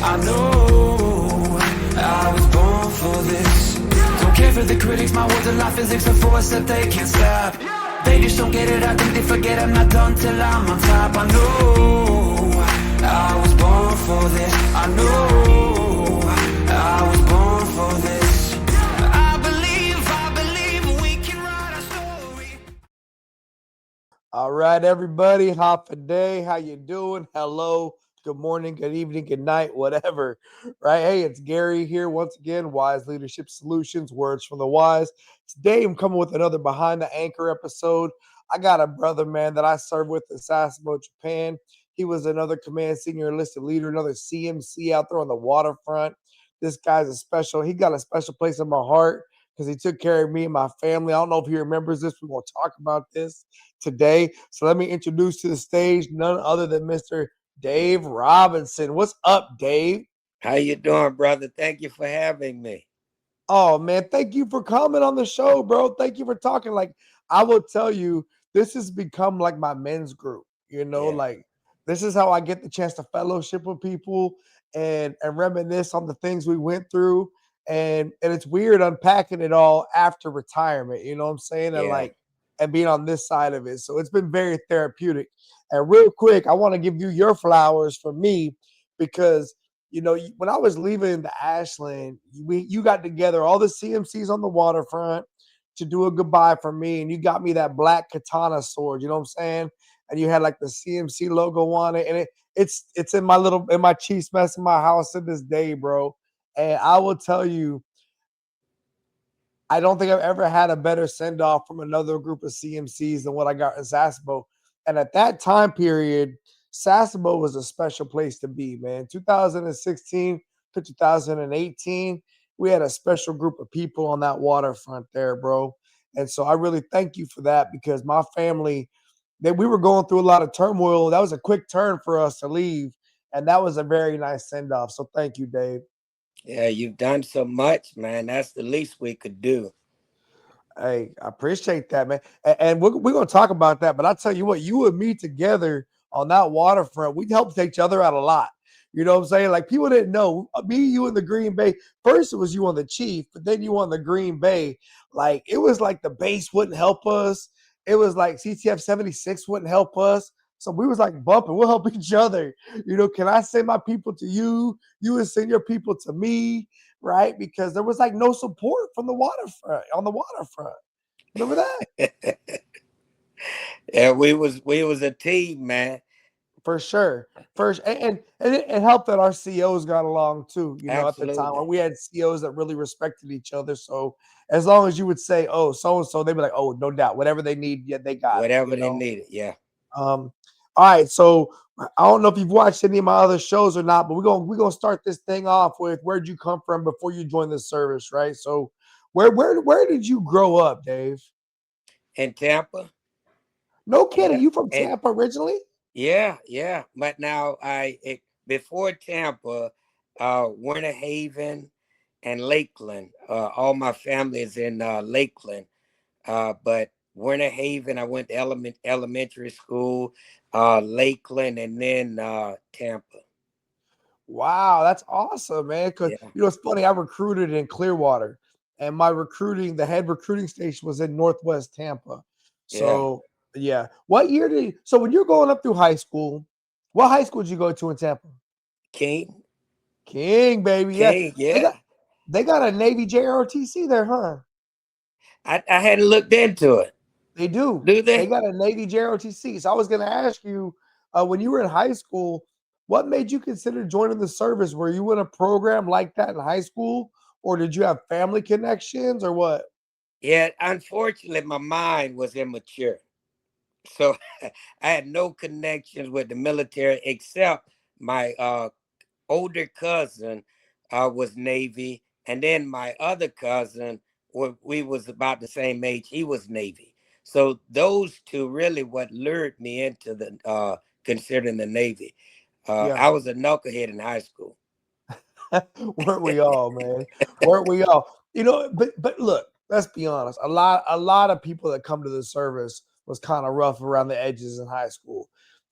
I know I was born for this. Don't care for the critics, my words are like physics, a force that they can't stop. They just don't get it, I think they forget I'm not done till I'm on top. I know I was born for this. I know I was born for this. I believe we can write our story. All right, everybody. Half a day. How you doing? Hello. Good morning. Good evening. Good night. Whatever. Right. Hey, it's Gary here once again. Wise Leadership Solutions. Words from the Wise. Today, I'm coming with another Behind the Anchor episode. I got a brother, man, that I served with in Sasebo, Japan. He was another command senior enlisted leader, another CMC out there on the waterfront. This guy's a special. He got a special place in my heart because he took care of me and my family. I don't know if he remembers this. We're going to talk about this today. So let me introduce to the stage none other than Mr. Dave Robinson. What's up, Dave? How you doing, brother? Thank you for having me. Oh, man, thank you for coming on the show, bro. Thank you for talking. Like, I will tell you, this has become like my men's group, Yeah. like this is how I get the chance to fellowship with people and reminisce on the things we went through. And it's weird unpacking it all after retirement, you know what I'm saying? And Yeah. like and being on this side of it. So it's been very therapeutic. And real quick, I want to give you your flowers for me because when I was leaving the Ashland, you got together all the CMCs on the waterfront to do a goodbye for me, and you got me that black katana sword. You know what I'm saying? And you had like the CMC logo on it, and it's in my chief's mess in my house to this day, bro. And I will tell you, I don't think I've ever had a better send off from another group of CMCs than what I got in Sasebo. And at that time period, Sasebo was a special place to be, man. 2016 to 2018, we had a special group of people on that waterfront there, bro. And so I really thank you for that because my family, that we were going through a lot of turmoil. That was a quick turn for us to leave. And that was a very nice send off. So thank you, Dave. Yeah, you've done so much, man. That's the least we could do. Hey, I appreciate that, man. And we're going to talk about that. But I tell you what, you and me together on that waterfront, we helped each other out a lot. You know what I'm saying? Like people didn't know me, you in the Green Bay. First, it was you on the Chief, but then you on the Green Bay. Like it was like the base wouldn't help us. It was like CTF 76 wouldn't help us. So we was like bumping. We'll help each other. Can I send my people to you? You would send your people to me, right? Because there was like no support from the waterfront on the waterfront. Remember that? Yeah, we was a team, man. For sure. First, and it helped that our COs got along too. At the time Absolutely. we had COs that really respected each other. So as long as you would say, "Oh, so and so," they'd be like, "Oh, no doubt, whatever they need, yeah, they got it." Whatever they needed. Yeah. Um, all right, so I don't know if you've watched any of my other shows or not, but we're gonna start this thing off with where'd you come from before you joined the service, right? So where did you grow up, Dave? In Tampa. No kidding, Yeah. you from And Tampa originally? yeah. But now before Tampa, Winter Haven and Lakeland. All my family is in Lakeland. But Winter Haven, I went to elementary school, Lakeland, and then Tampa. Wow, that's awesome, man. Because Yeah, it's funny. I recruited in Clearwater, and the head recruiting station was in Northwest Tampa. yeah. So yeah, what year did? So when you're going up through high school, what high school did you go to in Tampa? King, King, baby. Yeah, King, they got yeah. they got a Navy JROTC there, huh? I hadn't looked into it. They do. Do They they? got a Navy JROTC. So I was going to ask you, when you were in high school, what made you consider joining the service? Were you in a program like that in high school, or did you have family connections, or what? Yeah, unfortunately, my mind was immature. So I had no connections with the military except my older cousin was Navy, and then my other cousin, we was about the same age. He was Navy. So those two really what lured me into the considering the Navy. Yeah, I was a knucklehead in high school. weren't we all, man? Weren't we all? But look, let's be honest. A lot of people that come to the service was kind of rough around the edges in high school.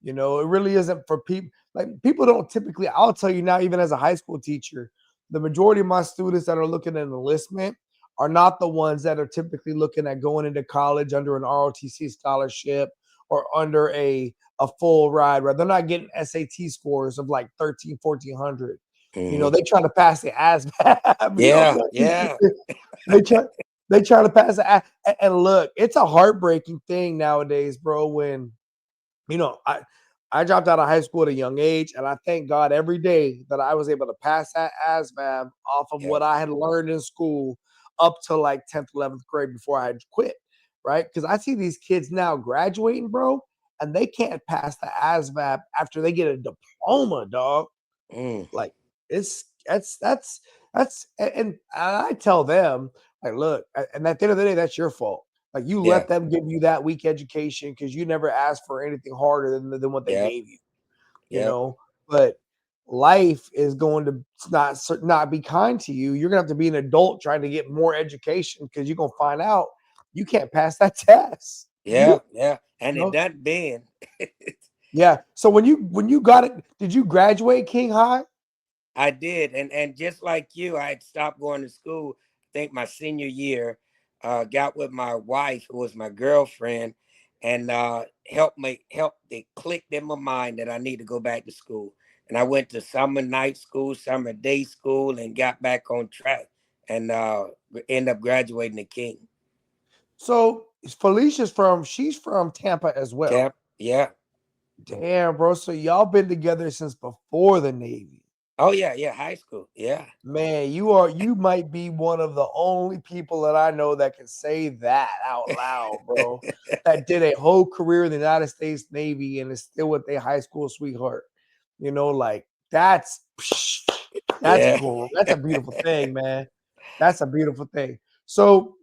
You know, it really isn't for people. Like people don't typically. I'll tell you now, even as a high school teacher, the majority of my students that are looking at enlistment are not the ones that are typically looking at going into college under an ROTC scholarship or under a full ride. Right? They're not getting SAT scores of like 13, 1400. You know, Mhm. they try to pass the ASVAB. You know Yeah, what I'm yeah, saying? They try they try to pass the and look, it's a heartbreaking thing nowadays, bro, when you know, I dropped out of high school at a young age, and I thank God every day that I was able to pass that ASVAB off of yeah. what I had learned in school up to like 10th, 11th grade before I had quit, right? Because I see these kids now graduating, bro, and they can't pass the ASVAB after they get a diploma, dog. Mm, Like it's and I tell them like, look, and at the end of the day, that's your fault. Like you yeah, let them give you that weak education because you never asked for anything harder than what they yep, gave you, you yep, know. But life is going to not be kind to you. You're gonna have to be an adult trying to get more education because you're gonna find out you can't pass that test. yeah, yeah. You And it know? done been. Yeah. So when you got it, did you graduate King High? I did, and just like you, I had stopped going to school. I think my senior year, got with my wife, who was my girlfriend, and helped it clicked in my mind that I need to go back to school. And I went to summer night school, summer day school, and got back on track, and end up graduating at King. So she's from Tampa as well. Cap, yeah. Damn, bro. So y'all been together since before the Navy. Oh yeah, yeah. High school, yeah. Man, you might be one of the only people that I know that can say that out loud, bro. That did a whole career in the United States Navy and is still with a high school sweetheart. You know, like that's Yeah. cool. That's a beautiful thing, man. That's a beautiful thing. So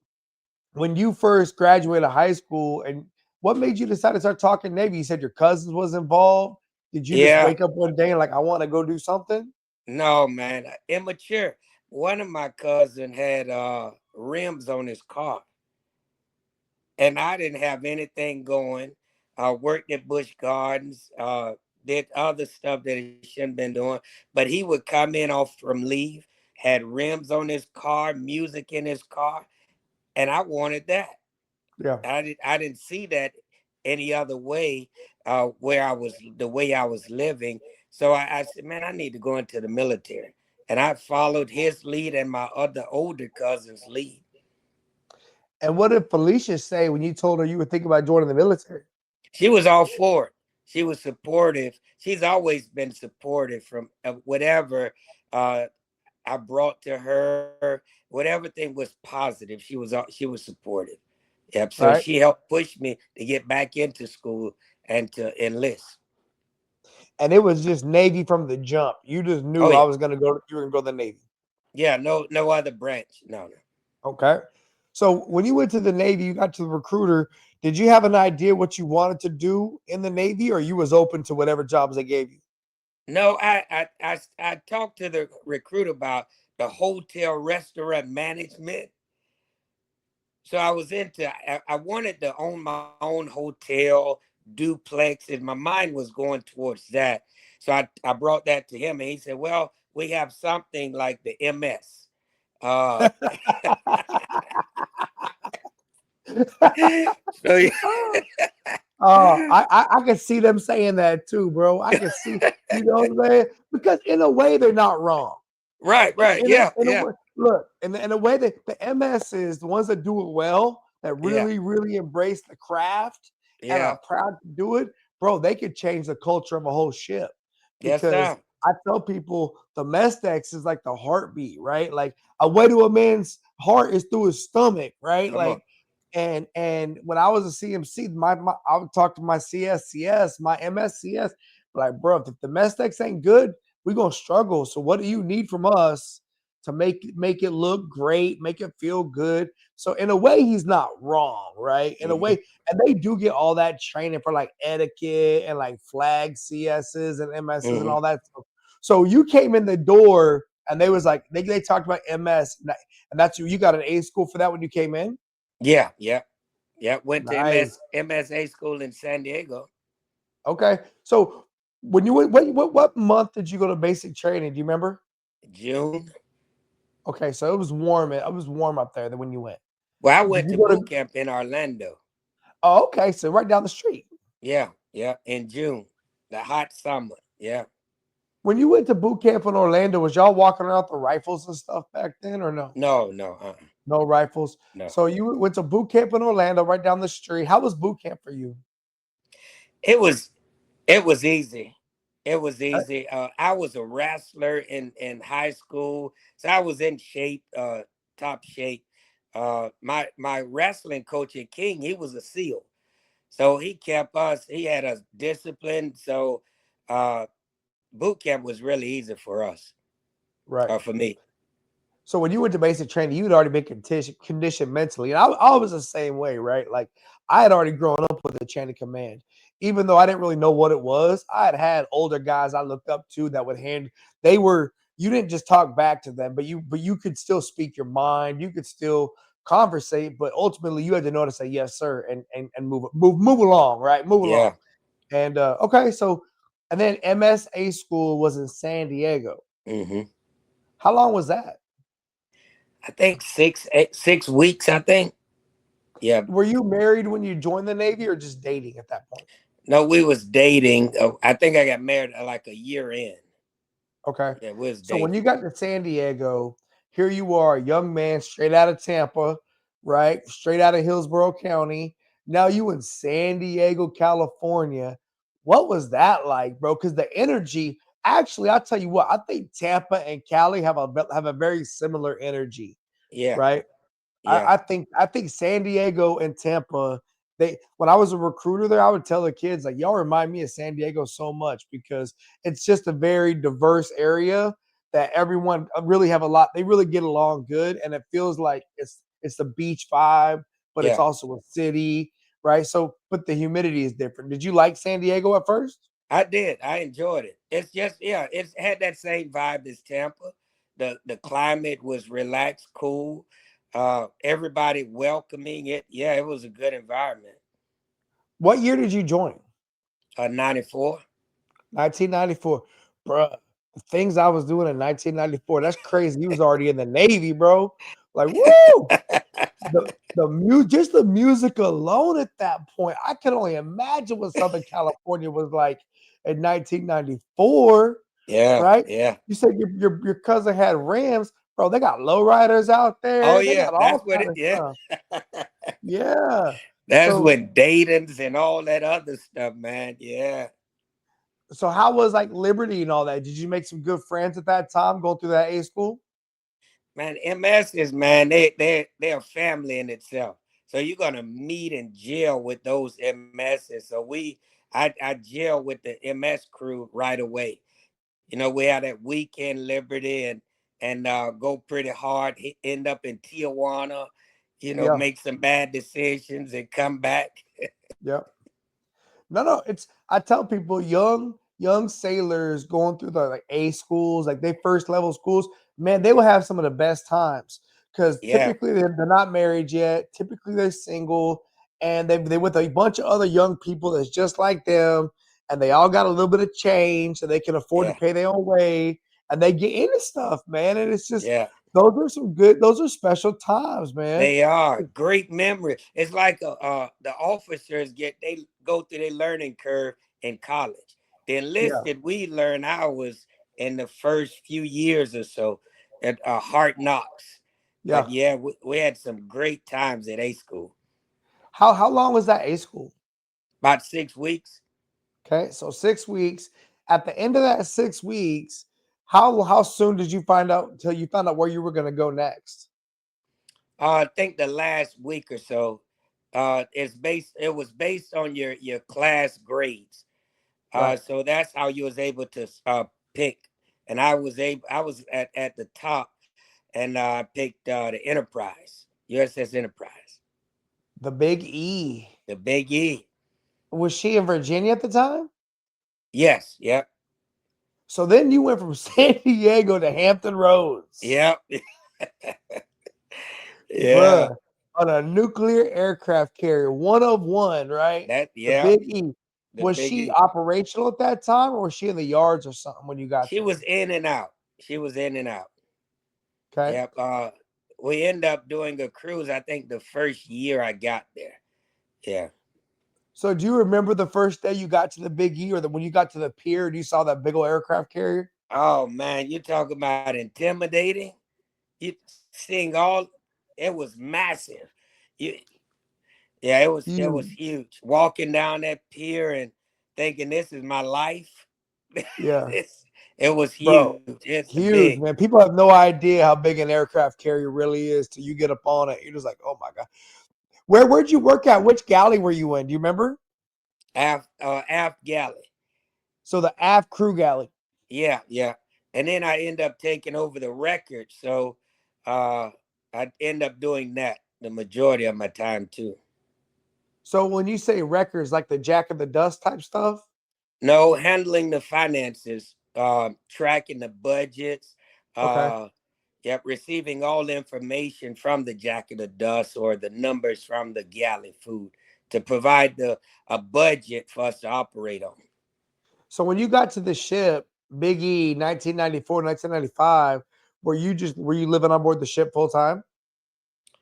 when you first graduated high school and what made you decide to start talking Navy? You said your cousins was involved. Did you just Yeah. wake up one day and like I want to go do something? No, man, immature. One of my cousin had rims on his car, and I didn't have anything going. I worked at Busch Gardens, did other stuff that he shouldn't been doing. But he would come in off from leave, had rims on his car, music in his car, and I wanted that. Yeah. I didn't see that any other way, where I was the way I was living. So I said, man, I need to go into the military. And I followed his lead and my other older cousin's lead. And what did Felicia say when you told her you were thinking about joining the military? She was all for it. She was supportive. She's always been supportive from whatever uh, I brought to her. Whatever thing was positive, she was supportive. Yep. So Right. she helped push me to get back into school and to enlist. And it was just Navy from the jump. You just Oh knew I yeah. was gonna go, you were gonna go to the Navy. Yeah, no other branch. No, no. Okay. So when you went to the Navy, you got to the recruiter. Did you have an idea what you wanted to do in the Navy, or you was open to whatever jobs they gave you? No, I talked to the recruit about the hotel restaurant management. So I was into I wanted to own my own hotel duplex, and my mind was going towards that. So I brought that to him, and he said, well, we have something like the MS. Uh so yeah. Oh, I can see them saying that too, bro. I can see, you know what I'm saying? Because in a way, they're not wrong. Right, right. Yeah, In a yeah, way, look, in a way that the MSs, the ones that do it well, that yeah, really embrace the craft and yeah. are proud to do it, bro, they could change the culture of a whole ship. Yes, Because sir. I tell people the Mestex is like the heartbeat, right? Like a way to a man's heart is through his stomach, right? Come on. Like and when I was a CMC, I would talk to my CSCS, my MSCS, like, bro, if the Mestex ain't good, we're gonna struggle. So what do you need from us to make it look great, make it feel good? So in a way, he's not wrong, right? In a Mhm. way, and they do get all that training for like etiquette and like flag CSs and MSs and Mhm. all that stuff. So you came in the door and they was like they talked about MS and that's you got an A school for that when you came in. Yeah, yeah, yeah. Went to Nice. MSA school in San Diego. Okay. So when you went, what month did you go to basic training? Do you remember? June. Okay, so it was warm. It was warm up there than when you went. Well, I Did went you to go to? boot camp in Orlando. Oh, okay. So right down the street. Yeah, yeah, in June, the hot summer. Yeah. When you went to boot camp in Orlando, was y'all walking around with the rifles and stuff back then, or no? No, no, No rifles. no. So you went to boot camp in Orlando, right down the street. How was boot camp for you? It was it was easy. It was Uh, easy. I was a wrestler in high school, so I was in shape, top shape. My wrestling coach at King, he was a SEAL, so he kept us. He had us disciplined. So uh, boot camp was really easy for us, Right. for me. So when you went to basic training, you'd already been conditioned mentally, and I was the same way, right? Like I had already grown up with the chain of command, even though I didn't really know what it was. I had older guys I looked up to that would hand. They were you didn't just talk back to them, but you could still speak your mind. You could still conversate, but ultimately you had to know to say yes, sir, and move along, right? Move along. Yeah. And okay, so and then MSA school was in San Diego. Hmm. How long was that? I think 6 weeks. I think. Yeah. Were you married when you joined the Navy or just dating at that point? No, we was dating. I think I got married like a year in. Okay. Yeah, we was So when dating. you got to San Diego, here you are, a young man straight out of Tampa, right? Straight out of Hillsborough County. Now you in San Diego, California. What was that like, bro? Because the energy, actually, I'll tell you what, I think Tampa and Cali have a very similar energy, Yeah, right? yeah, I think San Diego and Tampa. They when I was a recruiter there, I would tell the kids like, y'all remind me of San Diego so much because it's just a very diverse area that everyone really have a lot. They really get along good, and it feels like it's the beach vibe, but it's yeah. also a city, right? So, but the humidity is different. Did you like San Diego at first? I did. I enjoyed it. It's just yeah. It's had that same vibe as Tampa. The climate was relaxed, cool. Everybody welcoming it. Yeah, it was a good environment. What year did you join? 94. 1994, bruh. The things I was doing in 1994, that's crazy. You was already in the Navy, bro. Like, woo! Just the music alone at that point, I can only imagine what Southern California was like in 1994, Yeah, right? yeah. You said your cousin had Rams, bro. They got lowriders out Oh there. They yeah, got that's all what kind it. of Yeah, stuff. Yeah. that's So when Dayton's and all that other stuff, man. Yeah. so how was like Liberty and all that? Did you make some good friends at that time going through that A school? Man, MS is man, they're a family in itself. So you're gonna meet and gel with those MSs. So I gel with the MS crew right away. You know, we had that weekend Liberty and go pretty hard, end up in Tijuana, Yeah. make some bad decisions and come back. Yeah. No. It's I tell people young sailors going through the like A schools, like they first level schools, man, they will have some of the best times because Yeah, typically they're not married yet. Typically they're single, and they with a bunch of other young people that's just like them, and they all got a little bit of change, so they can afford to yeah, pay their own way, and they get into stuff, man. And it's just yeah. those are special times, man. They are great memory. It's like the officers they go through their learning curve in college. The Yeah, enlisted, we learn ours in the first few years or so at Hard Knocks. But yeah. yeah, we had some great times at A school. How long was that A school? About 6 weeks. Okay, so 6 weeks. At the end of that 6 weeks, how soon did you find out till you found out where you were going to go next? I think the last week or so, it was based on your class grades. Right. So that's how you was able to pick. And I was at the top, and I picked the Enterprise, USS Enterprise, The Big E. the Big E. Was she in Virginia at the time? Yes, yep, So then you went from San Diego to Hampton Roads, yep, yeah. bruh, on a nuclear aircraft carrier, one of one, right? That The yeah, Big E. the Was she biggie. operational at that time, or was she in the yards or something when you got She there? was in and out. She was in and out. Okay. Yep. We end up doing a cruise. I think the first year I got there. Yeah. So do you remember the first day you got to the Big E, or when you got to the pier and you saw that big old aircraft carrier? Oh man, you talk about intimidating. You seeing all. It was massive. You, yeah, it was Huge. huge. Walking down that pier and thinking this is my life. Yeah, It was bro. huge. It's big. Huge, man. People have no idea how big an aircraft carrier really is till you get up on it. You're just like, oh my God. Where'd you work at? Which galley were you in? Do you remember? Aft galley. So the aft crew galley. Yeah, yeah. And then I end up taking over the record. So uh I end up doing that the majority of my time too. So when you say records, like the Jack of the Dust type stuff? No, handling the finances, tracking the budgets, Okay. uh yep, receiving all the information from the Jack of the Dust or the numbers from the galley food to provide the a budget for us to operate on. So when you got to the ship, Big E, 1994, 1995, were you living on board the ship full time?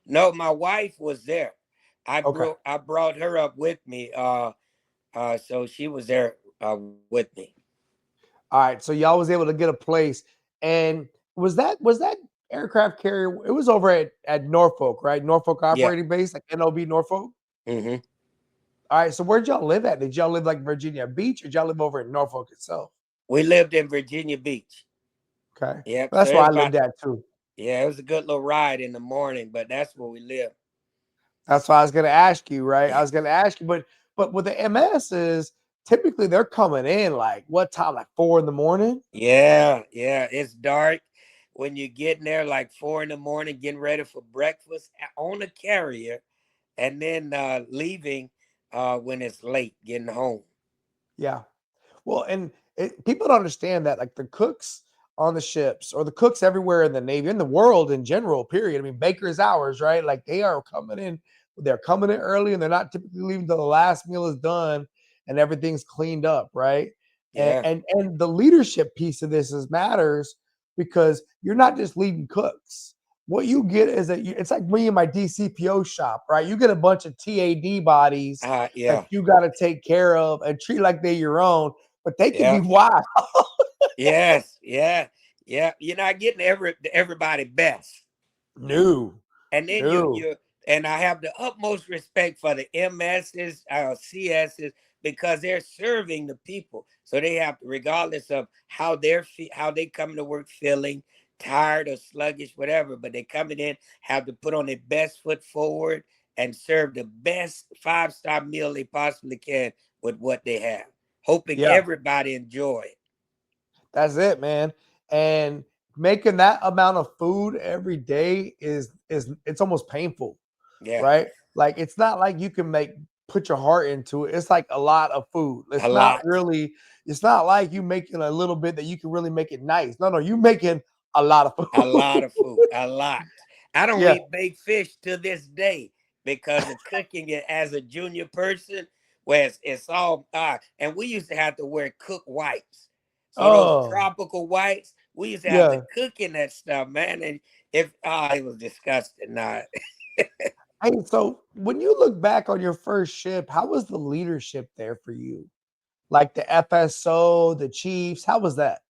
No, my wife was there. Okay. I brought her up with me. So she was there with me. All right. So y'all was able to get a place. And was that aircraft carrier? It was over at Norfolk, right? Norfolk Yeah. operating base, like NOB Norfolk. Hmm. All right. So where'd y'all live at? Did y'all live like Virginia Beach, or did y'all live over in Norfolk itself? We lived in Virginia Beach. Okay. Yep. So That's it where was I about lived at too. yeah, it was a good little ride in the morning, but that's where we lived. That's why I was gonna ask you, right? I was gonna ask you, but with the MSs, typically they're coming in like what time? Like 4 in the morning? Yeah, yeah. It's dark when you're getting there like 4 in the morning, getting ready for breakfast on the carrier, and then leaving when it's late, getting home. Yeah. Well, and people don't understand that, like the cooks on the ships or the cooks everywhere in the Navy, in the world in general, period. I mean, baker's hours, right? Like they're coming in early and they're not typically leaving till the last meal is done and everything's cleaned up, right? And Yeah. and, and the leadership piece of this is matters because you're not just leading cooks. What you get is it's like me and my DCPO shop, right? You get a bunch of TAD bodies that Yeah. you got to take care of and treat like they're your own, but they can be Yeah. wild. Yes. Yeah. Yeah. You're not getting everybody best. No, And then no. you and I have the utmost respect for the MSs, CSs, because they're serving the people. So they have to, regardless of how how they come to work feeling tired or sluggish, whatever, but they coming in, have to put on their best foot forward and serve the best 5-star meal they possibly can with what they have, hoping Yeah, everybody enjoy it. that's it, man. And making that amount of food every day is it's almost painful, Yeah, right? Like it's not like you can put your heart into it. It's like a lot of food. a It's not lot. really, it's not like you making a little bit that you can really make it nice. No, you making a lot of A food. lot of food, a lot. I don't Yeah. eat baked fish to this day because of cooking it as a junior person, where it's all and we used to have to wear cook whites. So those Oh, tropical whites, we used to have to yeah. cook in that stuff, man. And if it was disgusting. Nah. Hey, so when you look back on your first ship, how was the leadership there for you? Like the FSO, the Chiefs, how was that?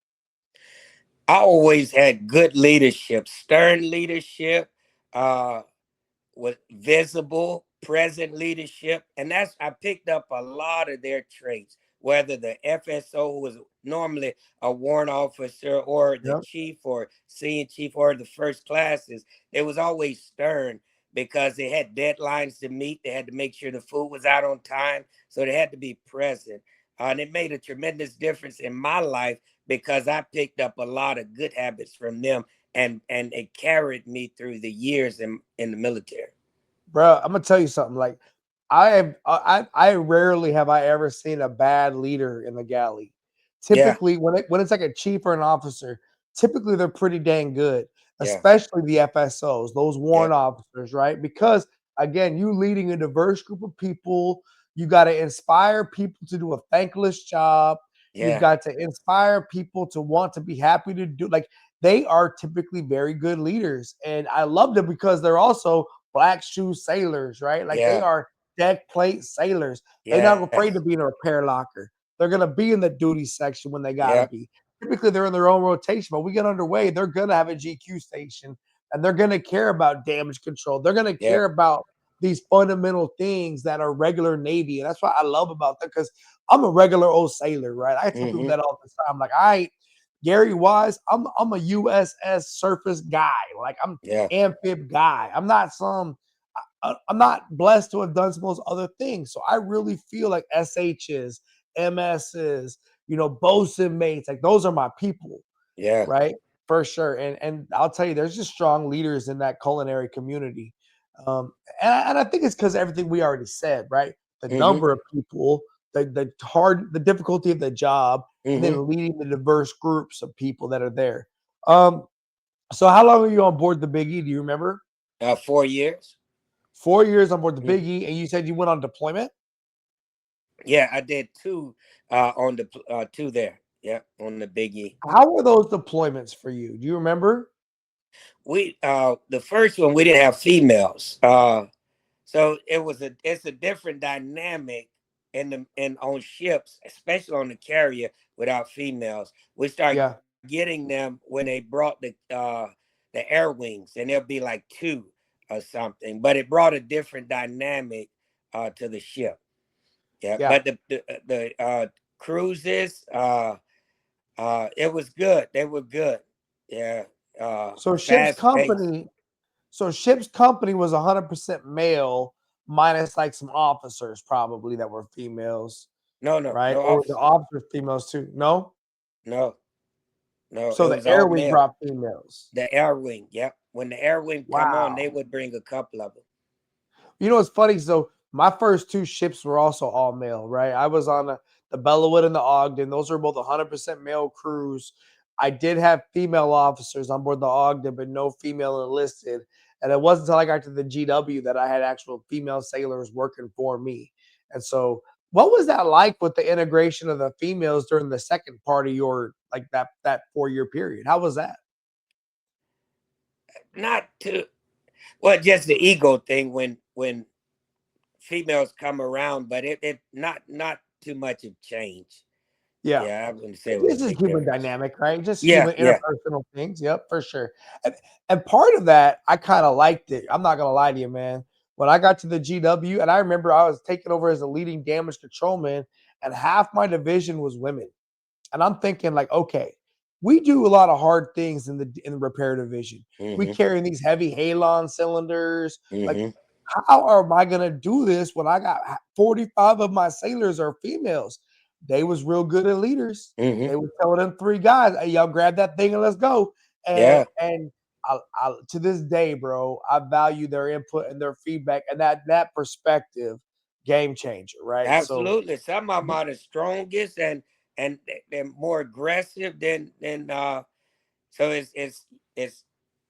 I always had good leadership, stern leadership, uh with visible, present leadership. And that's, I picked up a lot of their traits, whether the FSO was normally a warrant officer or the Yep. chief or senior chief or the first classes. They was always stern because they had deadlines to meet. They had to make sure the food was out on time. So they had to be present. And it made a tremendous difference in my life because I picked up a lot of good habits from them, and it carried me through the years in the military. Bro, I'm gonna tell you something. Like I rarely have I ever seen a bad leader in the galley. Yeah, Typically, when it's like a chief or an officer, typically they're pretty dang good, yeah, especially the FSOs, those yeah, warrant officers, right? Because again, you leading a diverse group of people, You got to inspire people to do a thankless job. You've Yeah. got to inspire people to want to be happy to do, like, they are typically very good leaders. And I love them because they're also black shoe sailors, right? Like they Yeah. are deck plate sailors. They're not afraid to Yes. be in a repair locker. They're going to be in the duty section when they got to Yep. be. Typically, they're in their own rotation, but we get underway, they're going to have a GQ station and they're going to care about damage control. They're going to care Yep. about these fundamental things that are regular Navy. And that's what I love about them, because I'm a regular old sailor, right? I tell people Mm-hmm. that all the time. Like, I, Gary Wise, I'm a USS surface guy. Like, I'm Yeah. amphib guy. I'm not I'm not blessed to have done some of those other things. So I really feel like SHs, MSs, bosun mates, like those are my people, Yeah. right? For sure. And I'll tell you, there's just strong leaders in that culinary community. And I think it's because everything we already said, right? The Mm-hmm. number of people, the difficulty of the job, and Mm-hmm. then leading the diverse groups of people that are there. Um, so how long were you on board the Big E? Do you remember? 4 years. 4 years on board the Mm. Big E, and you said you went on deployment. Yeah, I did two on the two there. Yeah, on the Big E. How were those deployments for you? Do you remember? We the first one we didn't have females. So it's a different dynamic in on ships, especially on the carrier without females. We start Yeah, getting them when they brought the air wings, and there'll be like two or something. But it brought a different dynamic to the ship. Yeah, yeah. but the cruises, it was good. They were good. Yeah, So ship's fast paced. company, so ship's company was 100% male, minus like some officers probably that were females, No, no, right? no Or were the officers. officers females too? No. No, no, So it the was air all wing male. brought females. The air wing, yep. When the air wing come on, they Wow. would bring a couple of them. You know what's funny? So my first two ships were also all male, right? I was on the Bellawood and the Ogden. Those were both 100% male crews. I did have female officers on board the Ogden, but no female enlisted. And it wasn't until I got to the GW that I had actual female sailors working for me. And so, what was that like with the integration of the females during the second part of your, like, that 4 year period? How was that? Not to well, just the ego thing when females come around, but it not too much of change. Yeah. Yeah, I wouldn't say it was a It's just big human difference. dynamic, right? Just Yeah, human yeah. interpersonal things. Yep, for sure. And part of that, I kind of liked it. I'm not gonna lie to you, man. When I got to the GW, and I remember I was taken over as a leading damage controlman, and half my division was women. And I'm thinking, like, okay, we do a lot of hard things in the repair division. We Hmm. carry these heavy halon cylinders. Like, Hmm. how am I gonna do this when I got 45 of my sailors are females? They was real good at leaders. Hmm. They would tell them three guys, "Hey, y'all grab that thing and let's go." And Yeah, and to this day, bro, I value their input and their feedback, and that perspective, game changer, right? So absolutely. Some of them are the strongest and they're more aggressive than so it's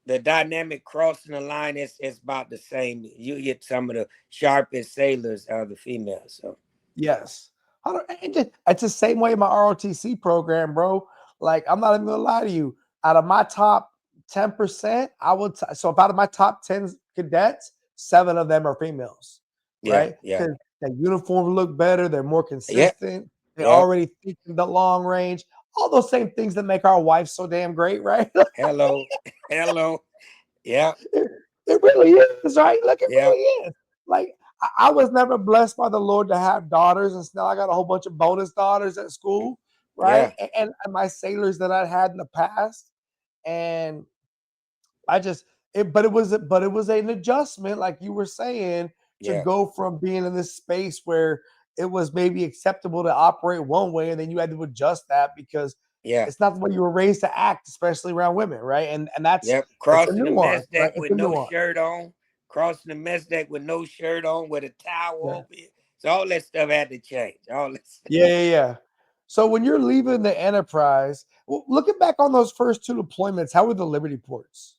the dynamic crossing the line is about the same. You get some of the sharpest sailors are the females. So yes. It's the same way in my ROTC program, bro. Like, I'm not even gonna lie to you. Out of my top 10%, so if out of my top 10 cadets, 7 of them are females, yeah, right? yeah, Because the uniforms look better, they're more yeah, consistent, they yeah. already think the long range, all those same things that make our wife so damn great, right? Hello, hello. Yeah, It, it really is, right? Look, it yeah, really is. Like, I was never blessed by the Lord to have daughters, and now I got a whole bunch of bonus daughters at school, right? yeah, And my sailors that I had in the past, and I just but it was an adjustment, like you were saying, to yeah, go from being in this space where it was maybe acceptable to operate one way, and then you had to adjust that because yeah. it's not the way you were raised to act, especially around women, right? And that's Yep, it's a crossing the nuance, mess right? deck It's with a no nuance. shirt on, crossing the mess deck with no shirt on, with a towel Yeah. over it. So all that stuff had to change. All this. Yeah, yeah, yeah. So when you're leaving the enterprise, looking back on those first two deployments, how were the Liberty ports?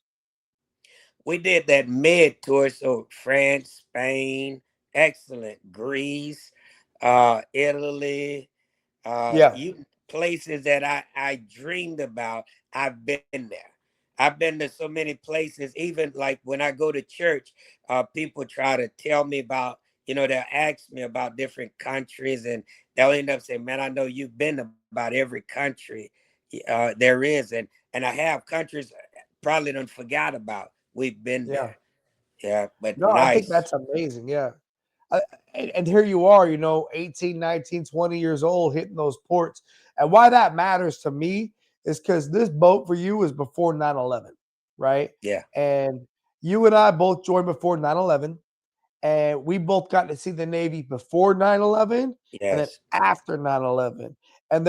We did that med tour, so France, Spain, excellent, Greece. Italy, Yeah. you places that I dreamed about. I've been there. I've been to so many places. Even like when I go to church, people try to tell me about, they'll ask me about different countries, and they'll end up saying, "Man, I know you've been to about every country there is," and I have countries probably don't forgot about. We've been Yeah. there. Yeah, but No, I think nice. that's amazing. Yeah. And here you are, 18, 19, 20 years old hitting those ports. And why that matters to me is because this boat for you was before 9/11, right? Yeah. And you and I both joined before 9/11, and we both got to see the Navy before 9/11 and then Yes. after 9/11. And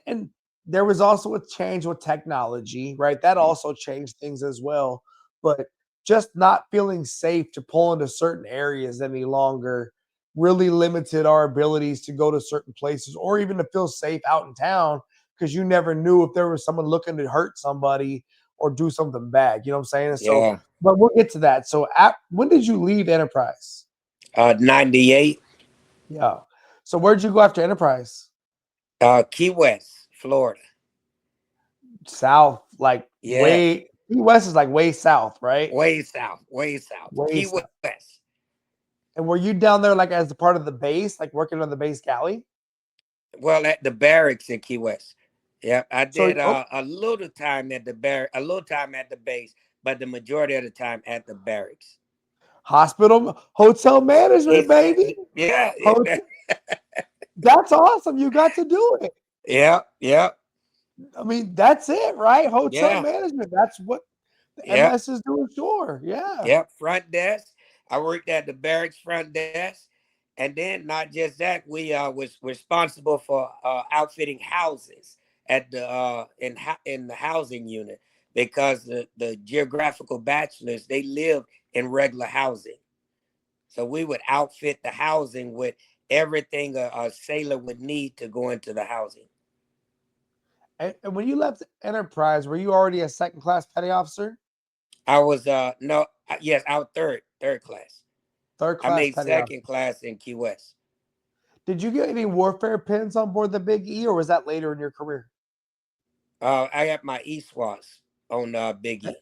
and there was also a change with technology, right? That also changed things as well. But just not feeling safe to pull into certain areas any longer really limited our abilities to go to certain places or even to feel safe out in town because you never knew if there was someone looking to hurt somebody or do something bad. You know what I'm saying? And so, Yeah. but we'll get to that. So, when did you leave Enterprise? 98. Yeah. So, where'd you go after Enterprise? Key West, Florida. South, like Yes. Key West is like way south, right? Way south. Way south. Way Key south. West. And were you down there like as a part of the base, like working on the base galley? Well, at the barracks in Key West. Yeah, I So, did a little time at the a little time at the base, but the majority of the time at the barracks. hospital, hotel management, baby. Yeah, Hotel, that's awesome. You got to do it. yeah, yeah, I mean, that's it, right? Hotel yeah, management. That's what the yeah, MS is doing. Sure. Yeah. yeah. Front desk. I worked at the barracks front desk, and then not just that, we was responsible for outfitting houses at the in the housing unit because the geographical bachelors they live in regular housing. So we would outfit the housing with everything a sailor would need to go into the housing. And when you left Enterprise, were you already a second class petty officer? I was no yes, I was third class. Third I class made petty officer. second class in Key West. Did you get any warfare pins on board the Big E, or was that later in your career? I got my ESWAS on Big E.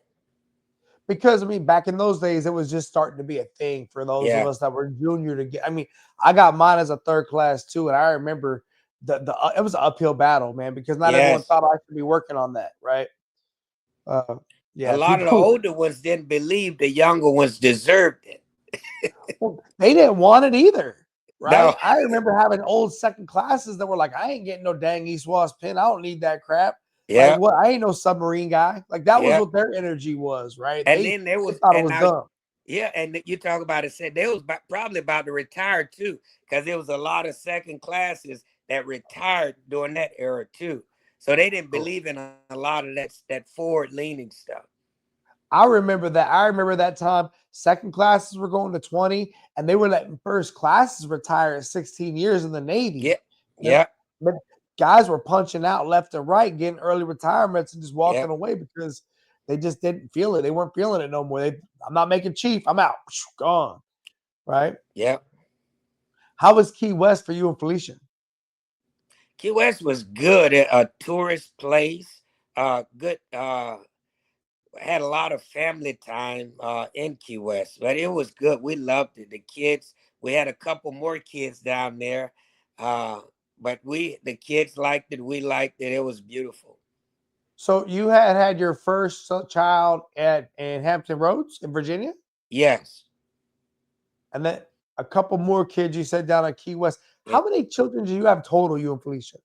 Because I mean, back in those days, it was just starting to be a thing for those of Yeah, us that were junior to get. I mean, I got mine as a third class too, and I remember the it was an uphill battle, man, because not everyone yes. thought I should be working on that, right? Uh, A yeah, lot of the people older ones didn't believe the younger ones deserved it. well, they didn't want it either, right? No, I remember having old second classes that were like, I ain't getting no dang East West pin. I don't need that crap. Like, yeah, what? I ain't no submarine guy. Like, that was yeah. what their energy was, right? And They then there they was, thought it and was now, dumb. yeah, and you talk about it, said they was probably about to retire too, because there was a lot of second classes that retired during that era too. So they didn't believe in a lot of that forward leaning stuff. I remember that. I remember that time. Second classes were going to 20, and they were letting first classes retire at 16 years in the Navy. Yeah, And yeah, but guys were punching out left and right, getting early retirements and just yeah, walking away because they just didn't feel it. They weren't feeling it no more. I'm not making chief. I'm out. Gone. Right. yeah. How was Key West for you and Felicia? Key West was good at a tourist place. Good. Had a lot of family time in Key West, but it was good. We loved it. The kids. We had a couple more kids down there, uh, but the kids liked it. We liked it. It was beautiful. So you had your first child at in Hampton Roads in Virginia, Yes. and then a couple more kids you said down at Key West. Yeah. How many children do you have total, you and Felicia?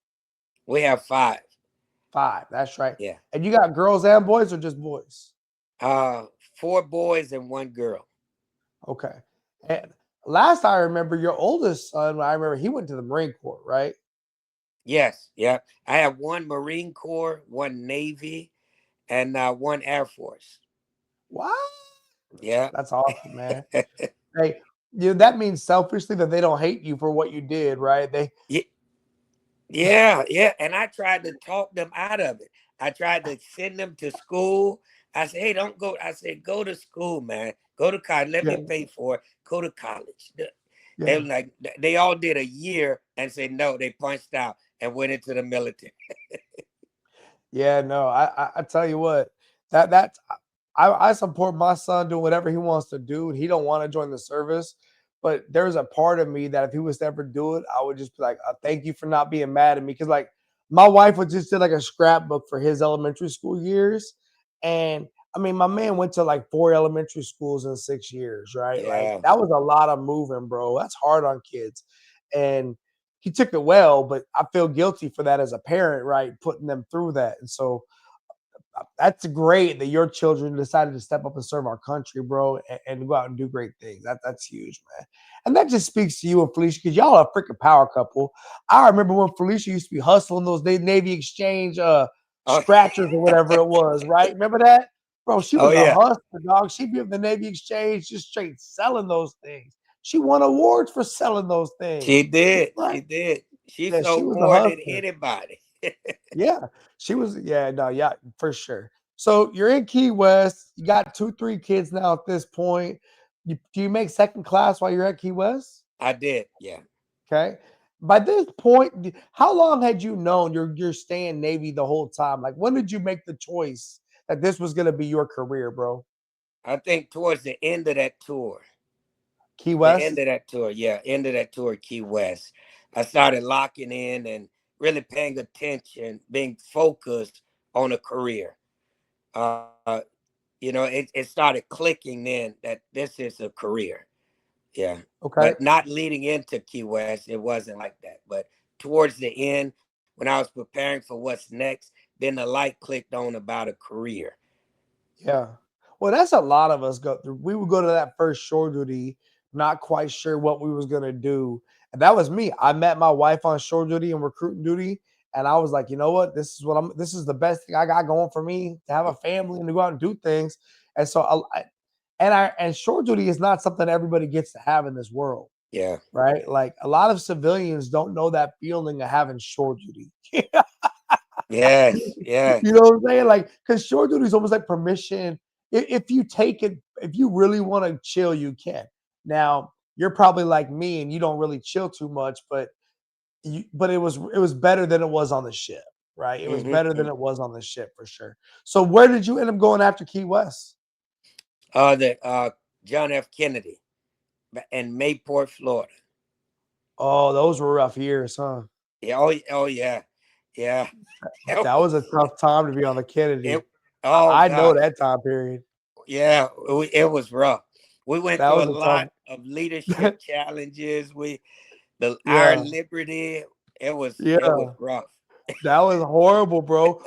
We have 5. Five. That's right. Yeah. And you got girls and boys or just boys? Uh, 4 boys and 1 girl. Okay. And last I remember, your oldest son, I remember he went to the Marine Corps, right? Yes. Yeah. I have 1 Marine Corps, 1 Navy, and 1 Air Force. What? Yeah. That's awesome, man. Hey, that means selfishly that they don't hate you for what you did, right? Yeah, yeah. And I tried to talk them out of it. I tried to send them to school. I said, hey, don't go. I said, go to school, man. Go to college. Let me Yeah. pay for it. Go to college. They Yeah. were like they all did a year and said no, they punched out and went into the military. Yeah, no, I tell you what, that's I support my son doing whatever he wants to do. He don't want to join the service, but there's a part of me that if he was to ever do it, I would just be like, thank you for not being mad at me. Cause like my wife would just did like a scrapbook for his elementary school years. And I mean, my man went to like 4 elementary schools in 6 years, right? Like Yeah. that was a lot of moving, bro. That's hard on kids. And he took it well, but I feel guilty for that as a parent, right? Putting them through that. And so that's great that your children decided to step up and serve our country, bro, and go out and do great things. That's huge, man. And that just speaks to you and Felicia because y'all are a freaking power couple. I remember when Felicia used to be hustling those Navy Exchange Oh, scratchers or whatever it was, right? Remember that? Bro, she oh was a yeah. hustler, dog. She'd be at the Navy Exchange just straight selling those things. She won awards for selling those things. She did. Right? She did. She Yeah, she sold was a more than hustler. anybody. Yeah, she was. Yeah, no, yeah, for sure. So you're in Key West. You got 2, 3 kids now at this point. Do you make second class while you're at Key West? I did. Yeah. Okay. By this point, how long had you known you're staying Navy the whole time? Like, when did you make the choice that this was going to be your career, bro? I think towards the end of that tour, Key the end West. of that tour, yeah, end of that tour, Key West, I started locking in and really paying attention, being focused on a career. Uh, it started clicking then that this is a career. Yeah. Okay. But not leading into Key West, it wasn't like that. But towards the end, when I was preparing for what's next, then the light clicked on about a career. Yeah. Well, that's a lot of us go through. We would go to that first shore duty, not quite sure what we was gonna do. And that was me. I met my wife on shore duty and recruiting duty. And I was like, you know what? This is the best thing I got going for me to have a family and to go out and do things. And so and shore duty is not something everybody gets to have in this world, Yeah. right? Like a lot of civilians don't know that feeling of having shore duty. Yes. Yes. You know what I'm saying? Like, because shore duty is almost like permission. If you take it, if you really want to chill, you can. Now, you're probably like me and you don't really chill too much, but it was better than it was on the ship, right? It was better than Mm-hmm. it was on the ship for sure. So where did you end up going after Key West? The John F. Kennedy in Mayport, Florida. Oh, those were rough years, huh? Yeah. Oh yeah. Yeah. That was a tough time to be on the It, Kennedy. oh I know gosh. that time period. Yeah. It was rough. We went That through a was a lot tough. of leadership challenges. Our Yeah, liberty. It was yeah. rough. That was horrible, bro.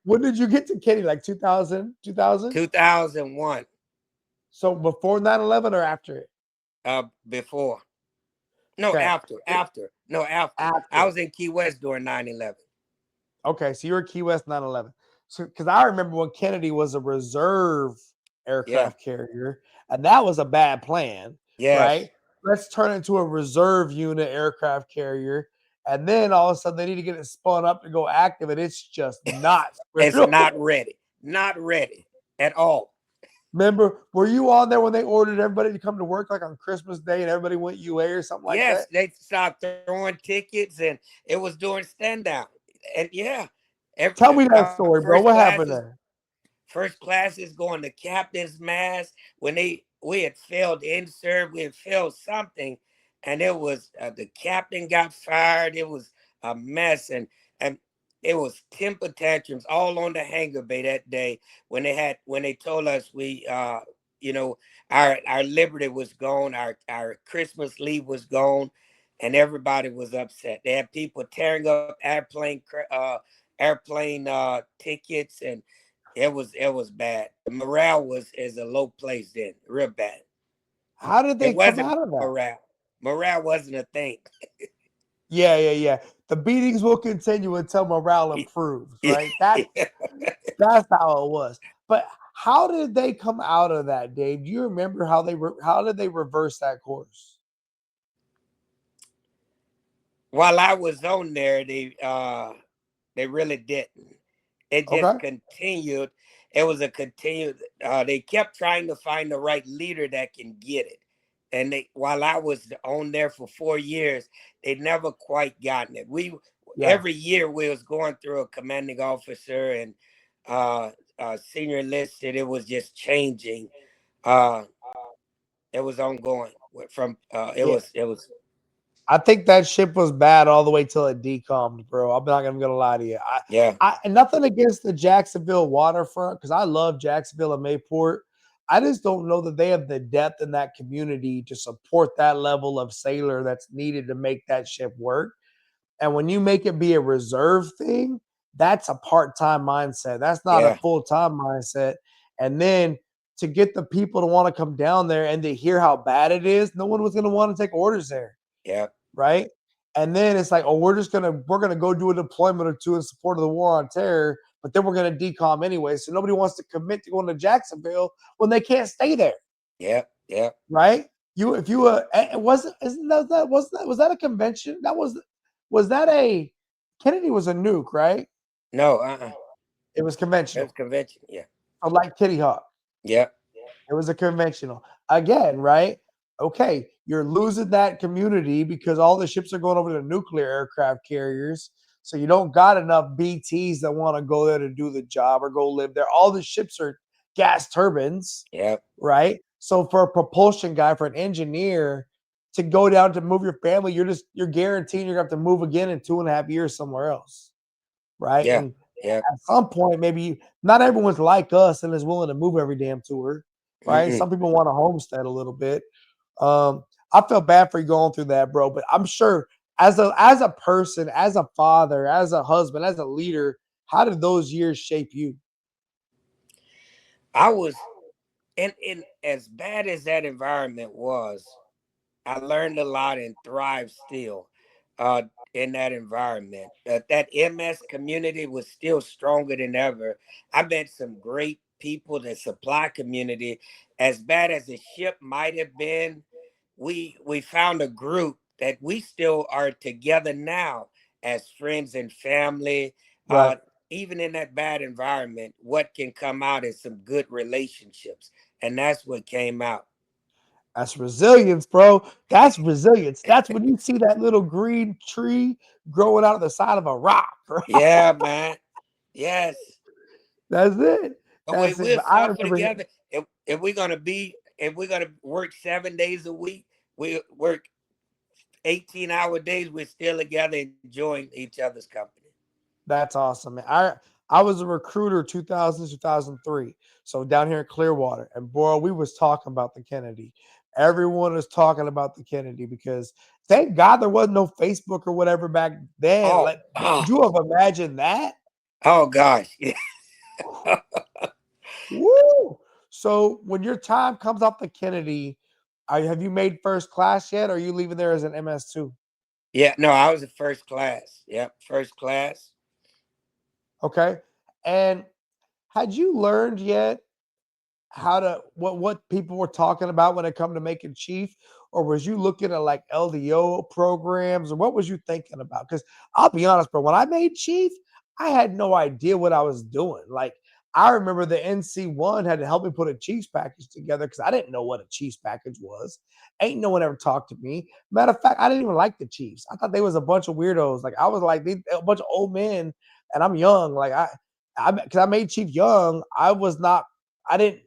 When did you get to Kennedy? Like 2000, 2000? 2001. So before 9/11 or after it? Before. No, Okay. after. No, after. I After. was in Key West during 9/11. Okay, so you were Key West 9/11. So because I remember when Kennedy was a reserve Yeah. aircraft carrier, and that was a bad plan, Yes. right? Let's turn it into a reserve unit aircraft carrier. And then all of a sudden they need to get it spun up to go active, and it's just not. It's not ready. Not ready at all. Remember, were you on there when they ordered everybody to come to work like on Christmas Day and everybody went UA or something like Yes, that? they started throwing tickets and it was doing stand down. And yeah, Tell me that story, bro. What happened there? first classes going to captain's mass when we had failed insert, we had failed something, and it was the captain got fired. It was a mess, and it was temper tantrums all on the hangar bay that day when they told us you know our liberty was gone, our Christmas leave was gone, and everybody was upset. They had people tearing up airplane tickets, and it was bad. The morale is a low place then, real bad. How did It they come wasn't out of that? morale. Morale wasn't a thing. Yeah, yeah, yeah. The beatings will continue until morale improves, right? That's how it was. But how did they come out of that, Dave? Do you remember how did they reverse that course? While I was on there, they really didn't. It just Okay. continued. It was a continued. They kept trying to find the right leader that can get it. and while I was on there for 4 years, they never quite gotten it. Yeah. Every year we was going through a commanding officer and senior enlisted. It was just changing. Uh, it was ongoing from Yeah. it was I think that ship was bad all the way till it decommed, bro. I'm not even gonna lie to you. yeah, And nothing against the Jacksonville waterfront because I love Jacksonville and Mayport. I just don't know that they have the depth in that community to support that level of sailor that's needed to make that ship work. And when you make it be a reserve thing, that's a part-time mindset. That's not a yeah, full-time mindset. And then to get the people to want to come down there and to hear how bad it is, no one was going to want to take orders there, yeah, right? And then it's like, oh, we're gonna go do a deployment or two in support of the war on terror, but then we're gonna decom anyway. So nobody wants to commit to going to Jacksonville when they can't stay there, yeah, yeah. right? You if you wasn't isn't that was that a convention? Was that a Kennedy was a nuke, right? No, It was it was conventional. convention. Yeah, Like Kitty Hawk. yeah, It was a conventional. Again, right? Okay, you're losing that community because all the ships are going over to nuclear aircraft carriers. So you don't got enough BTs that want to go there to do the job or go live there. All the ships are gas turbines, yeah, right? So for a propulsion guy, for an engineer to go down to move your family, you're guaranteeing you're gonna have to move again in 2.5 years somewhere else, right? yeah, And yeah. at some point, maybe not everyone's like us and is willing to move every damn tour, right? Mm-mm. Some people want to homestead a little bit. I felt bad for you going through that, bro, but I'm sure as a person, as a father, as a husband, as a leader, how did those years shape you? I was in as bad as that environment was. I learned a lot and thrived still uh, in that environment. That MS community was still stronger than ever. I met some great people. The supply community, as bad as the ship might have been, we found a group that we still are together now as friends and family. Right. Even in that bad environment, what can come out is some good relationships, and that's what came out. That's resilience, bro. That's resilience. That's when you see that little green tree growing out of the side of a rock. Right? Yeah, man. Yes. That's it. But That's it. we'll But I suffer remember, together. If we're gonna work 7 days a week, we work 18-hour days, we're still together enjoying each other's company. that's awesome, man. I was a recruiter 2000 2003, so down here in Clearwater, and boy, we was talking about the Kennedy. Everyone was talking about the Kennedy because thank God there wasn't no Facebook or whatever back then. Oh, Like, could you have imagined that? oh gosh. Woo! So when your time comes up the Kennedy, have you made first class yet? Or are you leaving there as an MS2? Yeah, no, I was in first class. Yep, first class. Okay. And had you learned yet how to what people were talking about when it come to making chief, or was you looking at like LDO programs, or what was you thinking about? Because I'll be honest, bro, when I made chief, I had no idea what I was doing. Like I remember the NC1 had to help me put a Chiefs package together because I didn't know what a Chiefs package was. Ain't no one ever talked to me. Matter of fact, I didn't even like the Chiefs. I thought they was a bunch of weirdos. Like I was like a bunch of old men, and I'm young. Like because I made chief young. I was not. I didn't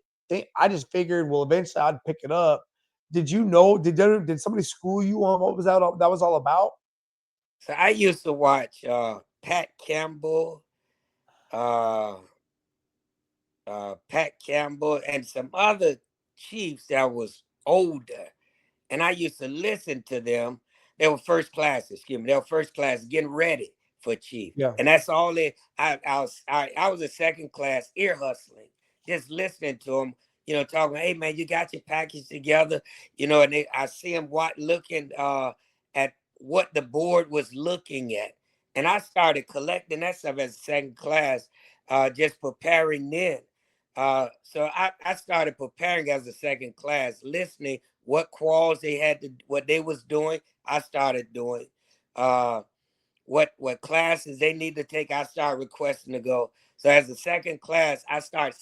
I just figured, well, eventually I'd pick it up. Did you know? Did somebody school you on what was that was all about? So I used to watch Pat Campbell, uh Pat Campbell and some other chiefs that was older. And I used to listen to them. They were first class, excuse me. They were first class getting ready for chief. Yeah, And that's all they I was a second class ear hustling, just listening to them, talking, hey man, you got your package together, and I see them looking at what the board was looking at. And I started collecting that stuff as a second class, just preparing then. So I started preparing as a second class, listening what quals they had to, what they was doing. I started doing uh, what classes they need to take. I started requesting to go. So as a second class, I start,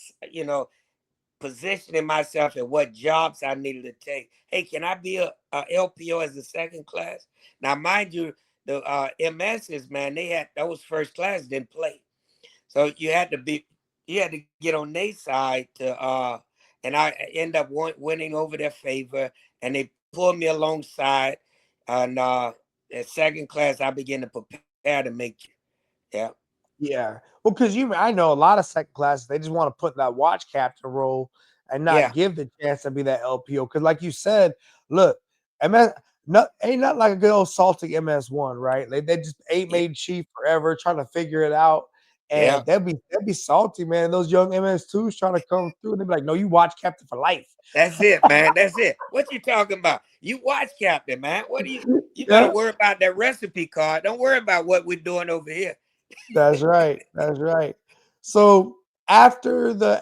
positioning myself at what jobs I needed to take. Hey, can I be a LPO as a second class? Now, mind you, the MSs, man, they had those first class didn't play, so you had to get on their side to and I end up winning over their favor, and they pulled me alongside, and at second class I began to prepare to make it. Yeah. Yeah. Well, because I know a lot of second classes, they just want to put that watch captain role and not Yeah. give the chance to be that LPO. Because, like you said, look, MS ain't nothing like a good old salty MS1, right? They just ain't Yeah. made chief forever, trying to figure it out. Yeah. And they'd be salty, man. Those young MS2s trying to come through, and they'd be like, no, you watch captain for life. That's it, man. That's it. What you talking about? You watch captain, man. What do you better Yeah. worry about that recipe card. Don't worry about what we're doing over here. That's right. That's right. So after the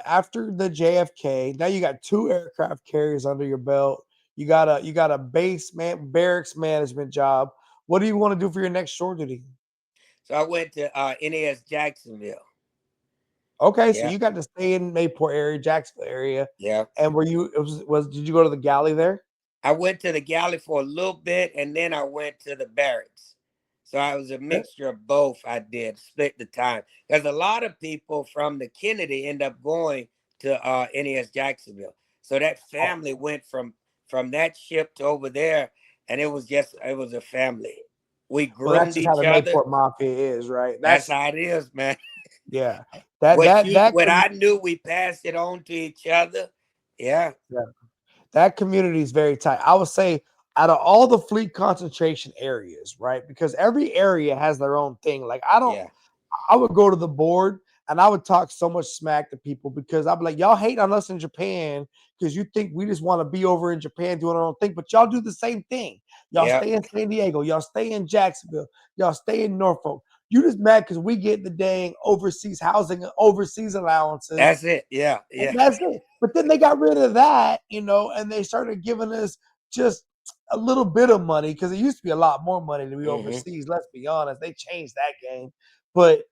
JFK, now you got two aircraft carriers under your belt. You got a barracks management job. What do you want to do for your next shore duty? So I went to NAS Jacksonville. Okay, so Yeah. you got to stay in Mayport area, Jacksonville area, Yeah. and were you it was did you go to the galley there? I went to the galley for a little bit, and then I went to the barracks. So I was a Okay. mixture of both. I did split the time because a lot of people from the Kennedy end up going to NAS Jacksonville. So that Oh, family went from that ship to over there, and it was a family. We well, that's groomed just how each the other. Mayport Mafia is, right? That's That's how it is, man. yeah. That that that What com- I knew, we passed it on to each other. Yeah. yeah. That community is very tight. I would say out of all the fleet concentration areas, right? Because every area has their own thing. Like Yeah. I would go to the board and I would talk so much smack to people because I'd be like, y'all hate on us in Japan because you think we just want to be over in Japan doing our own thing, but y'all do the same thing. Y'all Yeah. stay in San Diego, y'all stay in Jacksonville, y'all stay in Norfolk. You just mad because we get the dang overseas housing, overseas allowances, That's it. Yeah. and Yeah. that's it. But then they got rid of that, and they started giving us just a little bit of money because it used to be a lot more money to be Hmm. overseas. Let's be honest, they changed that game. But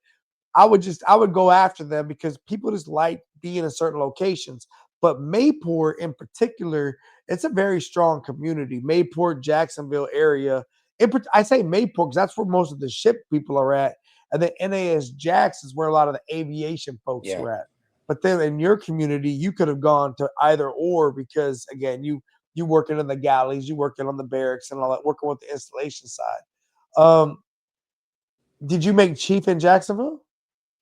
I would go after them because people just like being in certain locations. But Mayport in particular, it's a very strong community. Mayport, Jacksonville area. I say Mayport because that's where most of the ship people are at. And then NAS Jax is where a lot of the aviation folks Yeah. are at. But then in your community, you could have gone to either or because again, you working in the galleys, you working on the barracks and all that, working with the installation side. Um, did you make chief in Jacksonville?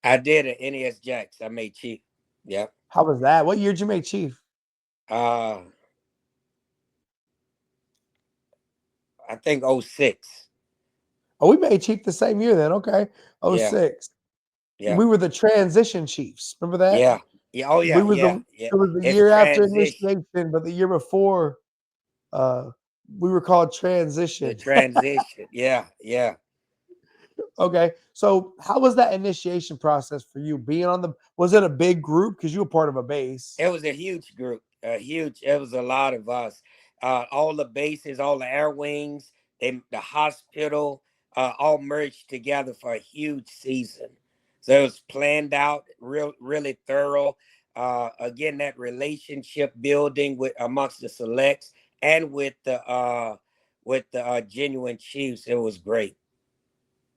I did at NES Jacks. I made chief. Yeah. How was that? What year did you make chief? Uh I think '06. Oh, we made chief the same year then. Okay. Oh Yeah. six. Yeah. We were the transition chiefs. Remember that? Yeah. Yeah. Oh We yeah. were Yeah. the Yeah. it was the It's year after transition. initiation, but the year before, uh, we were called The transition. transition. Yeah. Yeah. Okay. So how was that initiation process for you? Being on the was it a big group? Because you were part of a base. It was a huge group. A huge. It was a lot of us. All the bases, all the air wings, the hospital, all merged together for a huge season. So it was planned out, really thorough. Again, that relationship building with amongst the selects and with the genuine chiefs, it was great.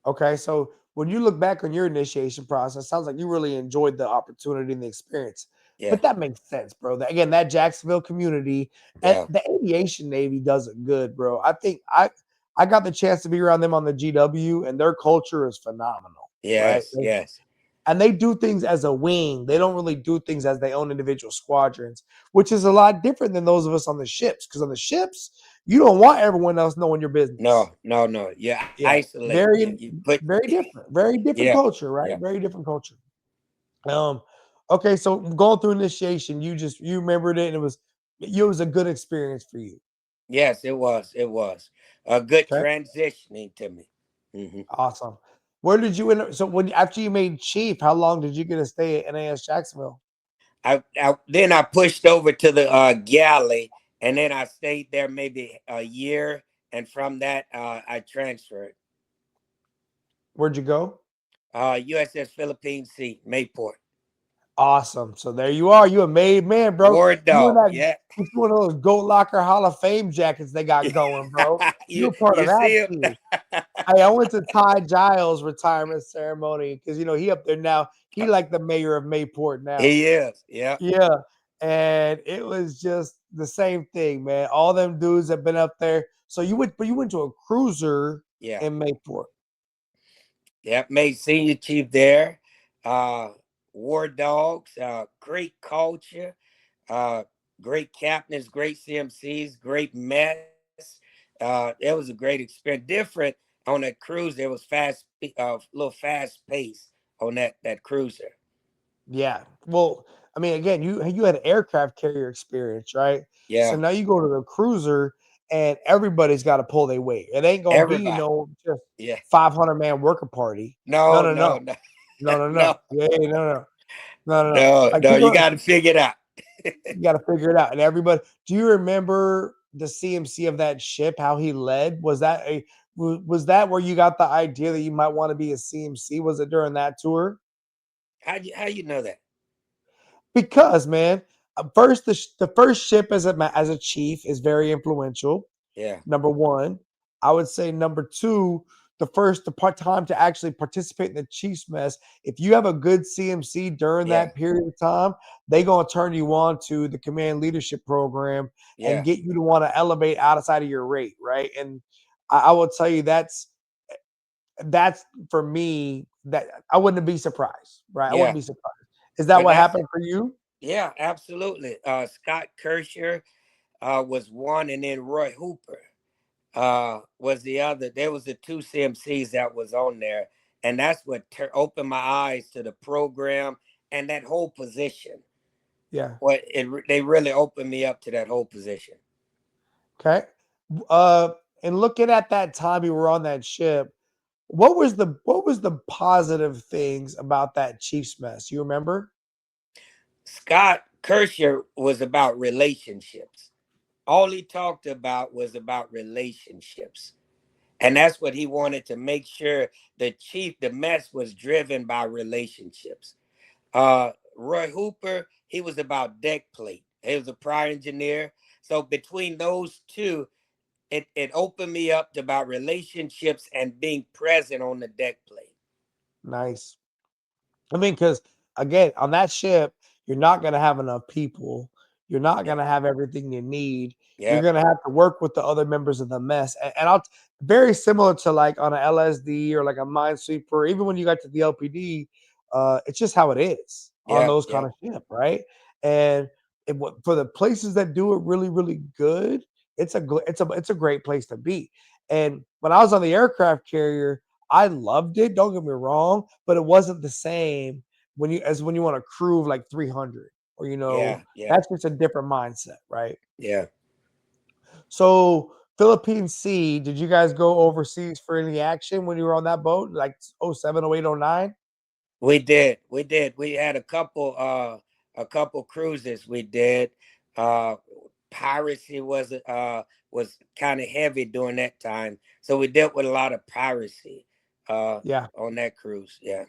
Okay. So when you look back on your initiation process, sounds like you really enjoyed the opportunity and the experience. Yeah. But that makes sense, bro. Again, that Jacksonville community and Yeah. the aviation Navy does it good, bro. I think I got the chance to be around them on the GW, and their culture is phenomenal, right? Yes. Yes. And they do things as a wing. They don't really do things as their own individual squadrons, which is a lot different than those of us on the ships. Because on the ships, you don't want everyone else knowing your business. No. No. No. You Yeah, isolate. You put. very different Yeah. culture, right? Yeah. Very different culture. Um, okay, so going through initiation, you remembered it, and it was a good experience for you. Yes, it was. It was a good Okay, transitioning to me. Hmm. awesome. Where did you end up? So when after you made chief, how long did you get to stay at NAS Jacksonville? I then I pushed over to the galley, and then I stayed there maybe a year, and from that I transferred. Where'd you go? USS Philippine Sea, Mayport. Awesome. So there you are. You a made man, bro. War You in dog. that Yeah. with one of those Goat Locker Hall of Fame jackets they got going, bro. You you a part you of that see him? too. Hey, I went to Ty Giles' retirement ceremony because he up there now. He like the mayor of Mayport now. He is. Yeah. Yeah. And it was just the same thing, man. All them dudes have been up there. So you went to a cruiser Yeah. in Mayport. Yep. Made senior chief there. Uh, War dogs. Great culture. Uh, Great captains. Great CMCs. Great mess. It was a great experience. Different on that cruise. There was little fast pace on that cruiser. Yeah. Well, I mean, again, you had aircraft carrier experience, right? So Yeah. now you go to the cruiser and everybody's got to pull their weight. It ain't gonna be Everybody. just Yeah. 500-man worker party. No, No. no, No. no, No. no, no, no. no. Yeah, no, no, no, no, no. No. Like No. you're You gonna got to figure it out. you got to figure it out. And everybody, do you remember the CMC of that ship? How he led? Was that where you got the idea that you might want to be a CMC? Was it during that tour? How you know that? Because man, first the first ship as a chief is very influential. Yeah. Number one, I would say number two, the part time to actually participate in the Chiefs mess. If you have a good CMC during Yeah. that period of time, they gonna turn you on to the command leadership program and Yeah. get you to want to elevate outside of your rate, right? And I will tell you that's for me that I wouldn't be surprised, right? I wouldn't Yeah. be surprised. Is that But what that's happened for you? yeah, absolutely. Scott Kersher was one, and then Roy Hooper was the other. There was the two CMCs that was on there, and that's what opened my eyes to the program and that whole position. Yeah. They really opened me up to that whole position. Okay. Uh, and looking at that time you were on that ship, what was the positive things about that Chiefs mess? You remember? Scott Kersher was about relationships. All he talked about was about relationships. And that's what he wanted to make sure the mess was driven by relationships. Roy Hooper, he was about deck plate. He was a prior engineer. So between those two, it opened me up to about relationships and being present on the deck plate. Nice. I mean, because again, on that ship, you're not going to have enough people. You're not Yeah. going to have everything you need. You're Yep. going to have to work with the other members of the mess. And very similar to like on a LSD or like a Minesweeper, even when you got to the LPD, it's just how it is on Yep. those kind Yep. of ship, right? And for the places that do it really, really good, it's a great place to be. And when I was on the aircraft carrier, I loved it. Don't get me wrong, but it wasn't the same when you want to crew like 300 or Yeah. Yeah. that's just a different mindset, right? Yeah. So Philippine Sea, did you guys go overseas for any action when you were on that boat, like '07, '08, '09? We did. We did. We had a couple cruises we did. Uh Piracy was kind of heavy during that time. So we dealt with a lot of piracy Yeah, on that cruise. Yeah.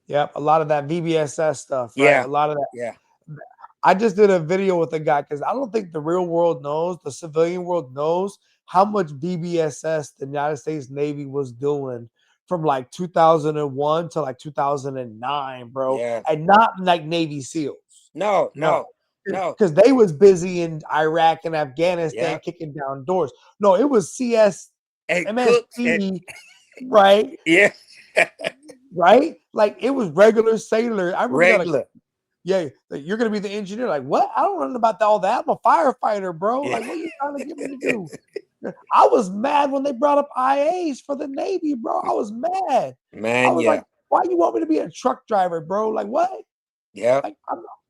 yep. A lot of that VBSS stuff, right? Yeah. A lot of Yeah. that. I just did a video with a guy because I don't think the real world knows, the civilian world knows how much VBSS the United States Navy was doing from like 2001 to like 2009, bro, Yeah. and not like Navy SEALs. No, No, no, no. because they was busy in Iraq and Yeah. Afghanistan kicking down doors. No, it was CS, And cooks and MST, right? yeah. Right? Like it was regular sailor. I remember they're like, Regular. yeah, like, you're gonna be the engineer. Like, what? I don't know about all that. I'm a firefighter, bro. Yeah. Like, what are you trying to get me to do? I was mad when they brought up IAs for the Navy, bro. I was mad. I Man, was like, yeah. why you want me to be a truck driver, bro? Like, what? Yeah. Like,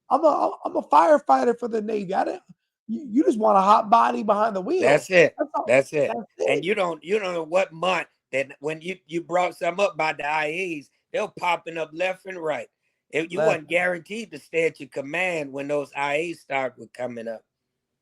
I'm a firefighter for the Navy. I didn't. You just want a hot body behind the wheel. That's it. That's all. That's it. That's And it. you don't know what month that when you brought some up by the IAs, they're popping up left and right. You Left. wasn't guaranteed to stay at your command when those IAs start were coming up.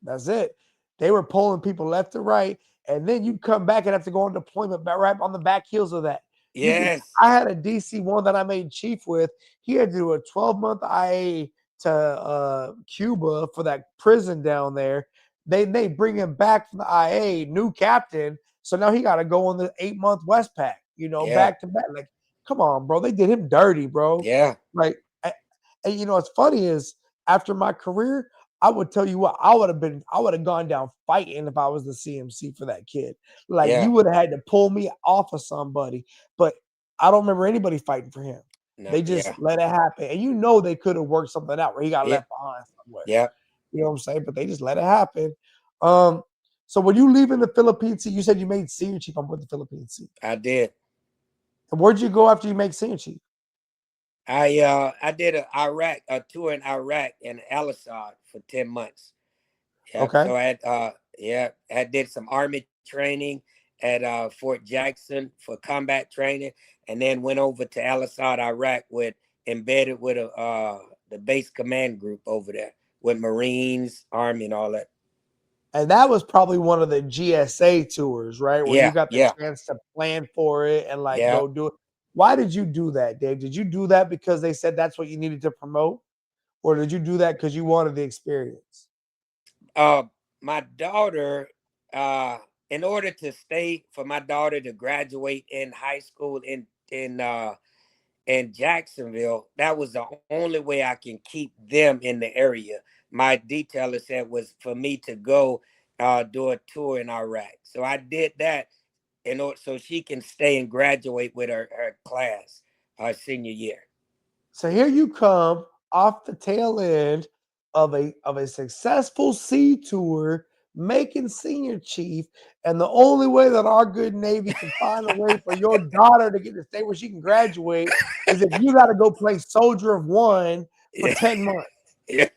That's it. They were pulling people left to right, and then you come back and have to go on deployment right on the back heels of that. Yes. I had a DC-1 that I made chief with. He had to do a 12-month IA to Cuba for that prison down there. They bring him back from the IA, new captain. So now he got to go on the 8-month Westpac, Yeah. back to back. Like, come on, bro. They did him dirty, bro. Yeah. Like, and what's funny is after my career, I would tell you what, I would have gone down fighting if I was the CMC for that kid. Like, you Yeah. would have had to pull me off of somebody. But I don't remember anybody fighting for him. No. They just Yeah. let it happen. And they could have worked something out where he got Yeah. left behind somewhere. Yeah. You know what I'm saying? But they just let it happen. So when you leaving the Philippines, you said you made senior chief. I'm with the Philippines. I did. And where'd you go after you made senior chief? I did a tour in Iraq and Al Assad for 10 months. Yep. Okay. So I did some army training at Fort Jackson for combat training, and then went over to Al Assad, Iraq, embedded with the base command group over there with Marines, Army, and all that. And that was probably one of the GSA tours, right? Where you Yeah, got the yeah, chance to plan for it and like yeah. go do it. Why did you do that, Dave? Did you do that because they said that's what you needed to promote? Or did you do that because you wanted the experience? My daughter, in order for my daughter to graduate in high school in Jacksonville, that was the only way I can keep them in the area. My detailer said was for me to go do a tour in Iraq. So I did that in order so she can stay and graduate with her class her senior year. So here you come off the tail end of a successful sea tour, making senior chief, and the only way that our good Navy can find a way for your daughter to get to stay where she can graduate is if you got to go play Soldier of One for Yeah. 10 months. Yeah.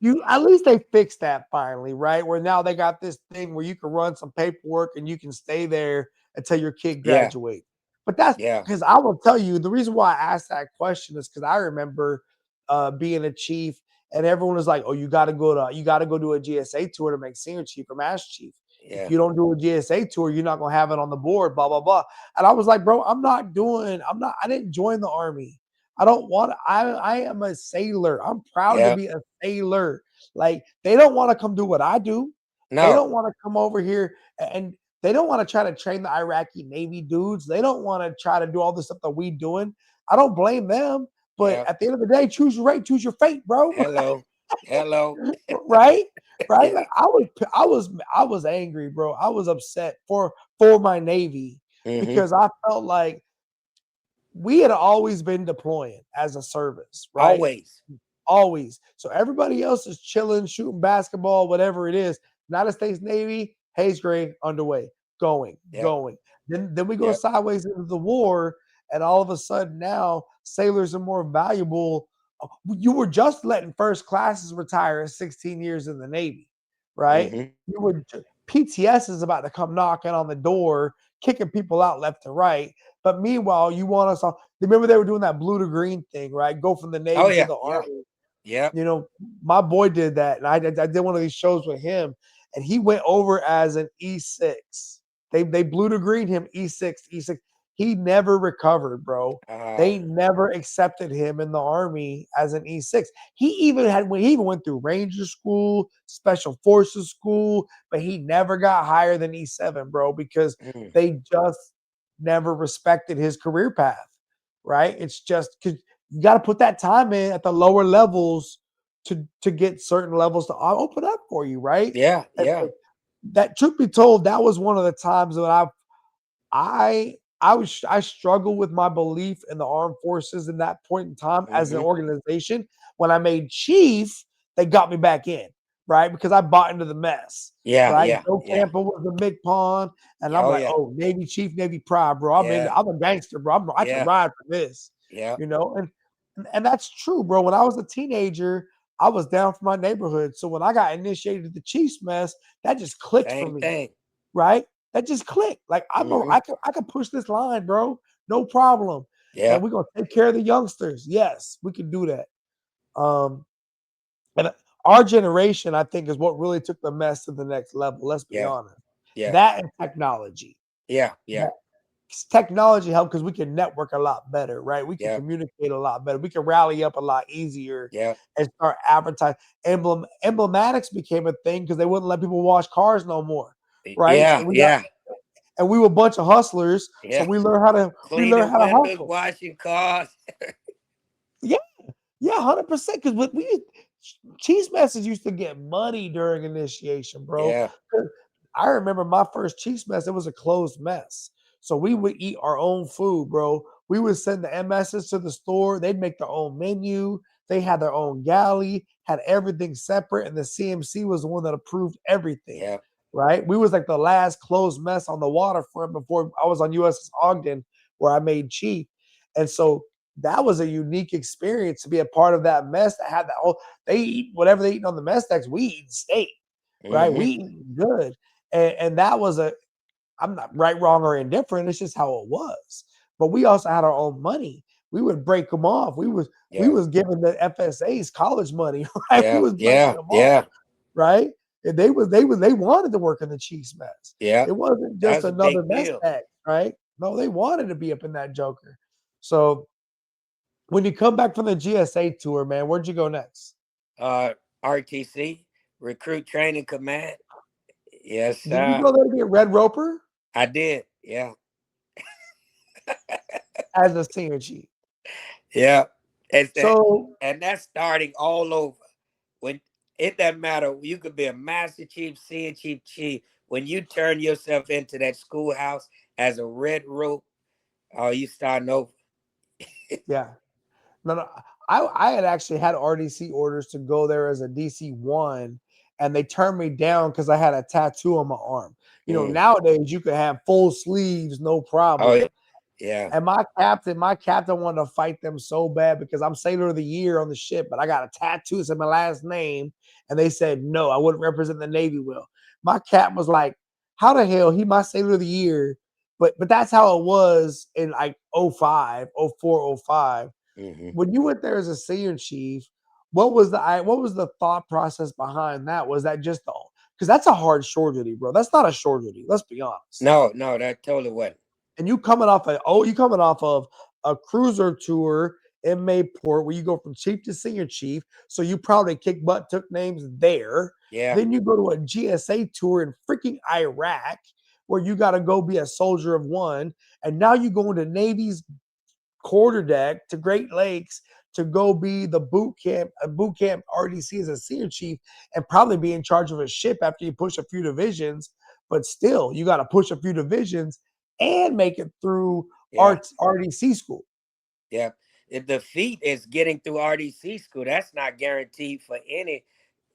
You at least they fixed that finally, right? Where now they got this thing where you can run some paperwork and you can stay there until your kid Yeah. graduates. But that's Yeah. because I will tell you the reason why I asked that question is because I remember being a chief and everyone was like, "Oh, you got to go do a GSA tour to make senior chief or master chief. If Yeah. you don't do a GSA tour, you're not gonna have it on the board." Blah blah blah. And I was like, "Bro, I didn't join the army. I don't want. I am a sailor. I'm proud to Yeah. be a sailor. Like they don't want to come do what I do. They No. don't want to come over here and." They don't want to try to train the Iraqi Navy dudes. They don't want to try to do all this stuff that we doing. I don't blame them. But Yeah. at the end of the day, choose your rate, choose your fate, bro. Hello. Hello. Right? Right? Yeah. Like I was angry, bro. I was upset for my Navy Mm-hmm. because I felt like we had always been deploying as a service, right? Always. Always. So everybody else is chilling, shooting basketball, whatever it is. United States Navy, Hayes Gray underway, going, Yeah. going. Then we go Yep. sideways into the war, and all of a sudden now sailors are more valuable. You were just letting first classes retire at 16 years in the Navy, right? Mm-hmm. You were PTS is about to come knocking on the door, kicking people out left and right. But meanwhile, you want us all. Remember they were doing that blue to green thing, right? Go from the Oh Navy to yeah. the Yeah. Army. Yep. My boy did that, and I did one of these shows with him, and he went over as an E6. They blue to green him E6. He never recovered, bro. Uh, They never accepted him in the army as an E6. He even went through Ranger school, Special Forces school, but he never got higher than E7, bro, because mm, they just never respected his career path. Right? It's just because you got to put that time in at the lower levels to get certain levels to open up for you, right? yeah. And Yeah. so that truth be told, that was one of the times that I struggled with my belief in the armed forces in that point in time as an Mm-hmm. organization. When I made chief, they got me back in, right? Because I bought into the mess, Yeah. right? Yeah. Joe Yeah. Campo was the big pawn, and I'm Oh like, yeah. oh, Navy chief, Navy pride, bro. I'm in. Yeah. I'm a gangster, bro. I can Yeah. ride for this, Yeah. and that's true, bro. When I was a teenager, I was down for my neighborhood. So when I got initiated to the Chiefs mess, that just clicked for Same me, thing. right? That just clicked. Like Mm-hmm. I can push this line, bro. No problem. And Yeah. we're gonna take care of the youngsters. Yes, we can do that. Um, and our generation, I think, is what really took the mess to the next level. Let's be Yeah. honest. Yeah. That and technology. Yeah. Yeah. Technology helped because we can network a lot better, right? We can Yeah. communicate a lot better. We can rally up a lot easier Yeah. and start advertising. Emblematics became a thing because they wouldn't let people wash cars no more, right? Yeah. Yeah. And we were a bunch of hustlers, so Yeah. we learned Cleaning how to windows, hustle. washing cars. Yeah, yeah, 100%. Because we cheese masters used to get money during initiation, bro. Yeah. I remember my first cheese mess. It was a closed mess, so we would eat our own food, bro. We would send the MSs to the store. They'd make their own menu. They had their own galley, had everything separate, and the CMC was the one that approved everything. Yeah. Right? We was like the last closed mess on the waterfront before I was on USS Ogden, where I made chief, and so that was a unique experience to be a part of that mess that had that whole. They eat whatever they eat on the mess decks. We eat steak, right? We Hmm. eat good, and that was a. I'm not right, wrong, or indifferent. It's just how it was. But we also had our own money. We would break them off. We Yeah. was giving the FSAs college money, right? We Yeah. was breaking Yeah. them off, Yeah. right? And they wanted to work in the Chiefs mess. Yeah. It wasn't just That's a another big mess deal. tag, right? No, they wanted to be up in that joker. So when you come back from the GSA tour, man, where'd you go next? RTC, Recruit Training Command. Yes, Did you sir. go there to get Red Roper I did. Yeah. as a senior chief? Yeah. It's that, So and that's starting all over. When it doesn't matter, you could be a master chief, senior chief. When you turn yourself into that schoolhouse as a red rope, oh, you starting over. yeah, no. I had actually had RDC orders to go there as a DC1, and they turned me down because I had a tattoo on my arm. Mm. Nowadays you could have full sleeves, no Oh problem. yeah. And my captain wanted to fight them so bad because I'm Sailor of the Year on the ship, but I got a tattoo that said my last name, and they said no, I wouldn't represent the Navy well. My captain was like, "How the hell he my Sailor of the Year?" But that's how it was in like '05, '04, '05. Hmm. When you went there as a senior chief, what was the thought process behind that? Was that just the because that's a hard shore duty, bro. That's not a shore duty. Let's be honest. No, no, that totally wasn't. And you coming off of a cruiser tour in Mayport where you go from chief to senior chief. So you probably kick butt, took names there. Yeah. Then you go to a GSA tour in freaking Iraq where you got to go be a soldier of one. And now you go into Navy's quarterdeck to Great Lakes to go be the boot camp RDC as a senior chief and probably be in charge of a ship after you push a few divisions. But still, you got to push a few divisions and make it through Yeah. RDC school. Yeah. If the feat is getting through RDC school, that's not guaranteed for any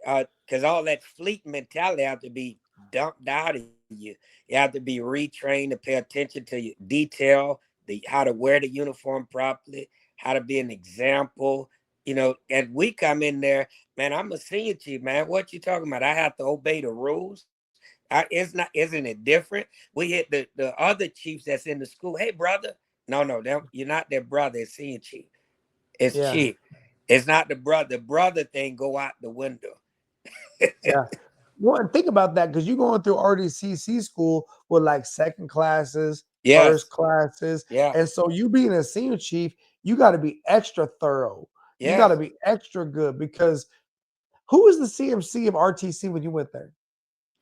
because all that fleet mentality have to be dumped out of you. You have to be retrained to pay attention to your detail, how to wear the uniform properly, how to be an example. And we come in there, man. I'm a senior chief, man. What you talking about? I have to obey the rules. Isn't it different? We hit the other chiefs that's in the school. Hey, brother. No, you're not their brother. It's senior chief. It's Yeah. chief. It's not the brother. The brother thing go out the window. Yeah. Well, and think about that because you're going through RDCC school with like second classes, Yes. first classes. Yeah. And so you being a senior chief, you got to be extra thorough. You got to Yes. be extra good because who was the CMC of RTC when you went there?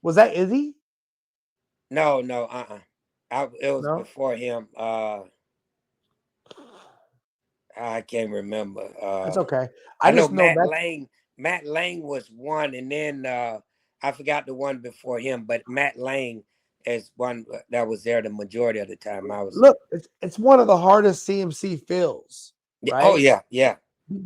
Was that Izzy? No. It was No. before him. I can't remember. That's okay. I I know just know Matt that. Lang. Matt Lang was one, and then I forgot the one before him. But Matt Lang is one that was there the majority of the time. I was. Look, it's one of the hardest CMC fills, Yeah. Oh right? yeah.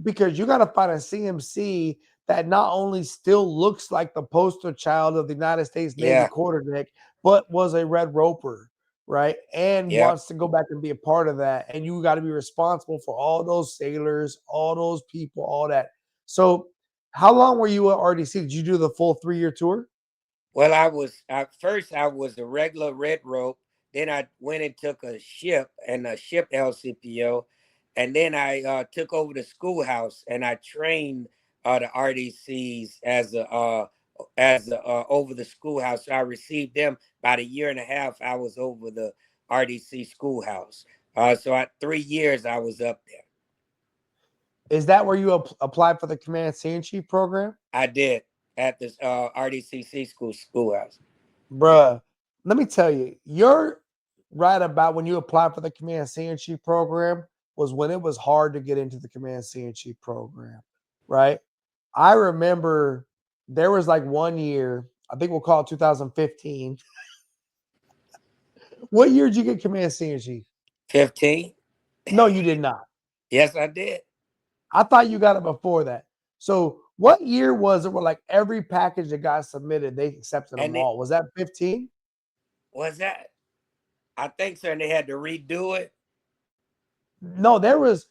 Because you got to find a CMC that not only still looks like the poster child of the United States Navy Yeah. quarterdeck, but was a Red Roper, right? And Yeah. wants to go back and be a part of that. And you got to be responsible for all those sailors, all those people, all that. So, how long were you at RDC? Did you do the full 3-year tour? Well, I was at first I was a regular red rope. Then I went and took a ship LCPO, and then I took over the schoolhouse and I trained the RDCs as a as over the schoolhouse. So I received them about a year and a half. I was over the RDC schoolhouse. So 3 years I was up there. Is that where you applied for the Command Senior Chief program? I did at the RDCC schoolhouse. Bruh, let me tell you, you're right about when you applied for the Command Senior Chief program was when it was hard to get into the Command Senior Chief program, right? I remember there was like 1 year, I think we'll call it 2015. What year did you get Command Senior Chief? 15? No, you did not. Yes, I did. I thought you got it before that. So what year was it where like every package that got submitted, they accepted them all? Was that 15? Was that? I think so. And they had to redo it. No, there was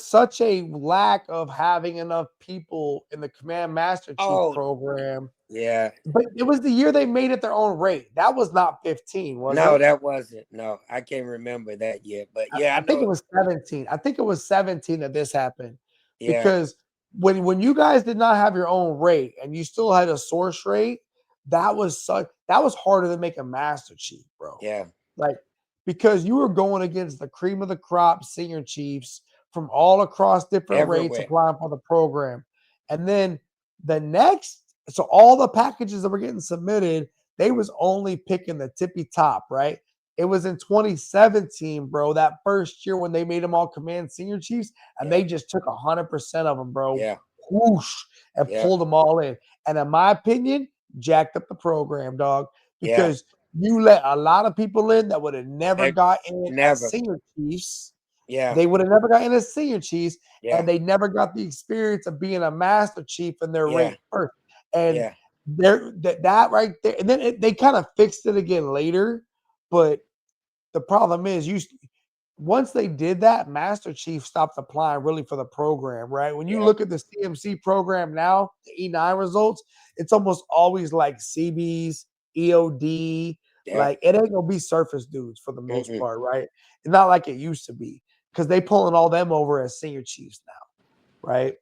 such a lack of having enough people in the Command Master Chief program. Yeah. But it was the year they made it their own rate. That was not 15, was it? No, that wasn't. No, I can't remember that year. But yeah, I think it was 17. I think it was 17 that this happened. Yeah. Because when you guys did not have your own rate and you still had a source rate, that was harder than making Master Chief, bro. Yeah. Like, because you were going against the cream of the crop senior chiefs from all across different rates applying for the program. And then so all the packages that were getting submitted, they was only picking the tippy top, right? It was in 2017, bro, that first year when they made them all Command Senior Chiefs, and they just took 100% of them, bro. Yeah. Whoosh, and pulled them all in. And in my opinion, jacked up the program, dog, because you let a lot of people in that would have never got in as Senior Chiefs. Yeah. They would have never got in as Senior Chiefs, and they never got the experience of being a Master Chief in their rate first. And that right there, and then they kind of fixed it again later. But the problem is, once they did that, Master Chief stopped applying really for the program, right? When you look at the CMC program now, the E9 results, it's almost always like CBs, EOD. Like, it ain't gonna be surface dudes for the most part, right? It's not like it used to be, because they pulling all them over as Senior Chiefs now, right?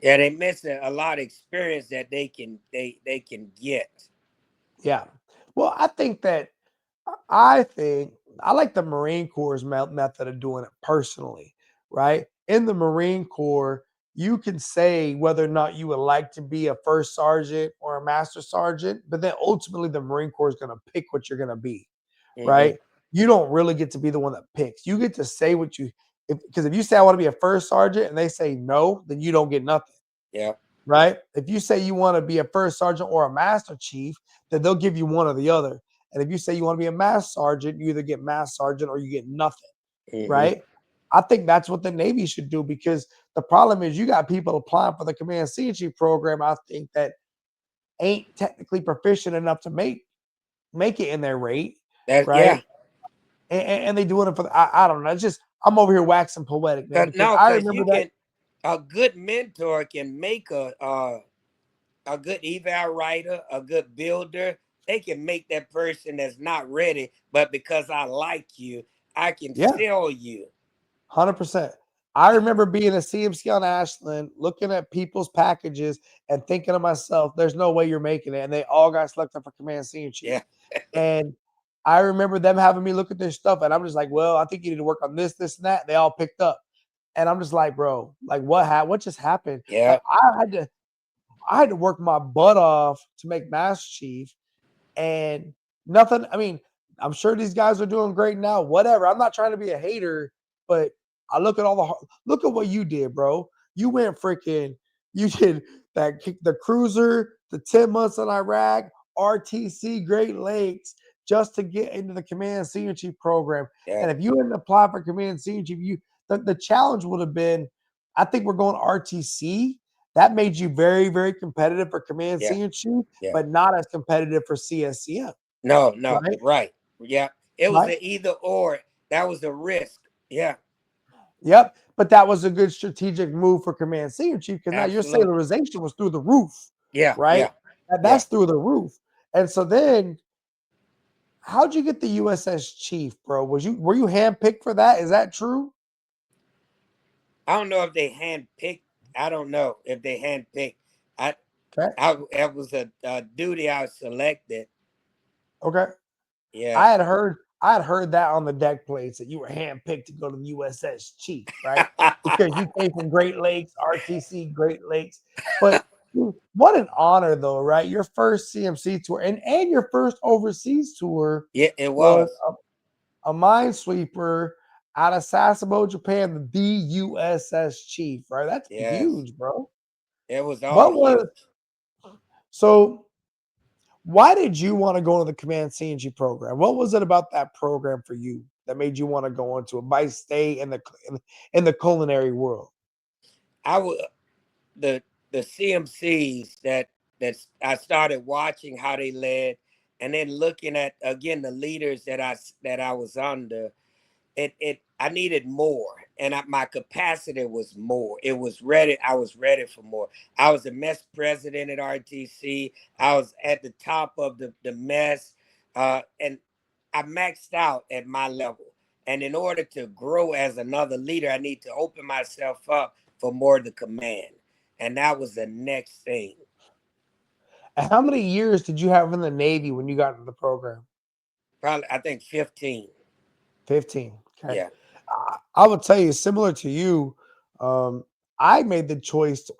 Yeah, they missing a lot of experience that they can get. Yeah. Well, I think I like the Marine Corps' method of doing it personally, right? In the Marine Corps, you can say whether or not you would like to be a first sergeant or a master sergeant, but then ultimately the Marine Corps is going to pick what you're going to be, right? You don't really get to be the one that picks. You get to say what you, because if you say I want to be a first sergeant and they say no, then you don't get nothing. Yeah. Right? If you say you want to be a first sergeant or a master chief, then they'll give you one or the other. And if you say you want to be a mass sergeant, you either get mass sergeant or you get nothing, right? I think that's what the Navy should do, because the problem is you got people applying for the Command Senior Chief program, I think, that ain't technically proficient enough to make it in their rate, right? Yeah. And they doing it for I don't know. It's just, I'm over here waxing poetic, man. No, I remember that a good mentor can make a good eval writer, a good builder. They can make that person that's not ready, but because I like you, I can sell you. 100%. I remember being a CMC on Ashland, looking at people's packages and thinking to myself, there's no way you're making it. And they all got selected for Command Senior Chief. Yeah. And I remember them having me look at their stuff, and I'm just like, well, I think you need to work on this, this, and that. They all picked up. And I'm just like, bro, like what just happened? Yeah. Like, I had to work my butt off to make Master Chief, and nothing. I mean, I'm sure these guys are doing great now. Whatever. I'm not trying to be a hater, but I look at look at what you did, bro. You did the cruiser, the 10 months in Iraq, RTC, Great Lakes, just to get into the Command Senior Chief program. Yeah. And if you didn't apply for Command Senior Chief, the challenge would have been, I think we're going RTC. That made you very, very competitive for Command Senior Chief, but not as competitive for CSCM. No, right. Yeah. It was an either or. That was a risk. Yeah. Yep. But that was a good strategic move for Command Senior Chief, because now your salarization was through the roof. Yeah. Right? Yeah. That's through the roof. And so then, how'd you get the USS Chief, bro? Were you handpicked for that? Is that true? I don't know if they handpicked. I don't know if they handpicked. Okay. That was a duty I selected. Okay. Yeah. I had heard that on the deck plates that you were handpicked to go to the USS Chief, right? Because you came from Great Lakes, RTC, Great Lakes. But what an honor, though, right? Your first CMC tour and your first overseas tour Yeah, it was was. a minesweeper out of Sasebo, Japan, the USS Chief, right? That's Yes. huge, bro. It was all What huge. was so? Why did you want to go into the Command CNG program? What was it about that program for you that made you want to go into it? By stay in the culinary world. I would the CMCs that I started watching how they led, and then looking at again the leaders that I was under. It I needed more, and my capacity was more. It was ready. I was ready for more. I was a mess president at RTC. I was at the top of the mess, and I maxed out at my level. And in order to grow as another leader, I need to open myself up for more to command. And that was the next thing. And how many years did you have in the Navy when you got into the program? Probably, I think 15. 15. Okay. Yeah, I will tell you, similar to you, um, I made the choice.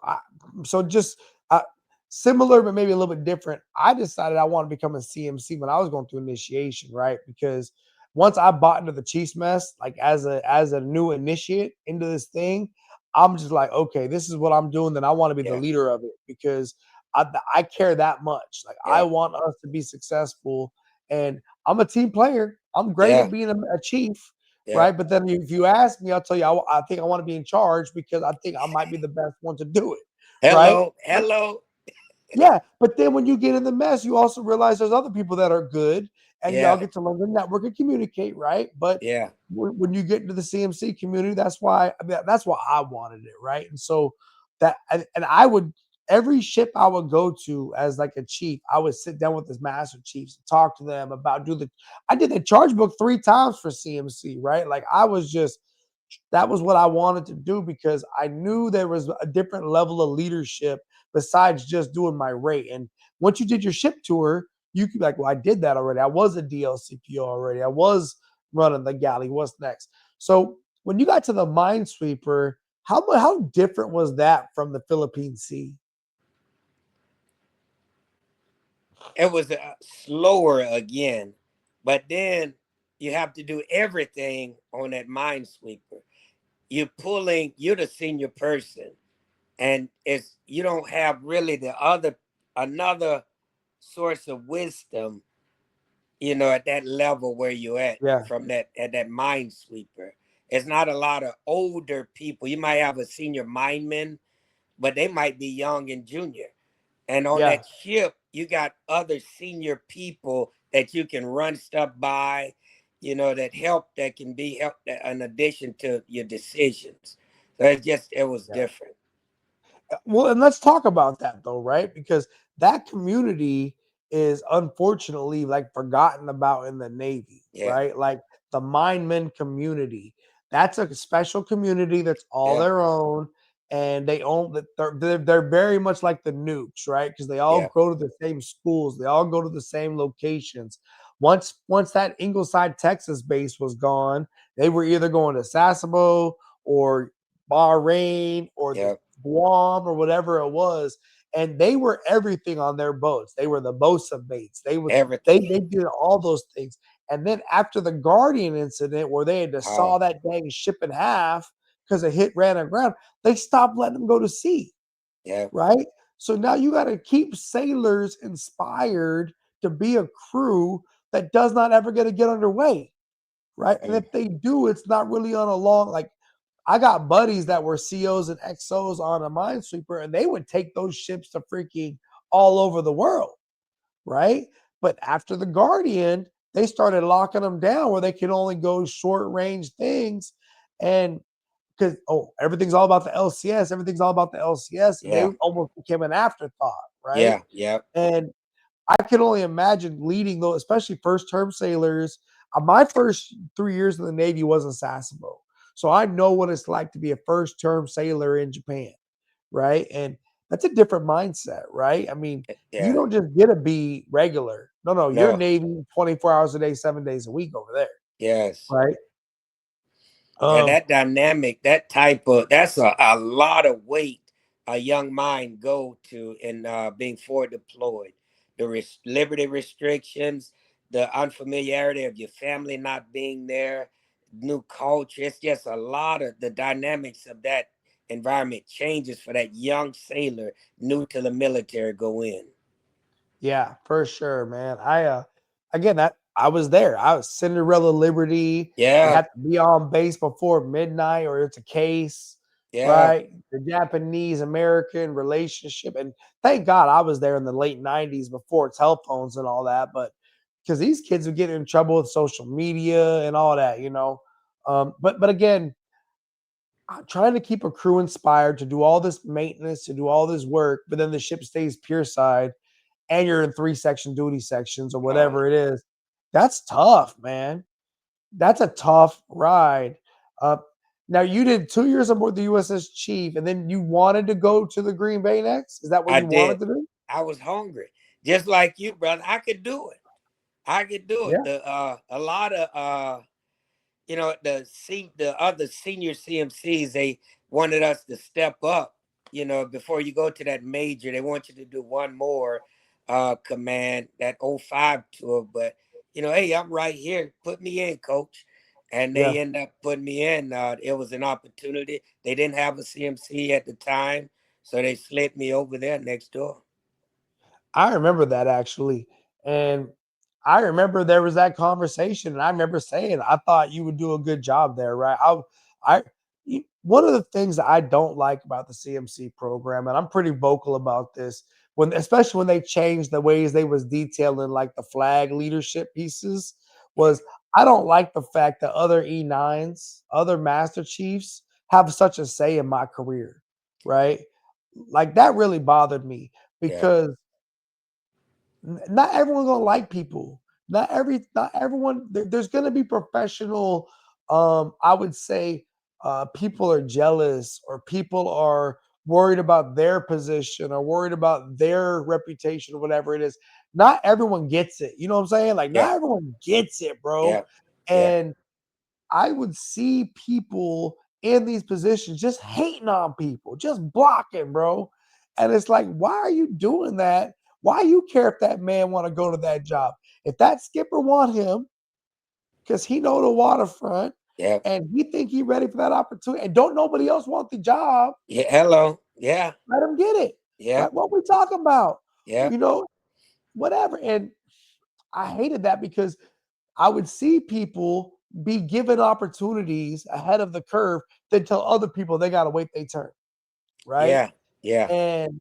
So just uh, similar, but maybe a little bit different. I decided I want to become a CMC when I was going through initiation, right? Because once I bought into the Chiefs mess, like as a new initiate into this thing, I'm just like, okay, this is what I'm doing. Then I want to be the yeah, leader of it because I care that much. Like I yeah, want us to be successful, and I'm a team player. I'm great yeah, at being a chief, yeah. right? But then if you ask me, I'll tell you, I think I want to be in charge because I think I might be the best one to do it, right? Hello, But hello. yeah, but then when you get in the mess, you also realize there's other people that are good, and y'all Yeah, get to learn to network and communicate, right? But yeah. when you get into the CMC community, that's why that's why I wanted it, right? And so and I would every ship I would go to as like a chief, I would sit down with the master chiefs and talk to them about I did the charge book 3 times for CMC, right? Like I was just that was what I wanted to do because I knew there was a different level of leadership besides just doing my rate. And once you did your ship tour, you could be like, well, I did that already. I was a DLCPO already. I was running the galley. What's next? So when you got to the Minesweeper, how different was that from the Philippine Sea? It was slower again, but then you have to do everything on that minesweeper. You're the senior person, and it's you don't have really the other another source of wisdom, at that level where you're at Yeah, from that minesweeper. It's not a lot of older people. You might have a senior mineman, but they might be young and junior. And on yeah. that ship, you got other senior people that you can run stuff by, that can be help in addition to your decisions. So it was Yeah. different. Well, and let's talk about that though, right? Because that community is unfortunately like forgotten about in the Navy, Yeah, right? Like the minemen community. That's a special community that's all yeah, their own, and they own that they're very much like the nukes, right? Because they all yeah, go to the same schools, they all go to the same locations. Once that Ingleside, Texas base was gone, they were either going to Sasebo or Bahrain or the yeah. Guam or whatever it was, and they were everything on their boats. They were the Bosa mates. Everything. They did all those things. And then after the Guardian incident, where they had to Oh, saw that dang ship in half because it hit ran aground, they stopped letting them go to sea, yeah, right? So now you got to keep sailors inspired to be a crew that does not ever get underway, right? And mm, if they do, it's not really on a long like I got buddies that were COs and XOs on a minesweeper, and they would take those ships to freaking all over the world, right? But after the Guardian, they started locking them down where they could only go short range things. And because, everything's all about the LCS, everything's all about the LCS. And they yeah, almost became an afterthought, right? yeah, yeah, And I can only imagine leading those, especially first term sailors. My first 3 years in the Navy was in Sasebo. So I know what it's like to be a first term sailor in Japan, right? And that's a different mindset, right? I mean, you Yeah. don't just get to be regular. No, you're No. Navy 24 hours a day, 7 days a week over there, Yes. right? Yeah, Um, that dynamic, that type of, that's a lot of weight a young mind go to in being forward deployed. The liberty restrictions, the unfamiliarity of your family not being there, new culture. It's just a lot of the dynamics of that environment changes for that young sailor new to the military go in. yeah, for sure, man. Again, that I was there. I was Cinderella Liberty. You Yeah, have to be on base before midnight, or it's a case, yeah, right? The Japanese American relationship, and thank God I was there in the late '90s before telephones and all that. But because these kids would get in trouble with social media and all that, you know. But again, I'm trying to keep a crew inspired to do all this maintenance, to do all this work, but then the ship stays pure side and you're in 3 section duty sections or oh, whatever it is. That's tough, man. That's a tough ride. Uh, Now you did 2 years aboard the USS Chief, and then you wanted to go to the Green Bay next. Is that what I you wanted did. to do? I was hungry, just like you, brother. I could do it. I could do it. Yeah, The a lot of the other senior CMCs, they wanted us to step up, before you go to that major. They want you to do one more command, that '05 tour. But hey, I'm right here. Put me in, coach. And yeah. they end up putting me in. It was an opportunity. They didn't have a CMC at the time, so they slid me over there next door. I remember that actually. And I remember there was that conversation, and I remember saying I thought you would do a good job there, right? One of the things that I don't like about the CMC program, and I'm pretty vocal about this, especially when they changed the ways they was detailing like the flag leadership pieces, Yeah, was I don't like the fact that other E9s, other master chiefs have such a say in my career, right? Like that really bothered me yeah, because not everyone's gonna like people. Not everyone. There's gonna be professional. I would say people are jealous or people are worried about their position or worried about their reputation or whatever it is. Not everyone gets it. You know what I'm saying? Like yeah, not everyone gets it, bro. yeah, yeah, And I would see people in these positions just hating on people, just blocking, bro. And it's like, why are you doing that? Why you care if that man want to go to that job? If that skipper want him because he know the waterfront yeah, and he think he ready for that opportunity, and don't nobody else want the job, yeah. Hello. Yeah, let him get it. yeah, Like what we talking about? yeah, You know, whatever. And I hated that because I would see people be given opportunities ahead of the curve then tell other people they gotta wait their turn, right? yeah, yeah. And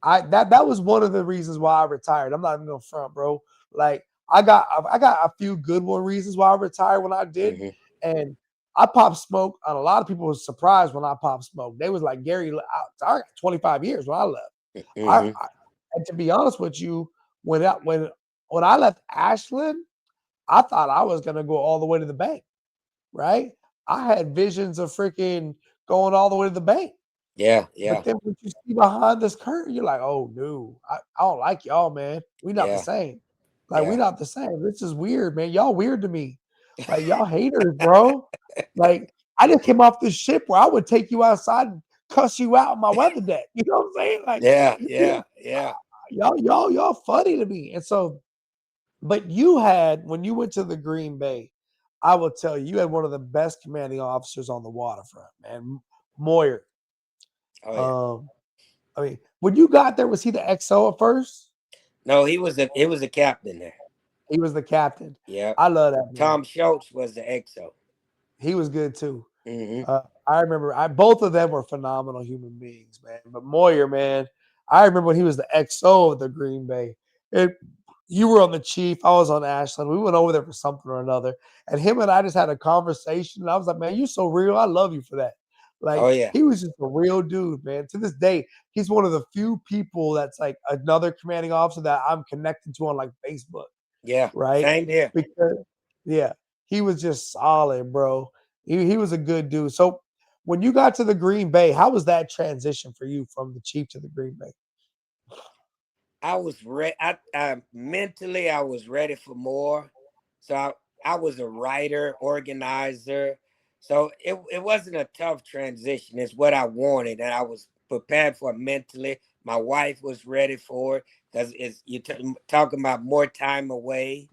I, that was one of the reasons why I retired. I'm not even gonna front, bro. Like I got a few good one reasons why I retired when I did, Hmm. and I popped smoke, and a lot of people was surprised when I popped smoke. They was like, Gary, I got 25 years when I left. Hmm. And to be honest with you, when I left Ashland, I thought I was gonna go all the way to the bank, right? I had visions of freaking going all the way to the bank. Yeah, But yeah, then when you see behind this curtain, you're like, oh no, I don't like y'all, man. We not the yeah, same. Like we yeah, not the same. This is weird, man. Y'all weird to me. Like y'all haters, bro. Like I just came off this ship where I would take you outside and cuss you out on my weather deck. You know what I'm saying? Like yeah, you yeah, know, yeah. y'all funny to me. And so, but you had when you went to the Green Bay, I will tell you, you had one of the best commanding officers on the waterfront, man. Moyer. Oh yeah. Um, I mean, when you got there, was he the XO at first? No, he was a captain there. He was the captain. Yeah. I love that man. Tom Schultz was the XO. He was good too. Hmm. I remember both of them were phenomenal human beings, man. But Moyer, man, I remember when he was the XO of the Green Bay. It, you were on the Chief, I was on Ashland. We went over there for something or another, and him and I just had a conversation. And I was like, man, you're so real. I love you for that. Like Oh yeah. he was just a real dude, man. To this day, he's one of the few people that's like another commanding officer that I'm connected to on like Facebook, Yeah. right? Same here. Because yeah, he was just solid, bro. He was a good dude. So when you got to the Green Bay, how was that transition for you from the Chief to the Green Bay? I was ready. I mentally I was ready for more. So I was a writer, organizer. So it wasn't a tough transition. It's what I wanted, and I was prepared for it mentally. My wife was ready for it because it's talking about more time away.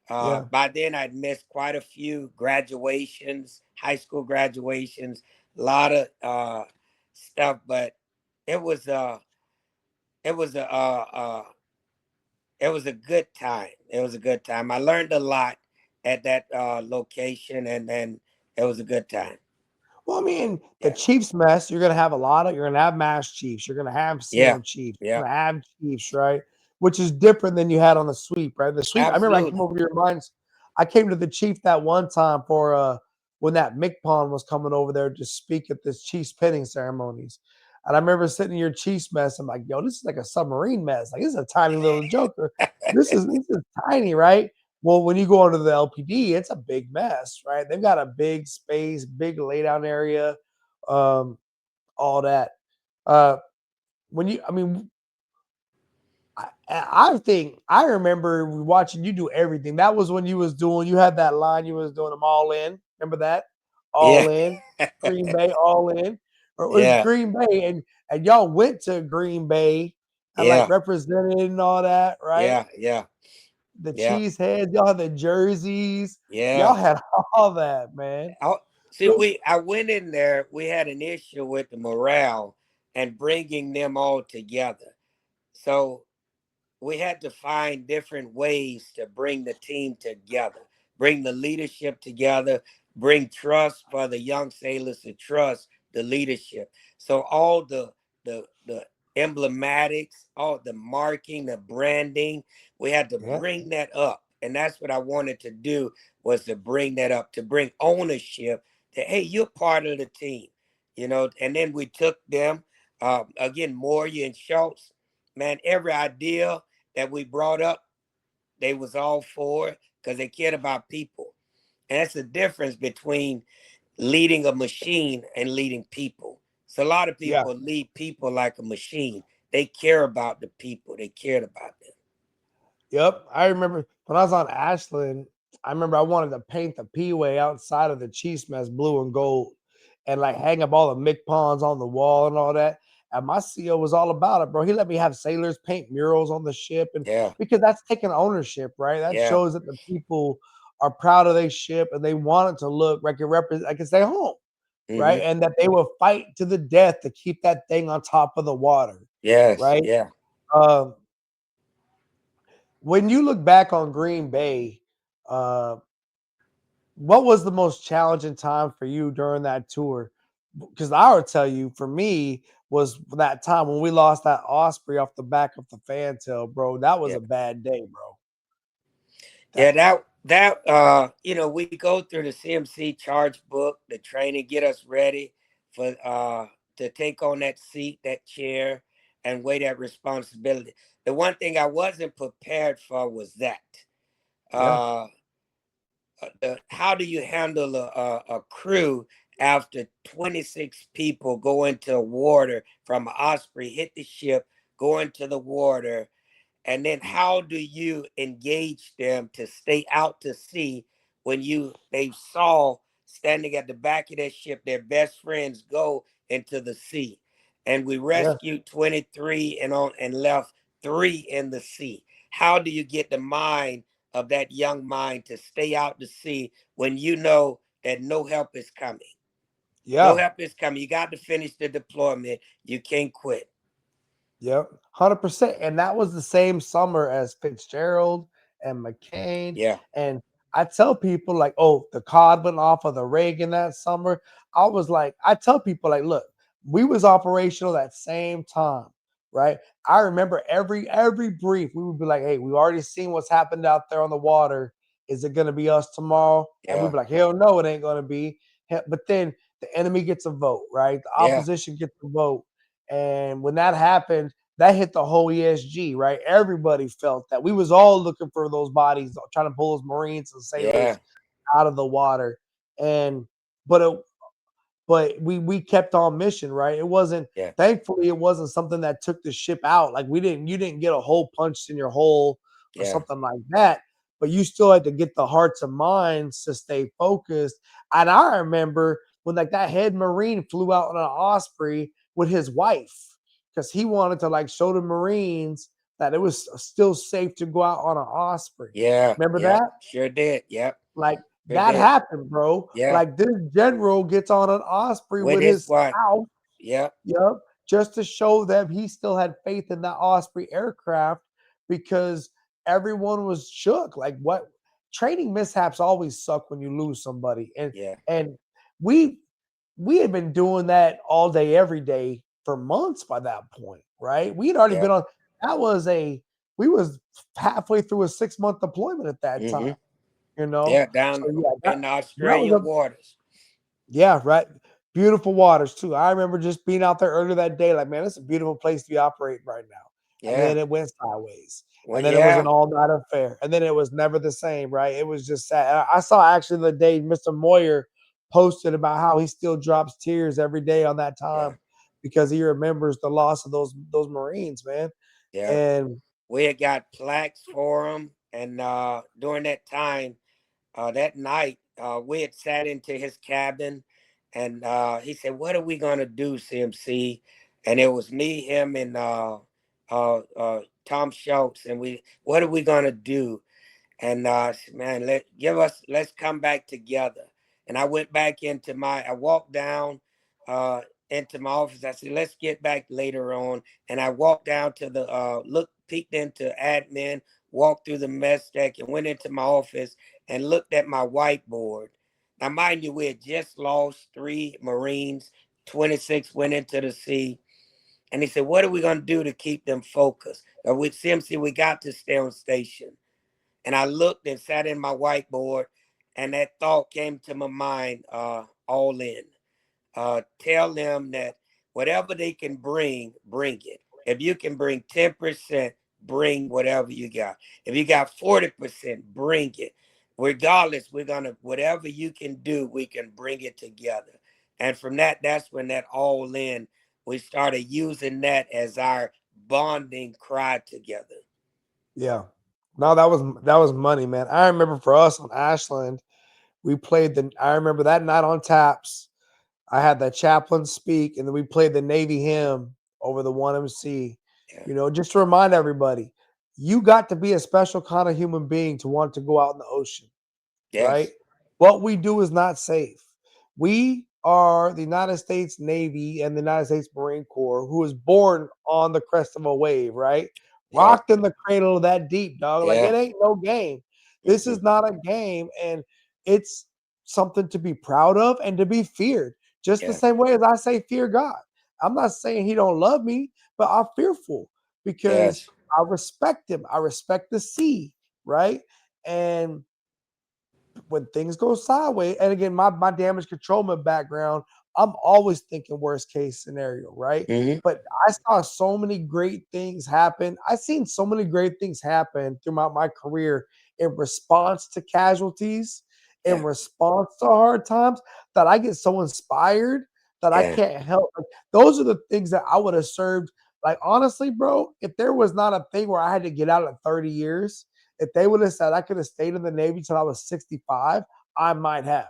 Yeah. By then, I'd missed quite a few graduations, high school graduations, a lot of stuff, but it was uh it was a it was a good time. It was a good time. I learned a lot at that location, and it was a good time. Well, I mean, the Yeah, Chiefs mess, you're gonna have a lot of you're gonna have mass Chiefs, you're gonna have yeah, Sam Chiefs, yeah. you're gonna have Chiefs, right? Which is different than you had on the sweep, right? The sweep, I remember I came Absolutely. over to your mines. I came to the Chief that one time for when that McPon was coming over there to speak at this Chiefs pinning ceremonies. And I remember sitting in your Chiefs mess. I'm like, yo, this is like a submarine mess. Like, this is a tiny little joker. This is tiny, right? Well, when you go under the LPD, it's a big mess, right? They've got a big space, big laydown area, um, all that. Uh, when you, I mean, I think I remember watching you do everything. That was when you was doing. You had that line. You was doing them all in. Remember that? Yeah, All in. Green Bay, all in. Or it was yeah, Green Bay, and y'all went to Green Bay and like yeah, represented and all that, right? yeah, yeah, The yeah, cheese heads, y'all had the jerseys, y'all yeah. had all that, man. I, see, So I went in there. We had an issue with the morale and bringing them all together. So we had to find different ways to bring the team together, bring the leadership together, bring trust for the young sailors to trust the leadership. So all the emblematics, all the marking, the branding, we had to yeah, bring that up. And that's what I wanted to do, was to bring that up, to bring ownership that, hey, you're part of the team, and then we took them, again, Moria and Schultz, man, every idea that we brought up, they was all for it because they cared about people. And that's the difference between leading a machine and leading people. So a lot of yeah. people lead people like a machine. They care about the people. They cared about them. Yep. I remember when I was on Ashland, I remember I wanted to paint the P-way outside of the Chiefs mess blue and gold and like hang up all the Mick Pawns on the wall and all that. And my CEO was all about it, bro. He let me have sailors paint murals on the ship, and Yeah, because that's taking ownership, right? That yeah, shows that the people are proud of their ship and they want it to look like it represents like it's their home, right? hmm, And that they will fight to the death to keep that thing on top of the water, yes, right? yeah. Um, when you look back on Green Bay, uh, what was the most challenging time for you during that tour? Because I would tell you, for me, was that time when we lost that Osprey off the back of the fantail, bro. That was Yeah. a bad day, bro. Yeah, That that we go through the CMC charge book, the training, get us ready for to take on that seat, that chair, and weigh that responsibility. The one thing I wasn't prepared for was that. yeah, Uh, how do you handle a crew after 26 people go into water from Osprey, hit the ship, go into the water, and then how do you engage them to stay out to sea when they saw standing at the back of their ship their best friends go into the sea? And we yeah, rescued 23 and left 3 in the sea. How do you get the mind of that young mind to stay out to sea when you know that no help is coming? No yeah. help is coming. You got to finish the deployment. You can't quit. Yep, 100%. And that was the same summer as Fitzgerald and McCain. Yeah. And I tell people like, oh, the cod went off of the Reagan that summer. I was like, I tell people like, look, we was operational that same time, right? I remember every brief we would be like, hey, we already seen what's happened out there on the water. Is it going to be us tomorrow? And we'd Yeah. be like, hell no, it ain't going to be. But then the enemy gets a vote, right? The Yeah. opposition gets a vote, and when that happened, that hit the whole ESG, right? Everybody felt that. We was all looking for those bodies, trying to pull those Marines and Yeah. sailors out of the water. And but but we kept on mission, right? It wasn't, Yeah. thankfully, it wasn't something that took the ship out. Like you didn't get a hole punched in your hole or Yeah. something like that, but you still had to get the hearts and minds to stay focused. And I remember when like that head Marine flew out on an Osprey with his wife because he wanted to like show the Marines that it was still safe to go out on an Osprey. Yeah. Remember Yeah. that? Sure did. Yep. Like Sure that did. happened, bro. Yeah. Like this general gets on an Osprey With with his his wife. spouse, Yep. yep, just to show them he still had faith in that Osprey aircraft because everyone was shook. Like what training mishaps always suck when you lose somebody. Yeah. And we we had been doing that all day, every day for months by that point, right? We had already Yeah. been on that was a we was halfway through a 6-month deployment at that Mm-hmm. time, you know. Yeah. Down So yeah, in the that was a Australian waters. yeah, right. Beautiful waters too. I remember just being out there earlier that day, like, man, it's a beautiful place to be operating right now. And Yeah. then it went sideways. Well, And then it was yeah. an all-night affair. And then it was never the same, right? It was just sad. I saw actually the day Mr. Moyer posted about how he still drops tears every day on that Yeah. time because he remembers the loss of those Marines, man. Yeah. And We had got plaques for him, and during that time, that night, we had sat into his cabin, and he said, "What are we gonna do, CMC?" And it was me, him, and Tom Schultz, and what are we gonna do? And man, let's come back together. And I went back I walked down into my office. I said, let's get back later on. And I walked down to the peeked into admin, walked through the mess deck, and went into my office and looked at my whiteboard. Now, mind you, we had just lost 3 Marines, 26 went into the sea. And he said, what are we going to do to keep them focused? With CMC, we got to stay on station. And I looked and sat in my whiteboard, and that thought came to my mind, all in. Tell them that whatever they can bring it. If you can bring 10%, bring whatever you got. If you got 40%, bring it. Regardless, whatever you can do, we can bring it together. And from that's when that all in, we started using that as our bonding cry together. yeah. No, that was money, man. I remember for us on Ashland, I remember that night on Taps, I had the chaplain speak, and then we played the Navy hymn over the 1MC. Yeah. You know, just to remind everybody, you got to be a special kind of human being to want to go out in the ocean, right? Yes. What we do is not safe. We are the United States Navy and the United States Marine Corps, who was born on the crest of a wave, right? Yeah. Rocked in the cradle of that deep, dog. Like Yeah. it ain't no game. This is not a game, and it's something to be proud of and to be feared. Just the Yeah. same way as I say fear God. I'm not saying he don't love me, but I'm fearful because Yes. I respect him. I respect the sea, right? And when things go sideways, and again, my damage controlment background, I'm always thinking worst case scenario, right? Mm-hmm. But I saw so many great things happen. I've seen so many great things happen throughout my career in response to casualties, in Yeah. response to hard times, that I get so inspired that I Yeah. can't help. Like, those are the things that I would have served. Like, honestly, bro, if there was not a thing where I had to get out at 30 years, if they would have said I could have stayed in the Navy till I was 65, I might have,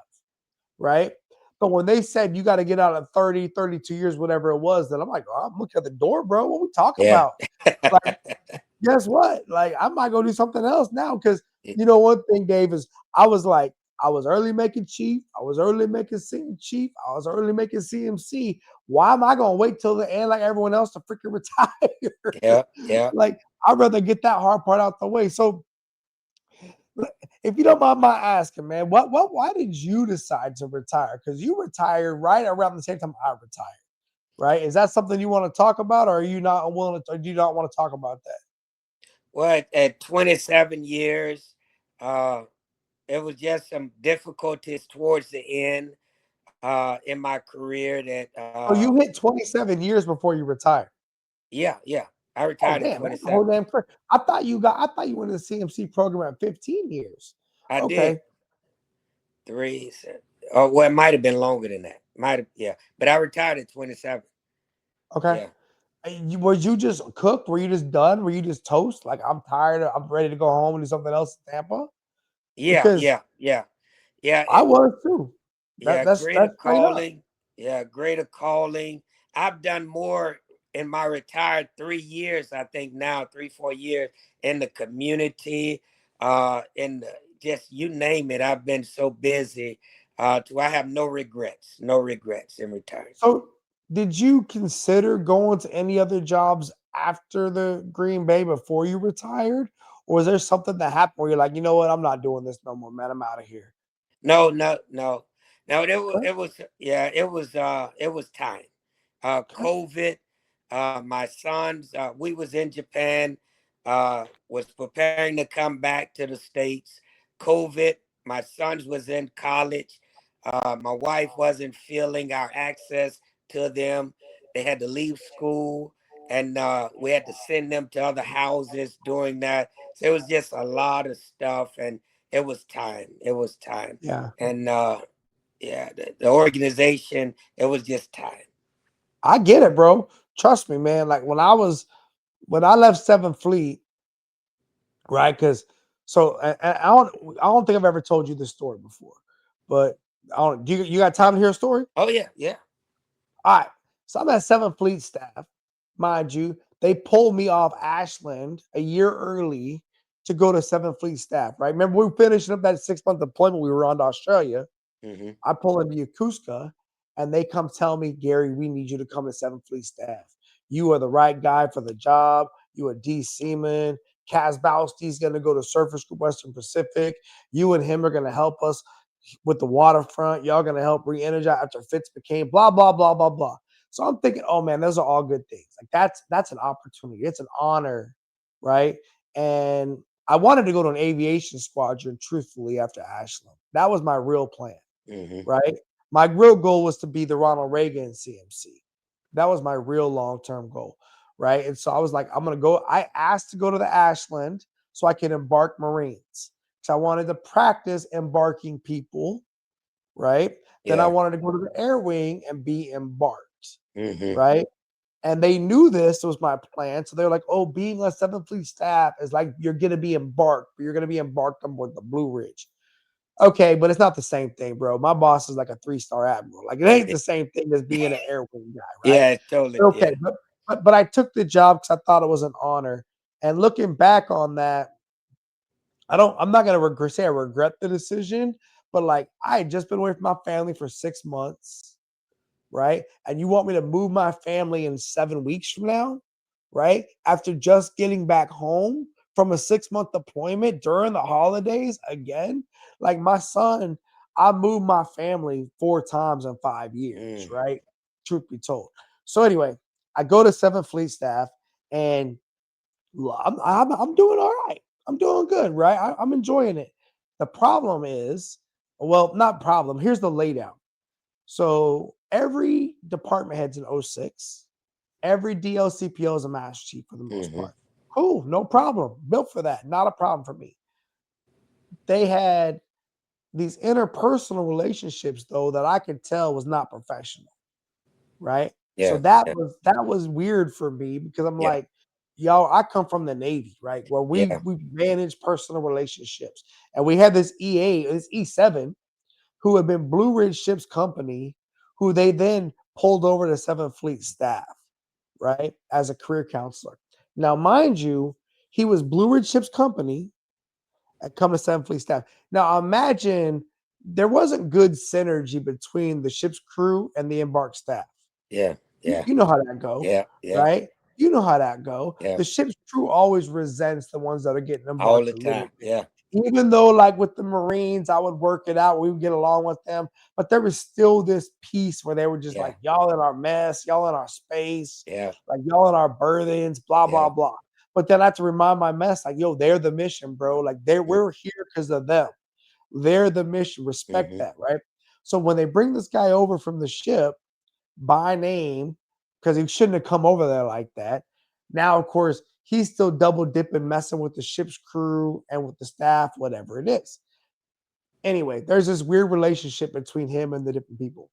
right? But when they said you got to get out at 30, 32 years, whatever it was, then I'm like, oh, I'm looking at the door, bro. What we talking Yeah. about? Like, guess what? Like, I might go do something else now because, you know, one thing, Dave, is I was early making chief. I was early making senior chief. I was early making CMC. Why am I going to wait till the end like everyone else to freaking retire? Yeah. Yeah. Like, I'd rather get that hard part out the way. So, if you don't mind my asking, man, why did you decide to retire? Because you retired right around the same time I retired, right? Is that something you want to talk about, or are you not willing to, or do you not want to talk about that? Well, at 27 years, it was just some difficulties towards the end in my career that Oh, you hit 27 years before you retired. yeah. I Oh, retired at damn, that's a whole 27. damn career. I thought you went to the CMC program at 15 years. I did Okay. 3. Oh, well, it might have been longer than that. Might have, yeah. But I retired at 27. Okay. Yeah. Was you just cooked? Were you just done? Were you just toast? Like I'm tired. I'm ready to go home and do something else in Tampa Yeah, because yeah, yeah. Yeah, I was too. yeah, greater That's straight up. calling. Yeah, greater calling. I've done more in my retired 3 years, I think now, 3, 4 years in the community, in the, just you name it. I've been so busy. To I have no regrets. No regrets in retirement. So, did you consider going to any other jobs after the Green Bay before you retired? Or was there something that happened where you're like, you know what, I'm not doing this no more, man. I'm out of here. No, no, no. No, Okay. yeah, it was time. Okay. COVID, my sons, we was in Japan, was preparing to come back to the States. COVID, my sons was in college. My wife wasn't feeling our access to them. They had to leave school, and we had to send them to other houses during that. So it was just a lot of stuff, and it was time. It was time. Yeah. And yeah, the organization, it was just time. I get it, bro. Trust me, man. Like when I left Seventh Fleet, right? Because I don't think I've ever told you this story before, but I don't. You got time to hear a story? Oh yeah, yeah. All right. So I'm at Seventh Fleet staff, mind you. They pulled me off Ashland a year early to go to Seventh Fleet staff. Right? Remember we finishing up that 6 month deployment. We were on to Australia. Hmm. I pull into Yokosuka, and they come tell me, Gary, we need you to come to Seventh Fleet staff. You are the right guy for the job. You are D. Seaman. Kaz Bowski's going to go to Surface Group Western Pacific. You and him are going to help us with the waterfront. Y'all going to help re-energize after Fitz became blah, blah, blah, blah, blah. So I'm thinking, oh man, those are all good things. Like that's an opportunity. It's an honor, right? And I wanted to go to an aviation squadron, truthfully, after Ashland. That was my real plan, Hmm. right? My real goal was to be the Ronald Reagan CMC. That was my real long-term goal, right? And so I was like, I'm gonna go. I asked to go to the Ashland so I could embark Marines. So I wanted to practice embarking people, right? Then I Yeah. wanted to go to the Air Wing and be embarked, Hmm. right? And they knew this was my plan. So they were like, oh, being on 7th Fleet staff is like you're gonna be embarked, but you're gonna be embarked on board the Blue Ridge. Okay, but it's not the same thing, bro. My boss is like a 3-star admiral. Like it ain't the same thing as being an air wing guy, right? Yeah, it's totally. Okay, Yeah. but I took the job because I thought it was an honor. And looking back on that, I'm not gonna say I regret the decision, but like I had just been away from my family for 6 months, right? And you want me to move my family in 7 weeks from now, right? After just getting back home from a 6 month deployment during the holidays again. Like my son, I moved my family 4 times in 5 years, Mm. right? Truth be told. So anyway, I go to 7th Fleet staff and I'm doing all right. I'm doing good, right? I'm enjoying it. The problem is, well, not problem. Here's the laydown. So every department head's an O6. Every DLCPO is a master chief for the most Hmm. part. Cool, no problem. Built for that. Not a problem for me. They had these interpersonal relationships though that I could tell was not professional, right? So Yeah. Yeah. that was weird for me because I'm Yeah. like, yo, I come from the Navy, right? Where Yeah. we manage personal relationships. And we had this EA, this E7, who had been Blue Ridge Ships Company, who they then pulled over to 7th Fleet staff, right, as a career counselor. Now, mind you, he was Blue Ridge Ships Company and come to 7th Fleet staff. Now, imagine there wasn't good synergy between the ship's crew and the embarked staff. Yeah. You, Yeah. you know how that go, Yeah. Yeah. right? You know how that go. Yeah. The ship's crew always resents the ones that are getting All embarked the a little time. bit. Yeah. Even though, like with the Marines, I would work it out. We would get along with them, but there was still this piece where they were just Yeah. like, "Y'all in our mess, y'all in our space, Yeah. like y'all in our burthens, blah blah Yeah. blah." But then I have to remind my mess, like, "Yo, they're the mission, bro. Like we're here because of them. They're the mission. Respect Mm-hmm. that, right?" So when they bring this guy over from the ship by name, because he shouldn't have come over there like that. Now, of course, he's still double dipping, messing with the ship's crew and with the staff, whatever it is. Anyway, there's this weird relationship between him and the different people.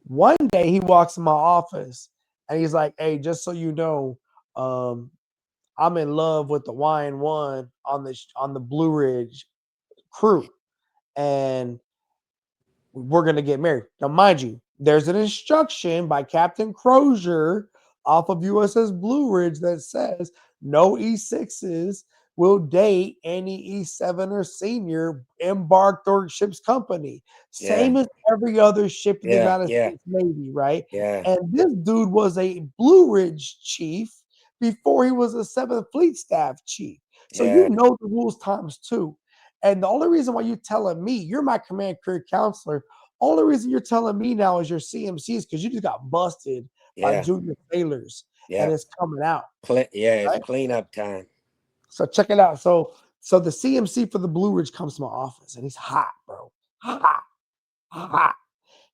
One day he walks in my office and he's like, "Hey, just so you know, um, I'm in love with the YN1 on the Blue Ridge crew, and we're gonna get married." Now, mind you, there's an instruction by Captain Crozier off of USS Blue Ridge that says no E6s will date any E7 or senior embarked or ship's company. Yeah. Same as every other ship in the Yeah. United Yeah. States Navy, right? Yeah. And this dude was a Blue Ridge chief before he was a 7th Fleet Staff chief. So Yeah. you know the rules times two. And the only reason why you're telling me, you're my command career counselor, only reason you're telling me now is your CMC is because you just got busted by Yeah. junior sailors and Yeah. it's coming out, Yeah. It's right? cleanup time. So check it out. So the CMC for the Blue Ridge comes to my office and he's hot, bro. Hot, hot.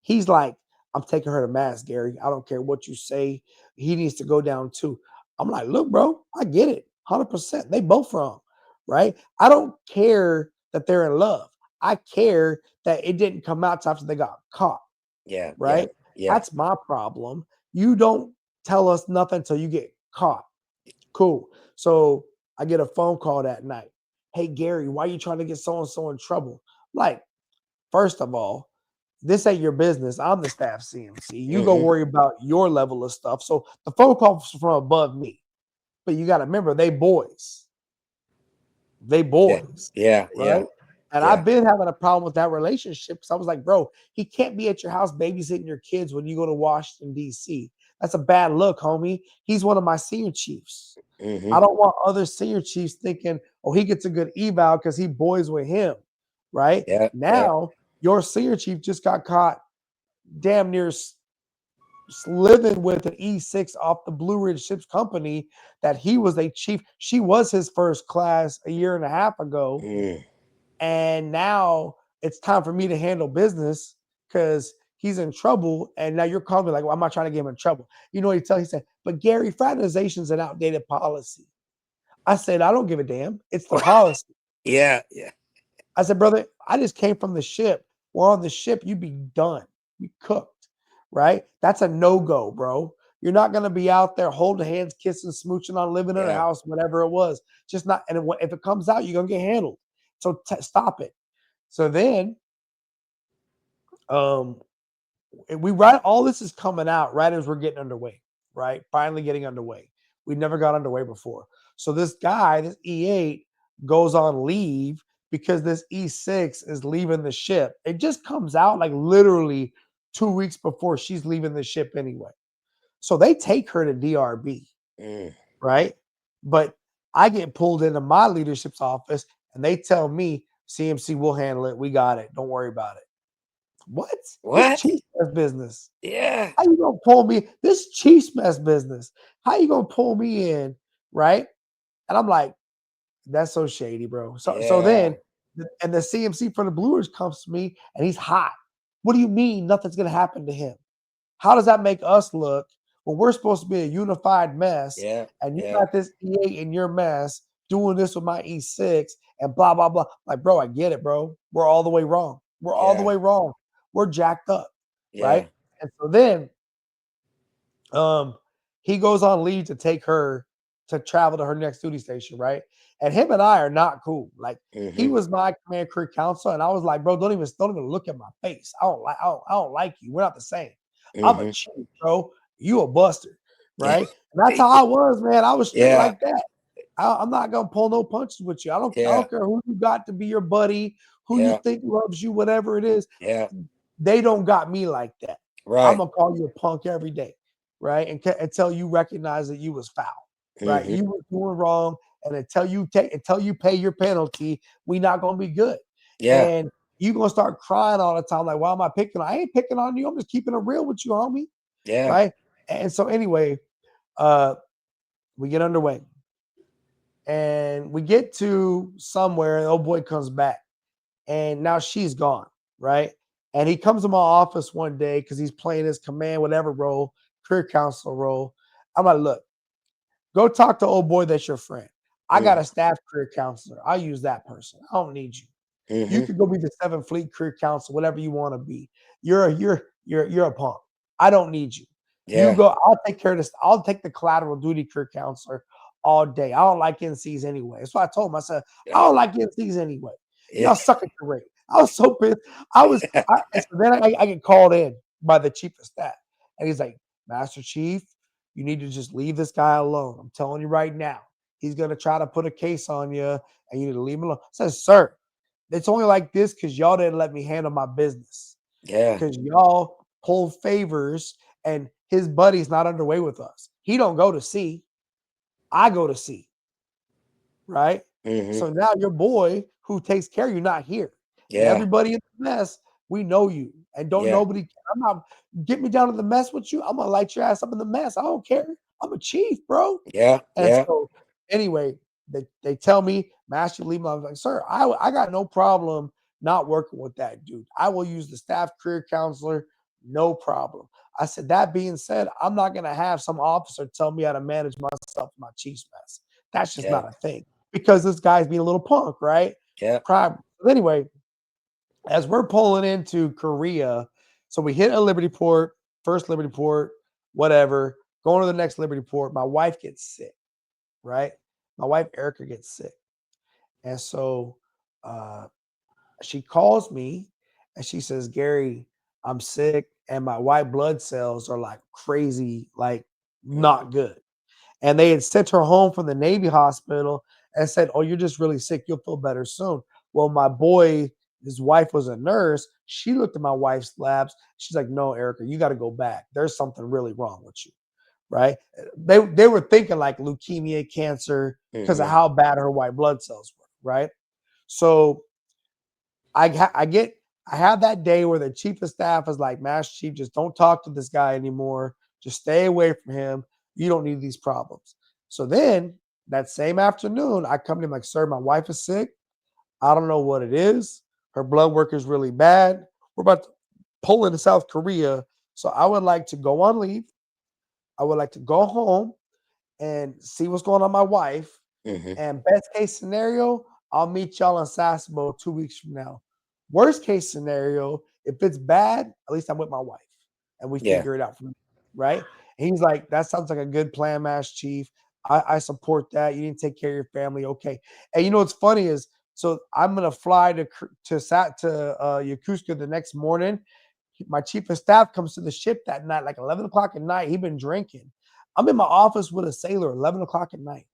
He's like, "I'm taking her to mass, Gary. I don't care what you say. He needs to go down too." I'm like, "Look, bro, I get it. 100%. They both wrong, right? I don't care that they're in love. I care that it didn't come out till after they got caught, Yeah. Yeah. right? Yeah. That's my problem. You don't tell us nothing until you get caught. Cool." So I get a phone call that night. "Hey, Gary, why are you trying to get so and so in trouble?" Like, first of all, this ain't your business. I'm the staff CMC. You go Mm-hmm. worry about your level of stuff. So the phone call was from above me. But you got to remember, they boys. They Yeah. boys, Yeah. Yeah. right? And Yeah. I've been having a problem with that relationship because I was like, bro, he can't be at your house babysitting your kids when you go to Washington, D.C. That's a bad look, homie. He's one of my senior chiefs. Mm-hmm. I don't want other senior chiefs thinking, oh, he gets a good eval because he boys with him, right? Yeah. Yeah. Now, your senior chief just got caught damn near living with an E6 off the Blue Ridge Ships Company that he was a chief. She was his first class a year and a half ago. Mm. And now it's time for me to handle business because he's in trouble. And now you're calling me like, well, I'm not trying to get him in trouble. You know what he said, "But Gary, fraternization is an outdated policy." I said, "I don't give a damn. It's the policy." Yeah. Yeah. I said, "Brother, I just came from the ship. We're on the ship. You be done. You cooked, right? That's a no-go, bro. You're not going to be out there holding hands, kissing, smooching on living in her Yeah. house, whatever it was. Just not. And if it comes out, you're going to get handled. So stop it." So then, um, we right all this is coming out right as we're getting underway, right? Finally getting underway. We never got underway before. So this guy, this E8, goes on leave because this E6 is leaving the ship. It just comes out like literally 2 weeks before she's leaving the ship anyway. So they take her to DRB, Mm. right? But I get pulled into my leadership's office and they tell me, "CMC will handle it. We got it. Don't worry about it." What? This What? Chiefs mess business. Yeah. How you gonna pull me? This Chiefs mess business. How you gonna pull me in, right? And I'm like, that's so shady, bro. So Yeah. then, and the CMC for the Brewers comes to me, and he's hot. What do you mean nothing's gonna happen to him? How does that make us look when we're supposed to be a unified mess, Yeah. and you Yeah. got this E8 in your mess doing this with my E6 and blah blah blah? Like, bro, I get it, bro. We're all the way wrong. We're all the Yeah. way wrong. We're jacked up, Yeah. right? And so then um, he goes on leave to take her to travel to her next duty station, right? And him and I are not cool. Like he Mm-hmm. was my command crew counselor, and I was like, bro, don't even look at my face. I don't like you. We're not the same. I'm a Mm-hmm. chief, bro. You a buster, Yeah. right? And that's how I was, man. I was straight Yeah. like that. I'm not gonna pull no punches with you. I don't. I Yeah. don't care who you got to be your buddy, who you Yeah. think loves you, whatever it is. Yeah. They don't got me like that. I'm Right. gonna call you a punk every day, right? And until you recognize that you was foul, right? Mm-hmm. You were doing wrong, and until you pay your penalty, we not gonna be good. Yeah. And you gonna start crying all the time, like, why am I picking? I ain't picking on you. I'm just keeping it real with you, homie, Yeah. right? And so anyway, uh, we get underway, and we get to somewhere, and old boy comes back, and now she's gone, right? And he comes to my office one day because he's playing his command, whatever role, career counselor role. I'm like, look, go talk to old boy that's your friend. I got Mm. a staff career counselor. I'll use that person. I don't need you. You Mm-hmm. could go be the 7th Fleet career counselor, whatever you want to be. You're a punk. I don't need you. You Yeah. go, I'll take care of this. I'll take the collateral duty career counselor all day. I don't like NCs anyway. That's why I told him, I said, I Yeah. don't like NCs anyway. Yeah. Y'all suck at the rate. I was so pissed. And so then I get called in by the chief of staff. And he's like, Master Chief, you need to just leave this guy alone. I'm telling you right now. He's going to try to put a case on you and you need to leave him alone. I said, sir, it's only like this because y'all didn't let me handle my business. Yeah. Because y'all pull favors and his buddy's not underway with us. He don't go to C. I go to C. Right? Mm-hmm. So now your boy who takes care of you not here. And Yeah. everybody in the mess, we know you. And don't Yeah. nobody, I'm not, get me down to the mess with you. I'm going to light your ass up in the mess. I don't care. I'm a chief, bro. Yeah. And Yeah. so anyway, they tell me, Master, leave him alone. I'm like, sir, I got no problem not working with that dude. I will use the staff career counselor, no problem. I said, that being said, I'm not going to have some officer tell me how to manage myself, my chief's mess. That's just Yeah. not a thing because this guy's being a little punk, right? Yeah. Crime. Anyway, as we're pulling into Korea, so we hit a Liberty Port, first Liberty Port, whatever, going to the next Liberty Port. My wife gets sick, right? My wife, Erica, gets sick. And so she calls me and she says, Gary, I'm sick and my white blood cells are like crazy, like not good. And they had sent her home from the Navy hospital and said, oh, you're just really sick. You'll feel better soon. Well, my boy, his wife was a nurse. She looked at my wife's labs. She's like, no, Erica, you got to go back. There's something really wrong with you. Right. They were thinking like leukemia, cancer, because of Mm-hmm. how bad her white blood cells were. Right. So I have that day where the chief of staff is like, Master Chief, just don't talk to this guy anymore. Just stay away from him. You don't need these problems. So then that same afternoon, I come to him like, sir, my wife is sick. I don't know what it is. Her blood work is really bad. We're about to pull into South Korea. So I would like to go on leave. I would like to go home and see what's going on with my wife. Mm-hmm. And best case scenario, I'll meet y'all in Sasebo 2 weeks from now. Worst case scenario, if it's bad, at least I'm with my wife and we Yeah. figure it out from there, right? And he's like, that sounds like a good plan, Master Chief. I support that. You didn't take care of your family. Okay. And you know what's funny is, so I'm gonna fly to Yokosuka the next morning. My chief of staff comes to the ship that night, like 11 o'clock at night. He's been drinking. I'm in my office with a sailor, 11 o'clock at night.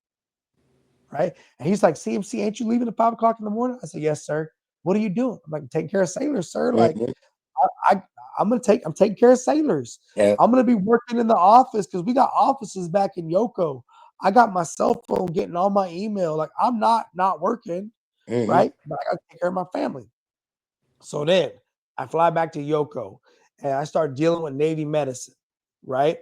Right. And he's like, CMC, ain't you leaving at 5 o'clock in the morning? I said, yes, sir. What are you doing? I'm like, taking care of sailors, sir. Like, Mm-hmm. I'm taking care of sailors. Yeah. I'm gonna be working in the office because we got offices back in Yoko. I got my cell phone getting all my email. Like, I'm not working, Mm-hmm. right? But I gotta take care of my family. So then I fly back to Yoko and I start dealing with Navy medicine, right?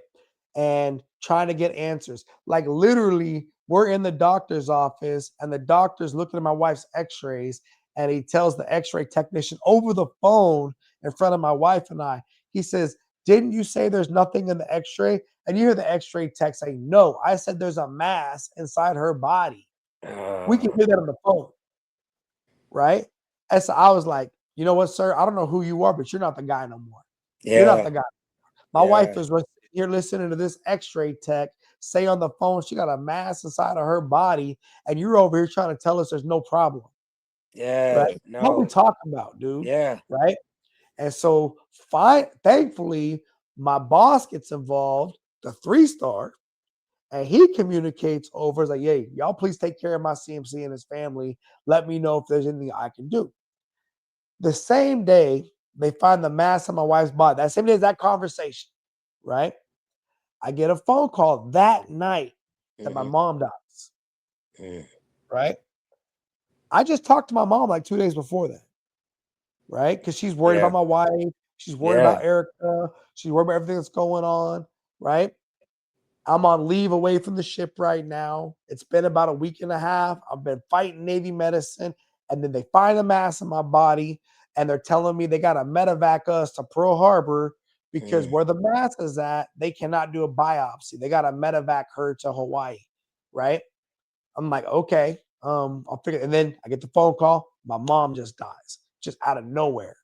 And trying to get answers. Like literally, we're in the doctor's office and the doctor's looking at my wife's x-rays and he tells the x-ray technician over the phone in front of my wife and I, he says, didn't you say there's nothing in the x-ray? And you hear the x-ray tech say, no, I said there's a mass inside her body. We can hear that on the phone, right? And so I was like, you know what, sir? I don't know who you are, but you're not the guy no more. You're not Yeah. the guy. My wife Yeah. is here listening to this x-ray tech say on the phone she got a mass inside of her body, and you're over here trying to tell us there's no problem, Yeah. right? What are we No. talking about, dude? Yeah. Right? And so thankfully, my boss gets involved, the 3-star, and he communicates over, is like, hey, y'all please take care of my CMC and his family. Let me know if there's anything I can do. The same day, they find the mass on my wife's body. That same day as that conversation, right? I get a phone call that night that my Mm-hmm. mom dies, Mm. right? I just talked to my mom like 2 days before that, right? Because she's worried Yeah. about my wife. She's worried Yeah. about Erica. She's worried about everything that's going on, right? I'm on leave away from the ship right now. It's been about a week and a half. I've been fighting Navy medicine, and then they find a mass in my body, and they're telling me they got to medevac us to Pearl Harbor because Mm. where the mass is at, they cannot do a biopsy. They got to medevac her to Hawaii, right? I'm like, okay, I'll figure. And then I get the phone call. My mom just dies, just out of nowhere,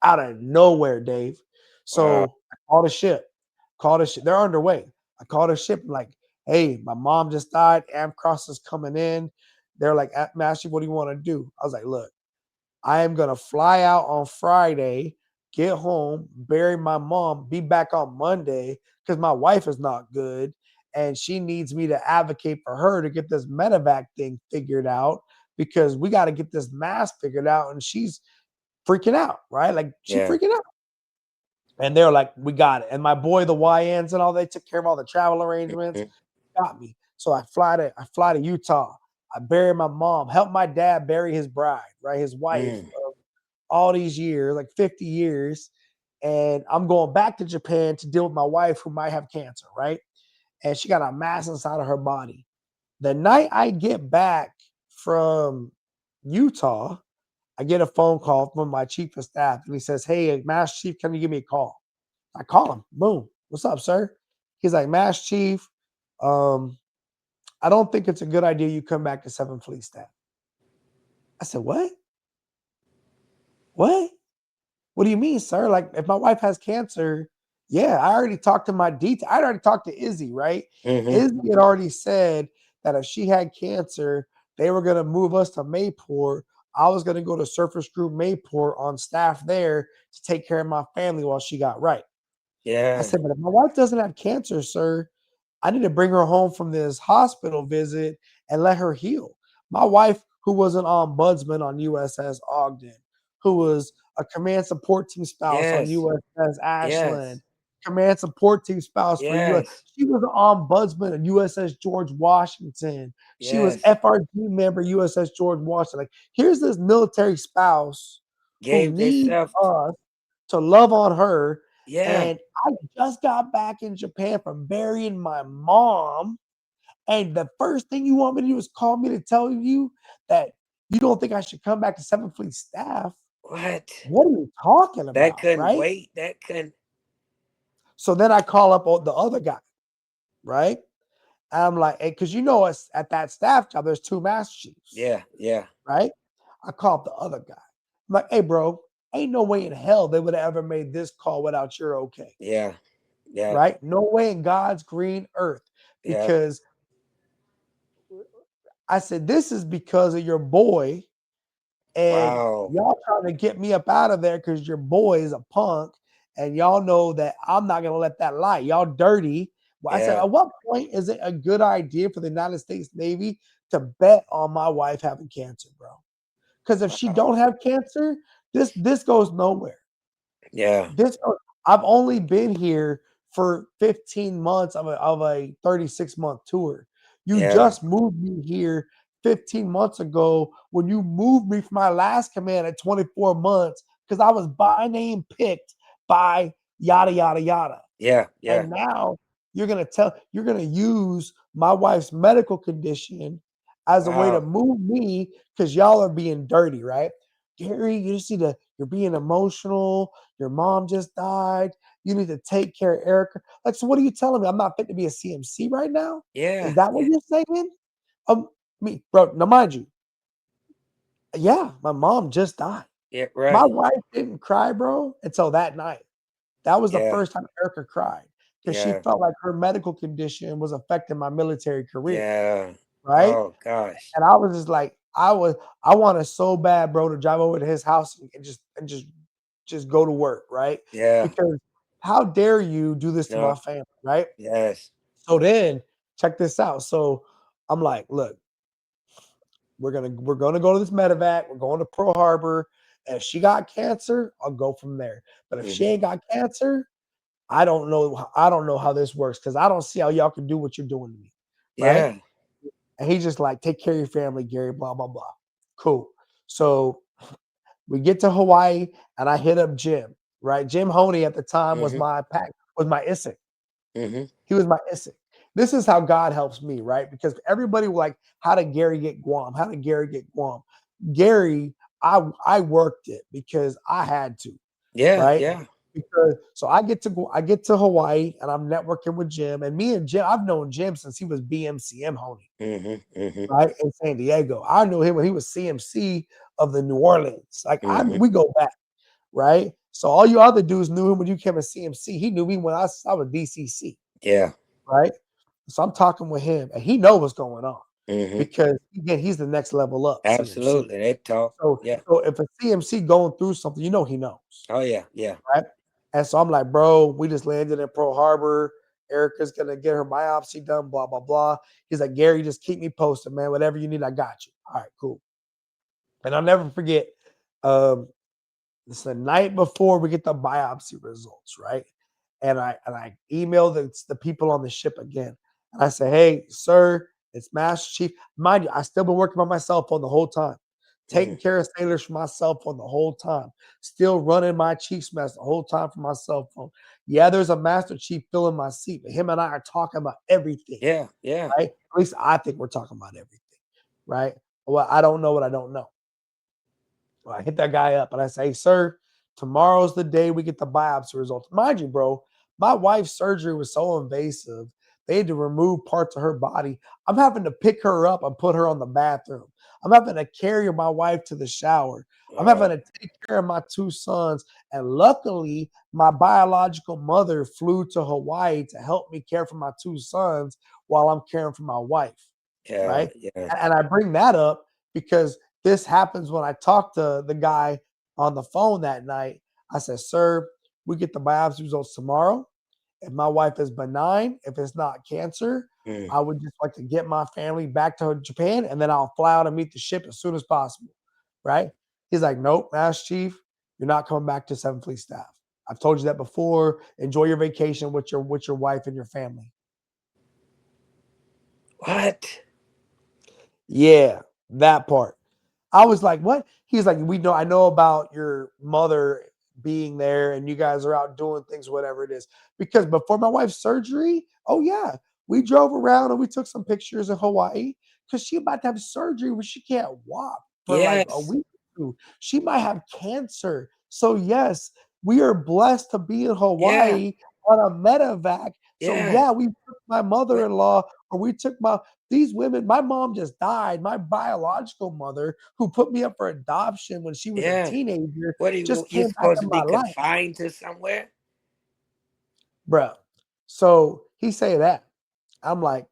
Dave. Wow. So I call the ship. Call the ship. They're underway. I called the ship like, hey, my mom just died. Amcross is coming in. They're like, Master, what do you want to do? I was like, look, I am gonna fly out on Friday, get home, bury my mom, be back on Monday because my wife is not good and she needs me to advocate for her to get this medevac thing figured out because we got to get this mask figured out and she's freaking out, right? Like she Yeah. freaking out. And they're like, we got it. And my boy, the YNs and all, they took care of all the travel arrangements, Mhm. got me. So I fly to Utah. I bury my mom, help my dad bury his bride, right? His wife Mm. of all these years, like 50 years. And I'm going back to Japan to deal with my wife who might have cancer, right? And she got a mass inside of her body. The night I get back from Utah, I get a phone call from my chief of staff and he says, hey, Master Chief, can you give me a call? I call him. Boom. What's up, sir? He's like, Master Chief, I don't think it's a good idea you come back to 7th Fleet staff. I said, what? What? What do you mean, sir? Like, if my wife has cancer, yeah, I already talked to my detail. I already talked to Izzy, right? Mhm. Izzy had already said that if she had cancer, they were going to move us to Mayport. I was going to go to Surface Group Mayport on staff there to take care of my family while she got right. I Yeah. said, but if my wife doesn't have cancer, sir, I need to bring her home from this hospital visit and let her heal. My wife, who was an ombudsman on USS Ogden, who was a command support team spouse on Yes. USS Ashland, Yes. command support team spouse for US. Yes. She was an ombudsman on USS George Washington. She was Yes. FRG member USS George Washington. Like, here's this military spouse who Gave needs themselves. us to love on her. Yeah. And I just got back in Japan from burying my mom. And the first thing you want me to do is call me to tell you that you don't think I should come back to 7th Fleet staff. What? What are you talking That about? couldn't Right. wait. That couldn't. So then I call up the other guy. Right. And I'm like, hey, because you know us at that staff job, there's 2 master chiefs. Yeah. Yeah. Right. I call up the other guy. I'm like, hey, bro, ain't no way in hell they would have ever made this call without your okay. Yeah. Yeah. Right? No way in God's green earth. Yeah. Because I said, this is because of your boy, and Wow. y'all trying to get me up out of there because your boy is a punk, and y'all know that I'm not gonna let that lie. Y'all dirty. Well, I said, Yeah. at what point is it a good idea for the United States Navy to bet on my wife having cancer, bro? Because if she Wow. don't have cancer, this goes nowhere. Yeah. This I've only been here for 15 months of a 36-month tour. You Yeah. just moved me here 15 months ago when you moved me from my last command at 24 months because I was by name picked by yada yada yada. Yeah. Yeah. And now you're gonna use my wife's medical condition as a way to Wow. move me because y'all are being dirty, right? Gary, you just need to, you're being emotional. Your mom just died. You need to take care of Erica. Like, so what are you telling me? I'm not fit to be a CMC right now? Is Yeah. that what Yeah. you're saying? Me, bro, now mind you, yeah, my mom just died. Yeah. My Right. wife didn't cry, bro, until that night. That was the Yeah. first time Erica cried because she Yeah. felt like her medical condition was affecting my military career, Yeah. right? Oh gosh. And I was just like, I wanted so bad, bro, to drive over to his house and just go to work, right? Yeah. Because how dare you do this to my No. family, right? Yes. So then check this out. So I'm like, look, we're gonna go to this medevac. We're going to Pearl Harbor. And if she got cancer, I'll go from there. But if she Hmm. ain't got cancer, I don't know. I don't know how this works because I don't see how y'all can do what you're doing to me, right? Yeah. And he's just like, take care of your family, Gary. Blah blah blah. Cool. So we get to Hawaii, and I hit up Jim. Right, Jim Honey at the time was Hmm. my ISIC. Hmm. He was my ISIC. This is how God helps me, right? Because everybody was like, how did Gary get Guam? How did Gary get Guam? Gary, I worked it because I had to, Yeah. right? Yeah. Because so I get to Hawaii and I'm networking with Jim. And me and Jim, I've known Jim since he was BMCM Honey, Hmm. Hmm. right? In San Diego. I knew him when he was CMC of the New Orleans. Like Hmm. we go back, right? So all you other dudes knew him when you came to CMC. He knew me when I was DCC, Yeah. right? So I'm talking with him, and he know what's going on Hmm. because again, he's the next level up, CMC. Absolutely. They talk. So Yeah. so if a CMC going through something, you know he knows, Oh yeah. Yeah. right? And so I'm like, bro, we just landed in Pearl Harbor. Erica's gonna get her biopsy done, blah, blah, blah. He's like, Gary, just keep me posted, man. Whatever you need, I got you. All right, cool. And I'll never forget, um, it's the night before we get the biopsy results, right? And I emailed the people on the ship again. And I said, hey, sir, it's Master Chief. Mind you, I still been working on my cell phone the whole time, taking Hmm. care of sailors from my cell phone the whole time, still running my chief's mess the whole time from my cell phone. Yeah, there's a Master Chief filling my seat, but him and I are talking about everything, Yeah. Yeah. right? At least I think we're talking about everything, right? Well, I don't know what I don't know. Well, I hit that guy up and I say, hey, sir, tomorrow's the day we get the biopsy results. Mind you, bro, my wife's surgery was so invasive. They had to remove parts of her body. I'm having to pick her up and put her on the bathroom. I'm having to carry my wife to the shower. I'm having Wow. to take care of my two sons. And luckily, my biological mother flew to Hawaii to help me care for my two sons while I'm caring for my wife. Yeah. Right. Yeah. And I bring that up because this happens when I talked to the guy on the phone that night. I said, sir, we get the biopsy results tomorrow. If my wife is benign, if it's not cancer, Mm. I would just like to get my family back to Japan and then I'll fly out and meet the ship as soon as possible. Right? He's like, nope, Master Chief, you're not coming back to 7th Fleet staff. I've told you that before. Enjoy your vacation with your wife and your family. What? Yeah, that part. I was like, what? He's like, I know about your mother being there and you guys are out doing things, whatever it is. Because before my wife's surgery, oh yeah, we drove around and we took some pictures in Hawaii because she about to have surgery where she can't walk for like a Yes. week or two. She might have cancer. So yes, we are blessed to be in Yeah. Hawaii on a medevac. So Yeah. yeah, we took my What? mother-in-law or we took these women. My mom just died. My biological mother, who put me up for adoption when she was a Yeah. teenager, What are just you came back supposed to in be my life, confined to somewhere? bro. So he say that. I'm like,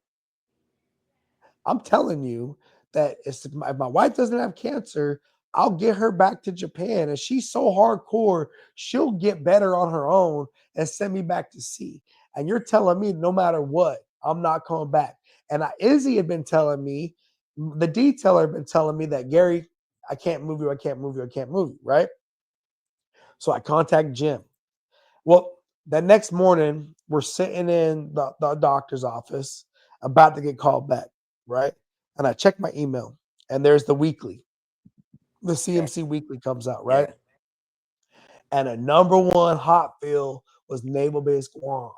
I'm telling you that if my wife doesn't have cancer, I'll get her back to Japan. And she's so hardcore, she'll get better on her own and send me back to sea. And you're telling me no matter what, I'm not coming back. And Izzy had been telling me, the detailer had been telling me that Gary, I can't move you, I can't move you, I can't move you, right? So I contact Jim. Well, the next morning, we're sitting in the doctor's office, about to get called back, right? And I check my email, and there's the weekly. The Yeah. CMC weekly comes out, right? Yeah. And a number one hot fill was Naval Base Guam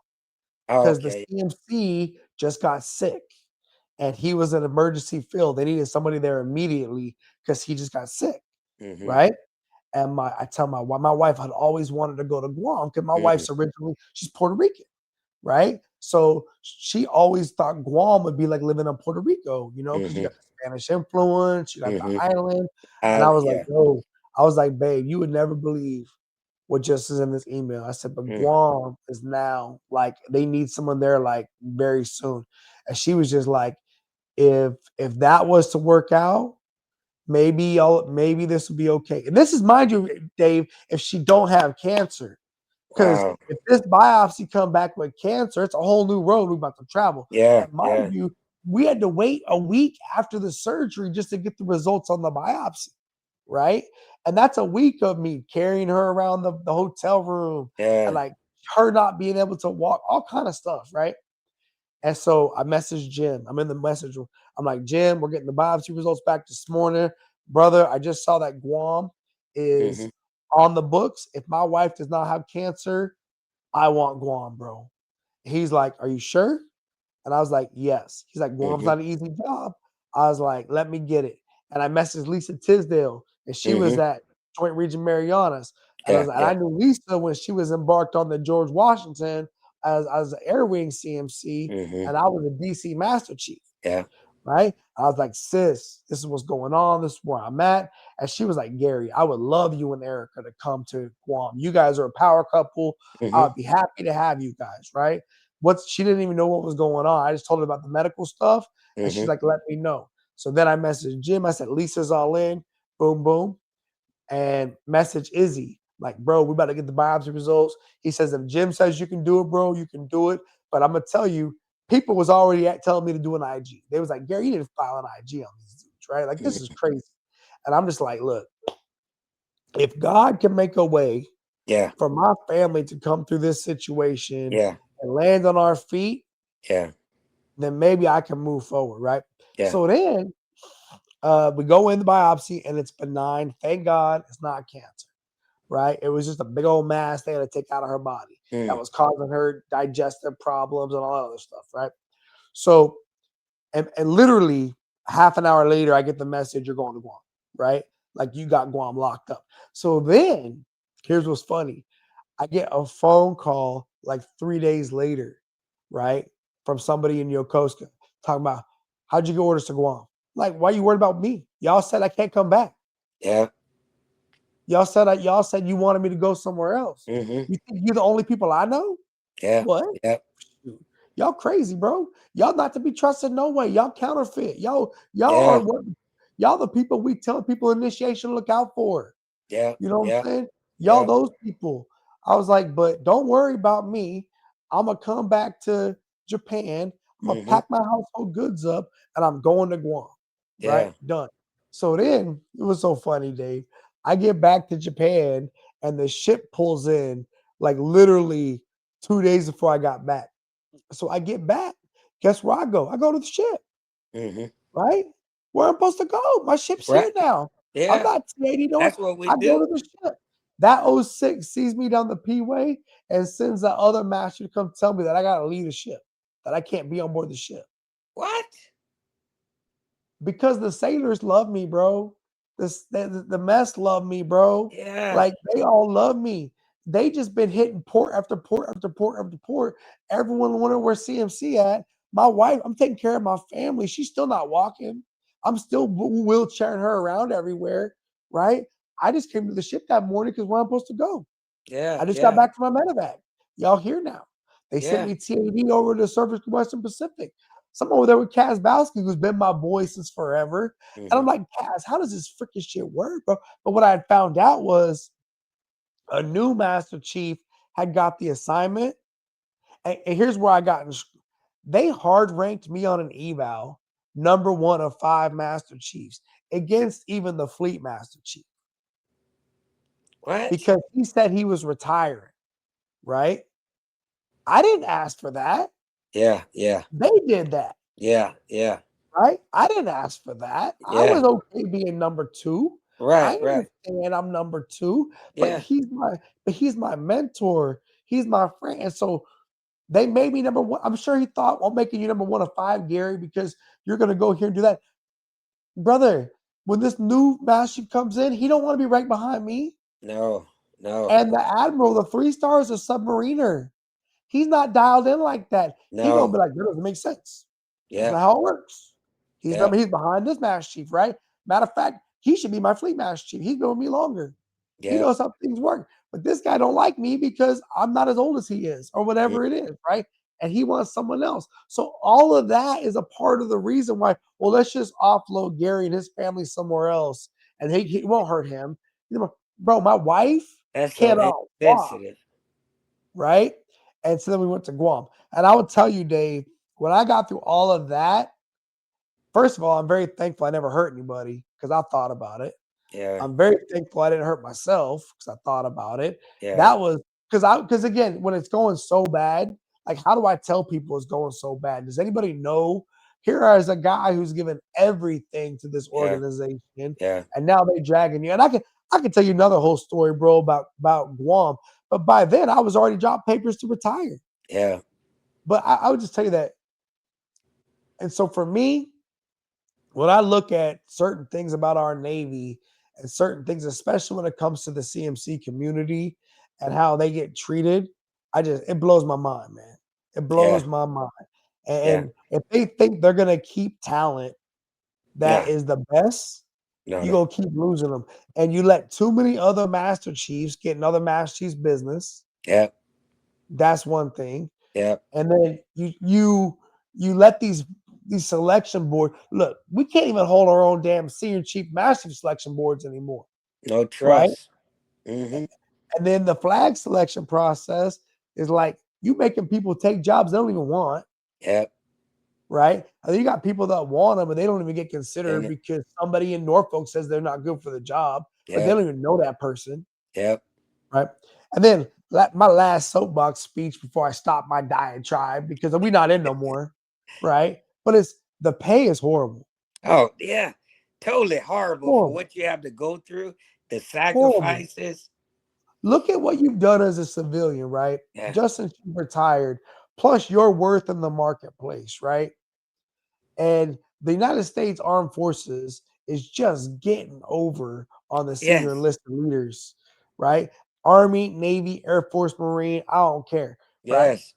Oh, because the okay. CMC just got sick and he was an emergency fill. They needed somebody there immediately because he just got sick, Mm-hmm. right? And I tell my wife had always wanted to go to Guam because my Mm-hmm. wife's originally she's Puerto Rican, right? So she always thought Guam would be like living in Puerto Rico, because you Mm-hmm. got the Spanish influence, you got the Mm-hmm. island. And I was like, Yeah. no, I was like, babe, you would never believe what just is in this email. I said, but Mm. Guam is now like they need someone there like very soon. And she was just like, if that was to work out, maybe this would be okay. And this is mind you, Dave, if she don't have cancer. Because Wow. if this biopsy come back with cancer, it's a whole new road we're about to travel. Yeah. And mind Yeah. you, we had to wait a week after the surgery just to get the results on the biopsy, right? And that's a week of me carrying her around the hotel room and Yeah. like her not being able to walk, all kind of stuff, right? And so I messaged Jim. I'm in the message room. I'm like, Jim, we're getting the biopsy results back this morning. Brother, I just saw that Guam Mm-hmm. is on the books. If my wife does not have cancer, I want Guam, bro. He's like, are you sure? And I was like, yes. He's like, Guam's Mm-hmm. not an easy job. I was like, let me get it. And I messaged Lisa Tisdale, and she was Mm-hmm. at Joint Region Marianas. Yeah. And Yeah. I knew Lisa when she was embarked on the George Washington as an Air Wing CMC, Mm-hmm. and I was a DC Master Chief. Yeah. right? I was like, sis, this is what's going on. This is where I'm at. And she was like, Gary, I would love you and Erica to come to Guam. You guys are a power couple. Mm-hmm. I'd be happy to have you guys, right? She didn't even know what was going on. I just told her about the medical stuff, and she's Mm-hmm. like, let me know. So then I messaged Jim. I said, Lisa's all in. Boom, boom. And message Izzy, like, bro, we about to get the biopsy results. He says, if Jim says you can do it, bro, you can do it. But I'm gonna tell you, people was already telling me to do an IG. They was like, Gary, you didn't file an IG on these dudes, right? Like, this is crazy. And I'm just like, look, if God can make a way Yeah. for my family to come through this situation Yeah. and land on our feet, Yeah. then maybe I can move forward, right? Yeah. So then we go in the biopsy and it's benign. Thank God it's not cancer, right? It was just a big old mass they had to take out of her body that Mm. was causing her digestive problems and all that other stuff, right? So, and literally half an hour later, I get the message, you're going to Guam, right? Like you got Guam locked up. So then, here's what's funny. I get a phone call like 3 days later, right? From somebody in Yokosuka talking about, how'd you get orders to Guam? Like, why are you worried about me? Y'all said I can't come back. Yeah. Y'all said you wanted me to go somewhere else. Mm-hmm. You think you're the only people I know? Yeah. What? Yeah. Y'all crazy, bro. Y'all not to be trusted no way. Y'all counterfeit. Y'all are Yeah. what y'all the people we tell people initiation look out for. Yeah. You know what Yeah. I'm saying? Y'all Yeah. those people. I was like, but don't worry about me. I'm gonna come back to Japan. I'm gonna Mm-hmm. pack my household goods up and I'm going to Guam. Right? Yeah. Done. So then it was so funny, Dave. I get back to Japan and the ship pulls in like literally 2 days before I got back. So I get back. Guess where I go? I go to the ship, Mm-hmm. right? Where I'm supposed to go. My ship's Right. here now. I'm Yeah. not T80 no. That's what we I go do. to the ship. That '06 sees me down the P-way and sends that other master to come tell me that I gotta leave the ship, that I can't be on board the ship. What? Because the sailors love me, bro. The mess love me, bro. Yeah. Like they all love me. They just been hitting port after port after port after port. Everyone wondering where CMC at. My wife, I'm taking care of my family. She's still not walking. I'm still wheelchairing her around everywhere, right? I just came to the ship that morning because where I'm supposed to go. Yeah. I just got Yeah. back from my medevac. Y'all here now. They sent Yeah. me TAD over to Surface Western Pacific. Some over there with Kaz Bowski, who's been my boy since forever. And Mm-hmm. I'm like, Kaz, how does this freaking shit work, bro? But what I had found out was a new Master Chief had got the assignment. And here's where I got in. They hard ranked me on an eval, number one of 5 Master Chiefs against even the Fleet Master Chief What? because he said he was retiring, right? I didn't ask for that. Yeah. Yeah. They did that, Yeah. Yeah. right? I didn't ask for that. I Yeah. was okay being number 2. I Right. Right. understand I'm number 2, but Yeah. he's my mentor. He's my friend. And so they made me number 1. I'm sure he thought, I'm making you number 1 of 5, Gary, because you're gonna go here and do that. Brother, when this new master comes in, he don't want to be right behind me. No. No. And the Admiral, the 3 stars, a submariner. He's not dialed in like that. He gonna be No. like, that doesn't make sense. That's Yeah. not how it works. Yeah. He's behind this Master Chief, right? Matter of fact, he should be my Fleet Master Chief. He's been with me longer. He Yeah. knows how things work. But this guy don't like me because I'm not as old as he is, or Mm. whatever it is, right? And he wants someone else. So all of that is a part of the reason why, well, let's just offload Gary and his family somewhere else, and he won't hurt him. You know, bro, my wife That's so cannot walk, insensitive. right? And so then we went to Guam. And I would tell you, Dave, when I got through all of that, first of all, I'm very thankful I never hurt anybody because I thought about it. Yeah. I'm very thankful I didn't hurt myself because I thought about it. Yeah. That was because again, when it's going so bad, like how do I tell people it's going so bad? Does anybody know? Here is a guy who's given everything to this Yeah. organization, Yeah. and now they dragging you. And I can tell you another whole story, bro, about Guam. But by then, I was already dropped papers to retire. Yeah. But I would just tell you that. And so for me, when I look at certain things about our Navy and certain things, especially when it comes to the CMC community and how they get treated, it blows my mind, man. It Yeah. blows my mind. Yeah. And if they think they're gonna keep talent that Nah. is the best, No. you're No. gonna keep losing them. And you let too many other Master Chiefs get another Master Chiefs business. Yep. That's one thing. Yep. And then you let these selection board look. We can't even hold our own damn senior chief master selection boards anymore, No right? trust. Mm-hmm. And then the flag selection process is like you making people take jobs they don't even want, Yep. right? And then you got people that want them and they don't even get And considered because somebody in Norfolk says they're not good for the job, but they yep. don't even know that person, Yep. right? And then my last soapbox speech before I stop my diatribe because we're not in no more, right? But it's the pay is horrible, Oh, yeah. Totally horrible for horrible, what you have to go through, the horrible. sacrifices. Look at what you've done as a civilian, right? Yeah. Just since you retired, plus your worth in the marketplace, right? And the United States Armed Forces is just getting over on the senior Yes. enlisted leaders, right? Army, Navy, Air Force, Marine, I don't care, right? Yes.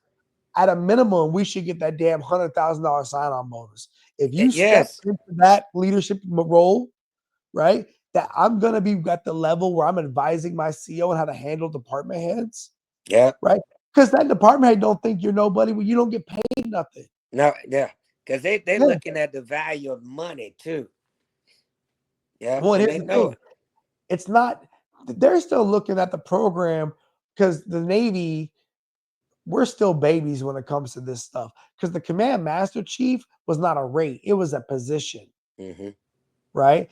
At a minimum, we should get that damn $100,000 sign-on bonus. If you step Yes. into that leadership role, right? That I'm gonna be at the level where I'm advising my CEO on how to handle department heads, Yep. right? Because that department head don't think you're nobody when you don't get paid nothing. No. Yeah. Because they're Yeah. looking at the value of money too. Yeah. Well, And here's they the know thing. it. It's not they're still looking at the program because the Navy, we're still babies when it comes to this stuff. Because the command master chief was not a rate, it was a position. Mm-hmm. Right?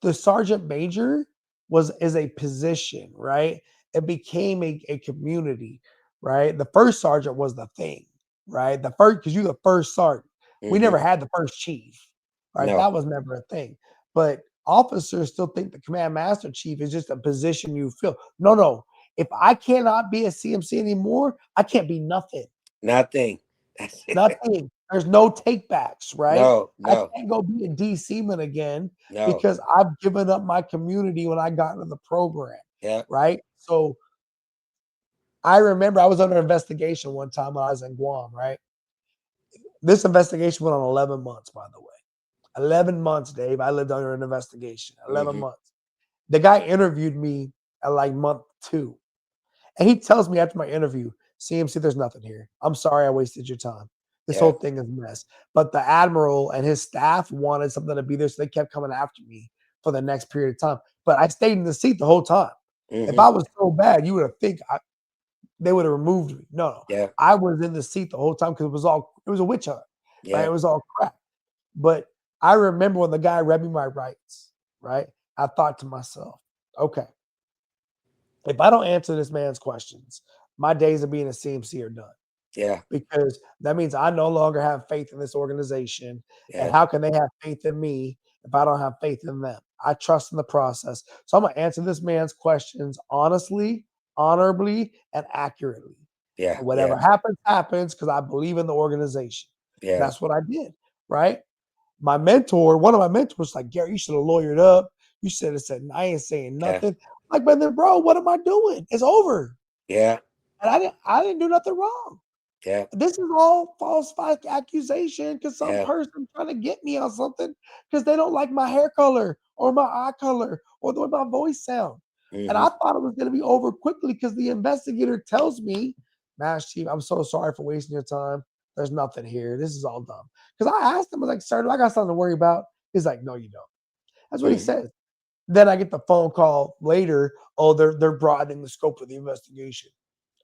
The sergeant major is a position, right? It became a community, right? The first sergeant was the thing, right? The first because you're the first sergeant. We Mm-hmm. never had the first chief, right? No. That was never a thing. But officers still think the command master chief is just a position you fill. No, no. If I cannot be a CMC anymore, I can't be nothing. Nothing. That's it. Nothing. There's no takebacks, right? No. I No. can't go be a DC man again No. because I've given up my community when I got into the program, Yeah. right? So I remember I was under investigation one time when I was in Guam, right? This investigation went on 11 months, by the way. 11 months, Dave. I lived under an investigation. 11 Mm-hmm. months. The guy interviewed me at like month 2. And he tells me after my interview, CMC, there's nothing here. I'm sorry I wasted your time. This Yeah. whole thing is a mess. But the admiral and his staff wanted something to be there, so they kept coming after me for the next period of time. But I stayed in the seat the whole time. If Mm-hmm. I was so bad, you would have think they would have removed me. No, Yeah. I was in the seat the whole time because it was a witch hunt, right? Yeah. It was all crap. But I remember when the guy read me my rights, right? I thought to myself, okay, if I don't answer this man's questions, my days of being a CMC are done Yeah. because that means I no longer have faith in this organization. And Yeah. how can they have faith in me if I don't have faith in them? I trust in the process. So I'm going to answer this man's questions honestly, honorably, and accurately. Yeah. And whatever Yeah. happens, happens because I believe in the organization. Yeah. That's what I did, right? My mentor, one of my mentors, was like, Gary, you should have lawyered up. You should have said, I ain't saying Yeah. nothing. Like, but then, bro, what am I doing? It's over. Yeah. And I didn't do nothing wrong. Yeah. This is all false accusation because some Yeah. person trying to get me on something because they don't like my hair color or my eye color or the way my voice sound. And Mm-hmm. I thought it was going to be over quickly because the investigator tells me, Master Chief, I'm so sorry for wasting your time. There's nothing here. This is all dumb. Because I asked him, I was like, sir, do I got something to worry about? He's like, no, you don't. That's what he Mm-hmm. says. Then I get the phone call later. Oh, they're broadening the scope of the investigation.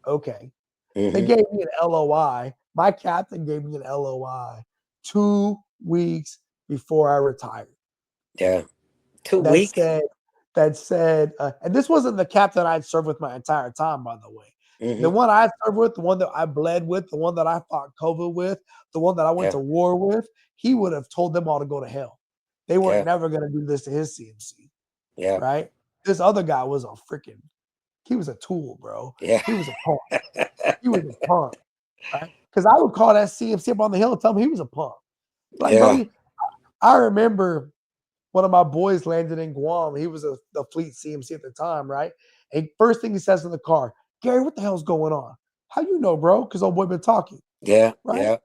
Okay. They Mm-hmm. gave me an LOI. My captain gave me an LOI 2 weeks before I retired. Yeah. 2 That weeks. said, and this wasn't the captain I'd served with my entire time, by the way. The Mm-hmm. one I served with, the one that I bled with, the one that I fought COVID with, the one that I went Yeah. to war with, he would have told them all to go to hell. They weren't Yeah. never going to do this to his CMC, Yeah. right? This other guy was he was a tool, bro. Yeah. He was a punk. He was a punk. Right? Because I would call that CMC up on the hill and tell him he was a punk. Like, Yeah. bro, I remember one of my boys landed in Guam. He was a fleet CMC at the time, right? And first thing he says in the car, Gary, what the hell's going on? How you know, bro? Because old boy been talking, Yeah. right? Yeah.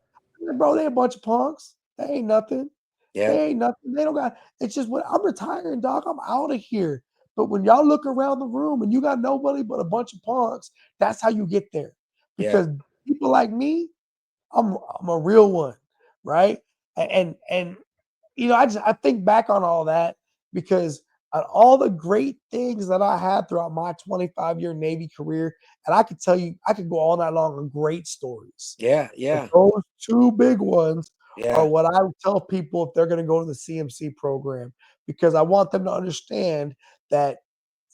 Bro, they a bunch of punks. They ain't nothing. Yeah, They ain't nothing. They don't got. It's just when I'm retiring, dog. I'm out of here. But when y'all look around the room and you got nobody but a bunch of punks, that's how you get there. yeah, Because people like me, I'm a real one, right? And I think back on all that because on all the great things that I had throughout my 25-year Navy career, and I could tell you, I could go all night long on great stories. yeah, But yeah, those two big ones are yeah, what I would tell people if they're going to go to the CMC program because I want them to understand that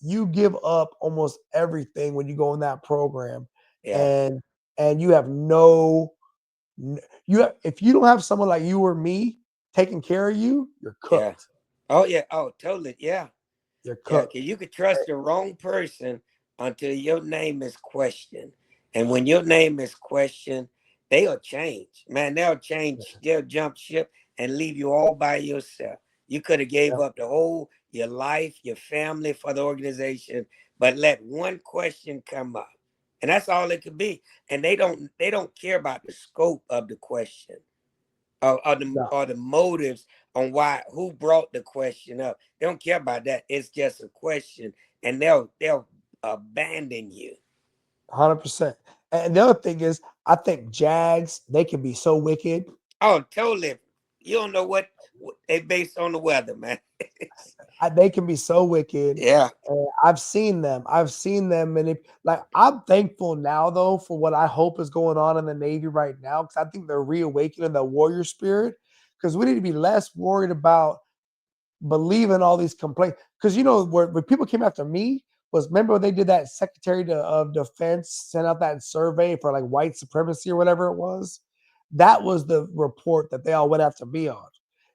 you give up almost everything when you go in that program, yeah, and you have no if you don't have someone like you or me taking care of you, you're yeah. cooked. Oh yeah. Oh, totally. Yeah. You're Yeah. cooked. Cause you could trust the wrong person until your name is questioned. And when your name is questioned, they'll change. Man, they'll change, they'll jump ship and leave you all by yourself. You could have gave Yep. up the whole your life, your family for the organization, but let one question come up. And that's all it could be. And they don't care about the scope of the question No, or the motives on why who brought the question up. They don't care about that. It's just a question, and they'll abandon you. 100%. And the other thing is, I think Jags, they can be so wicked. Oh, totally. You don't know what they based on the weather, man. They can be so wicked. Yeah, And I've seen them. I've seen them. And like, I'm thankful now, though, for what I hope is going on in the Navy right now, because I think they're reawakening the warrior spirit. Because we need to be less worried about believing all these complaints. Because when people came after me was remember when they did that of Defense sent out that survey for like white supremacy or whatever it was. That was the report that they all went after me on.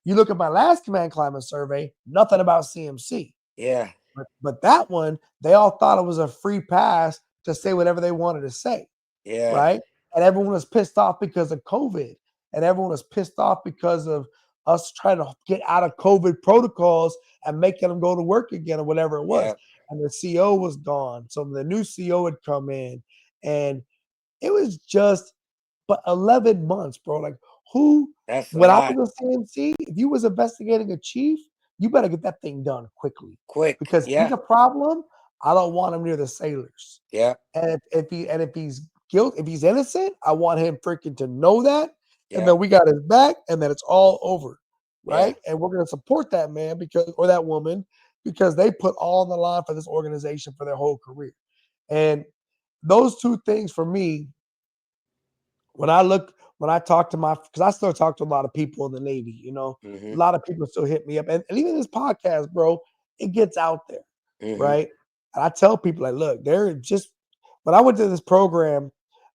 You look at my last command climate survey, nothing about CMC. yeah, But that one, they all thought it was a free pass to say whatever they wanted to say, yeah, right? And everyone was pissed off because of COVID, and everyone was pissed off because of us trying to get out of COVID protocols and making them go to work again or whatever it was. yeah. And the CO was gone, so the new CO had come in, and it was just but 11 months, bro. Like who? That's a When I lot. was in CMC, if you was investigating a chief, you better get that thing done quickly Quick. because he's Yeah, a problem. I don't want him near the sailors. yeah, And if he's if he's innocent, I want him freaking to know that, and yeah, then we got his back, and then it's all over, yeah. right? And we're gonna support that man or that woman because they put all on the line for this organization for their whole career. And those two things for me when I talk to because I still talk to a lot of people in the Navy, a Mm-hmm. lot of people still hit me up. And even this podcast, bro, it gets out there, Mm-hmm. right? And I tell people, like, look, they're just when I went to this program,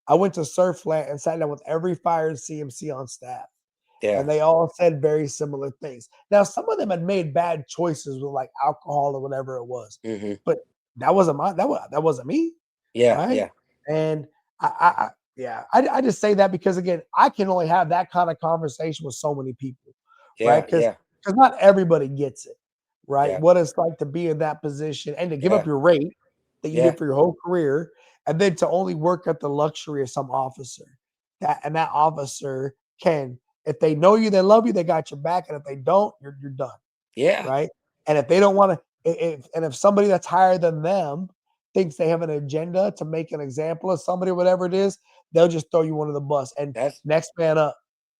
I went to Surfland and sat down with every fired CMC on staff. Yeah. And they all said very similar things. Now, some of them had made bad choices with like alcohol or whatever it was, Mm-hmm. but that wasn't me, Yeah, right? yeah, And I just say that because again, I can only have that kind of conversation with so many people, right? yeah, Because yeah, not everybody gets it, right? yeah, What it's like to be in that position and to give yeah, up your rate that you yeah, did for your whole career, and then to only work at the luxury of some officer. That officer can, if they know you, they love you, they got your back, and if they don't, you're done, yeah. right? And if they don't want to, if somebody that's higher than them thinks they have an agenda to make an example of somebody, whatever it is, they'll just throw you under the bus and That's next man up,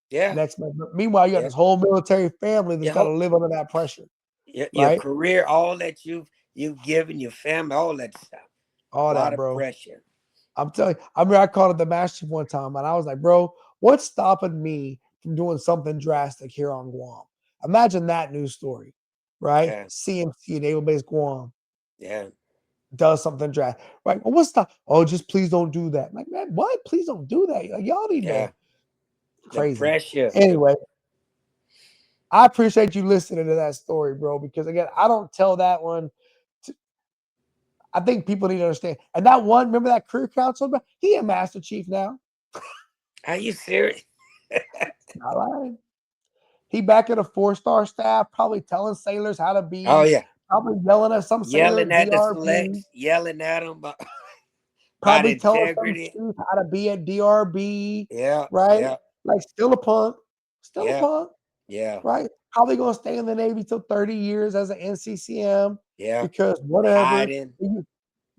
yeah, next man. Meanwhile, you got yeah. this whole military family that's Your got to whole, live under that pressure, your right? career, all that you've given your family, all that stuff. A All lot that, of bro. pressure. I'm telling you, I remember I called it the Master Chief one time, and I was like, bro, what's stopping me from doing something drastic here on Guam? Imagine that news story, right? Yeah, CMC, Naval Base Guam, yeah, does something drastic, right? Well, what's the? Oh, just please don't do that. I'm like, man, what? Please don't do that. Like, y'all need to yeah. The crazy. pressure. Anyway, I appreciate you listening to that story, bro, because again, I don't tell that one. I think people need to understand. And that one, remember that career counselor? He a Master Chief now. Are you serious? Not lying. He back at a 4-star staff, probably telling sailors how to Oh be, yeah. probably yelling at some sailor Yelling at the DRB, selects, yelling at them about probably telling some integrity. chief how to be at DRB, Yeah, right? yeah, Like still a Yeah, punk, yeah, right? Probably gonna stay in the Navy till 30 years as an NCCM yeah. because whatever. Hiding.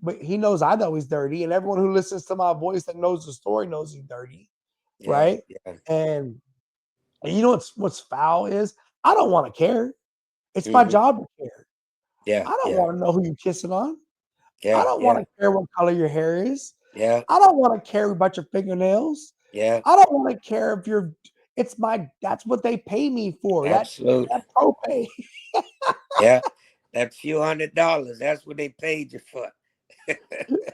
But he knows I know he's dirty, and everyone who listens to my voice that knows the story knows he's dirty, Yeah, right? yeah. And you know what's foul is I don't want to care. It's my Hmm. job to care. Yeah, I don't yeah, want to know who you're kissing on. I yeah, don't want yeah, to care what color your hair is. yeah, I don't want to care about your fingernails. yeah. I don't want to care if you're it's my that's what they pay me for. That Absolutely. propay. Yeah. That few $100, that's what they paid you for.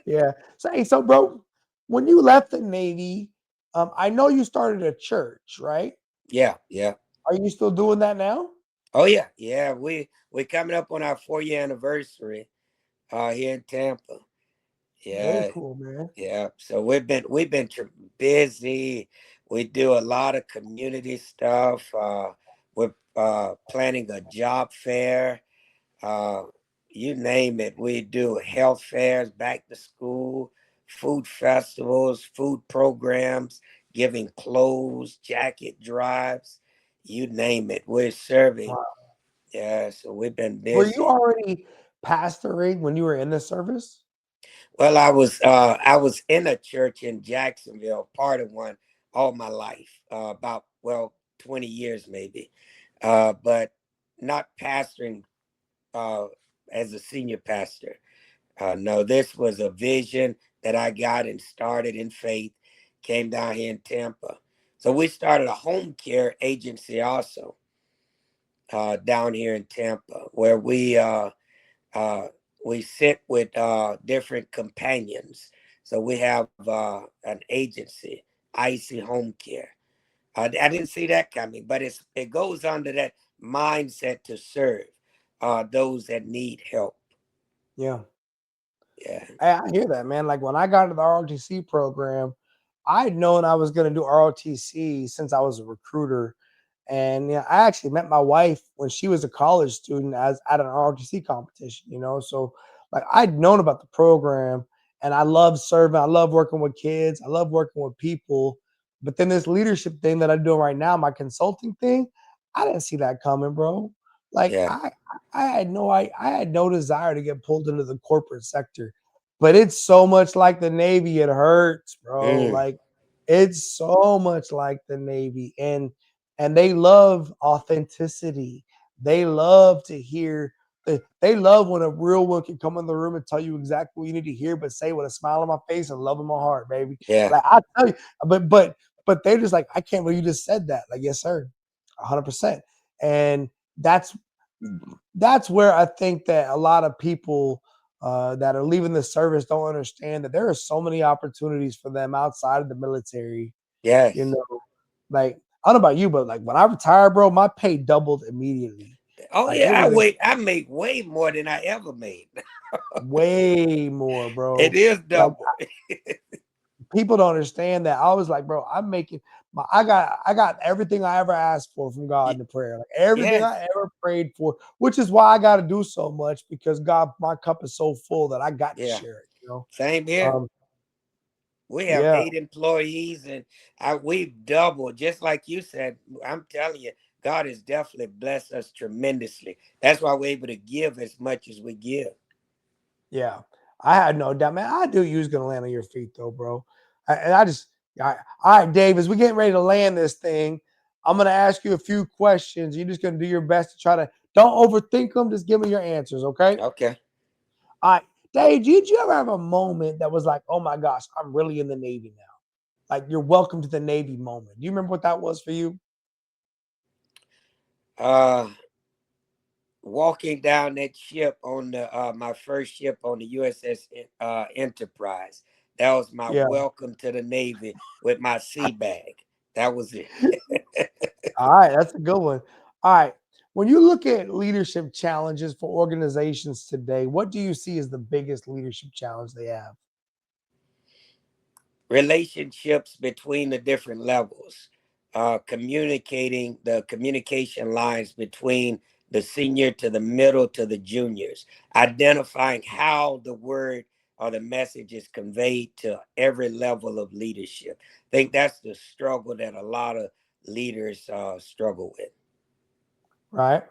Yeah. So hey, so bro, when you left the Navy, I know you started a church, right? Yeah, yeah. Are you still doing that now? Oh yeah, yeah. We coming up on our 4-year anniversary here in Tampa. Very Yeah, cool, man. yeah. So we've been busy. We do a lot of community stuff. We're planning a job fair. Uh, you name it. We do health fairs, back to school, food festivals, food programs, giving clothes, jacket drives. You name it. We're serving. Wow. Yeah, so we've been Were you busy. already pastoring when you were in the service? Well, I was in a church in Jacksonville, part of one, all my life, about 20 years maybe, but not pastoring uh, as a senior pastor. No, this was a vision that I got and started in faith. Came down here in Tampa, so we started a home care agency also down here in Tampa, where uh, we sit with different companions. So we have an agency, Icy Home Care. I didn't see that coming, but it goes under that mindset to serve those that need help. Yeah. Yeah, I hear that, man. Like when I got into the ROTC program, I'd known I was going to do ROTC since I was a recruiter. And yeah, I actually met my wife when she was a college student as at an ROTC competition, So like I'd known about the program and I love serving. I love working with kids. I love working with people. But then this leadership thing that I'm doing right now, my consulting thing, I didn't see that coming, bro. Like yeah, I had no desire to get pulled into the corporate sector. But it's so much like the Navy, it hurts, bro. mm, Like it's so much like the Navy. And they love authenticity. They love to hear they love when a real one can come in the room and tell you exactly what you need to hear, but say with a smile on my face and love in my heart, baby. yeah, Like I tell you, but they're just like, I can't believe you just said that. Like, yes, sir, 100%. And that's that's where I think that a lot of people that are leaving the service don't understand that there are so many opportunities for them outside of the military. You yes. know, like I don't know about you, but like when I retired, bro, my pay doubled immediately. Oh Like it yeah, was I make way more than I ever made. way more, It bro. is Like double. people don't understand that. I was like, bro, I'm making I got everything I ever asked for from God in Y- the prayer. Like everything Yes, I ever prayed for, which is why I got to do so much because God, my cup is so full that I got to yeah. share it. Same here. Um, We have yeah, 8 employees, and we've doubled, just like you said. I'm telling you, God has definitely blessed us tremendously. That's why we're able to give as much as we give. yeah. I had no doubt, man. I knew you was gonna land on your feet though, bro. And I just all right, Dave, as we getting ready to land this thing, I'm gonna ask you a few questions. You're just gonna do your best to try to don't overthink them, just give me your answers, okay? Okay. All right. Dave, did you ever have a moment that was like, oh my gosh, I'm really in the Navy now? Like you're welcome to the Navy moment. Do you remember what that was for you? Uh, Walking down that ship on the my first ship on the USS Enterprise. That was my Yeah. welcome to the Navy with my sea bag. That was it. All right, that's a good one. All right. When you look at leadership challenges for organizations today, what do you see as the biggest leadership challenge they have? Relationships between the different levels, communicating the communication lines between the senior to the middle to the juniors, identifying how the word or the message is conveyed to every level of leadership. I think that's the struggle that a lot of leaders struggle with. Right.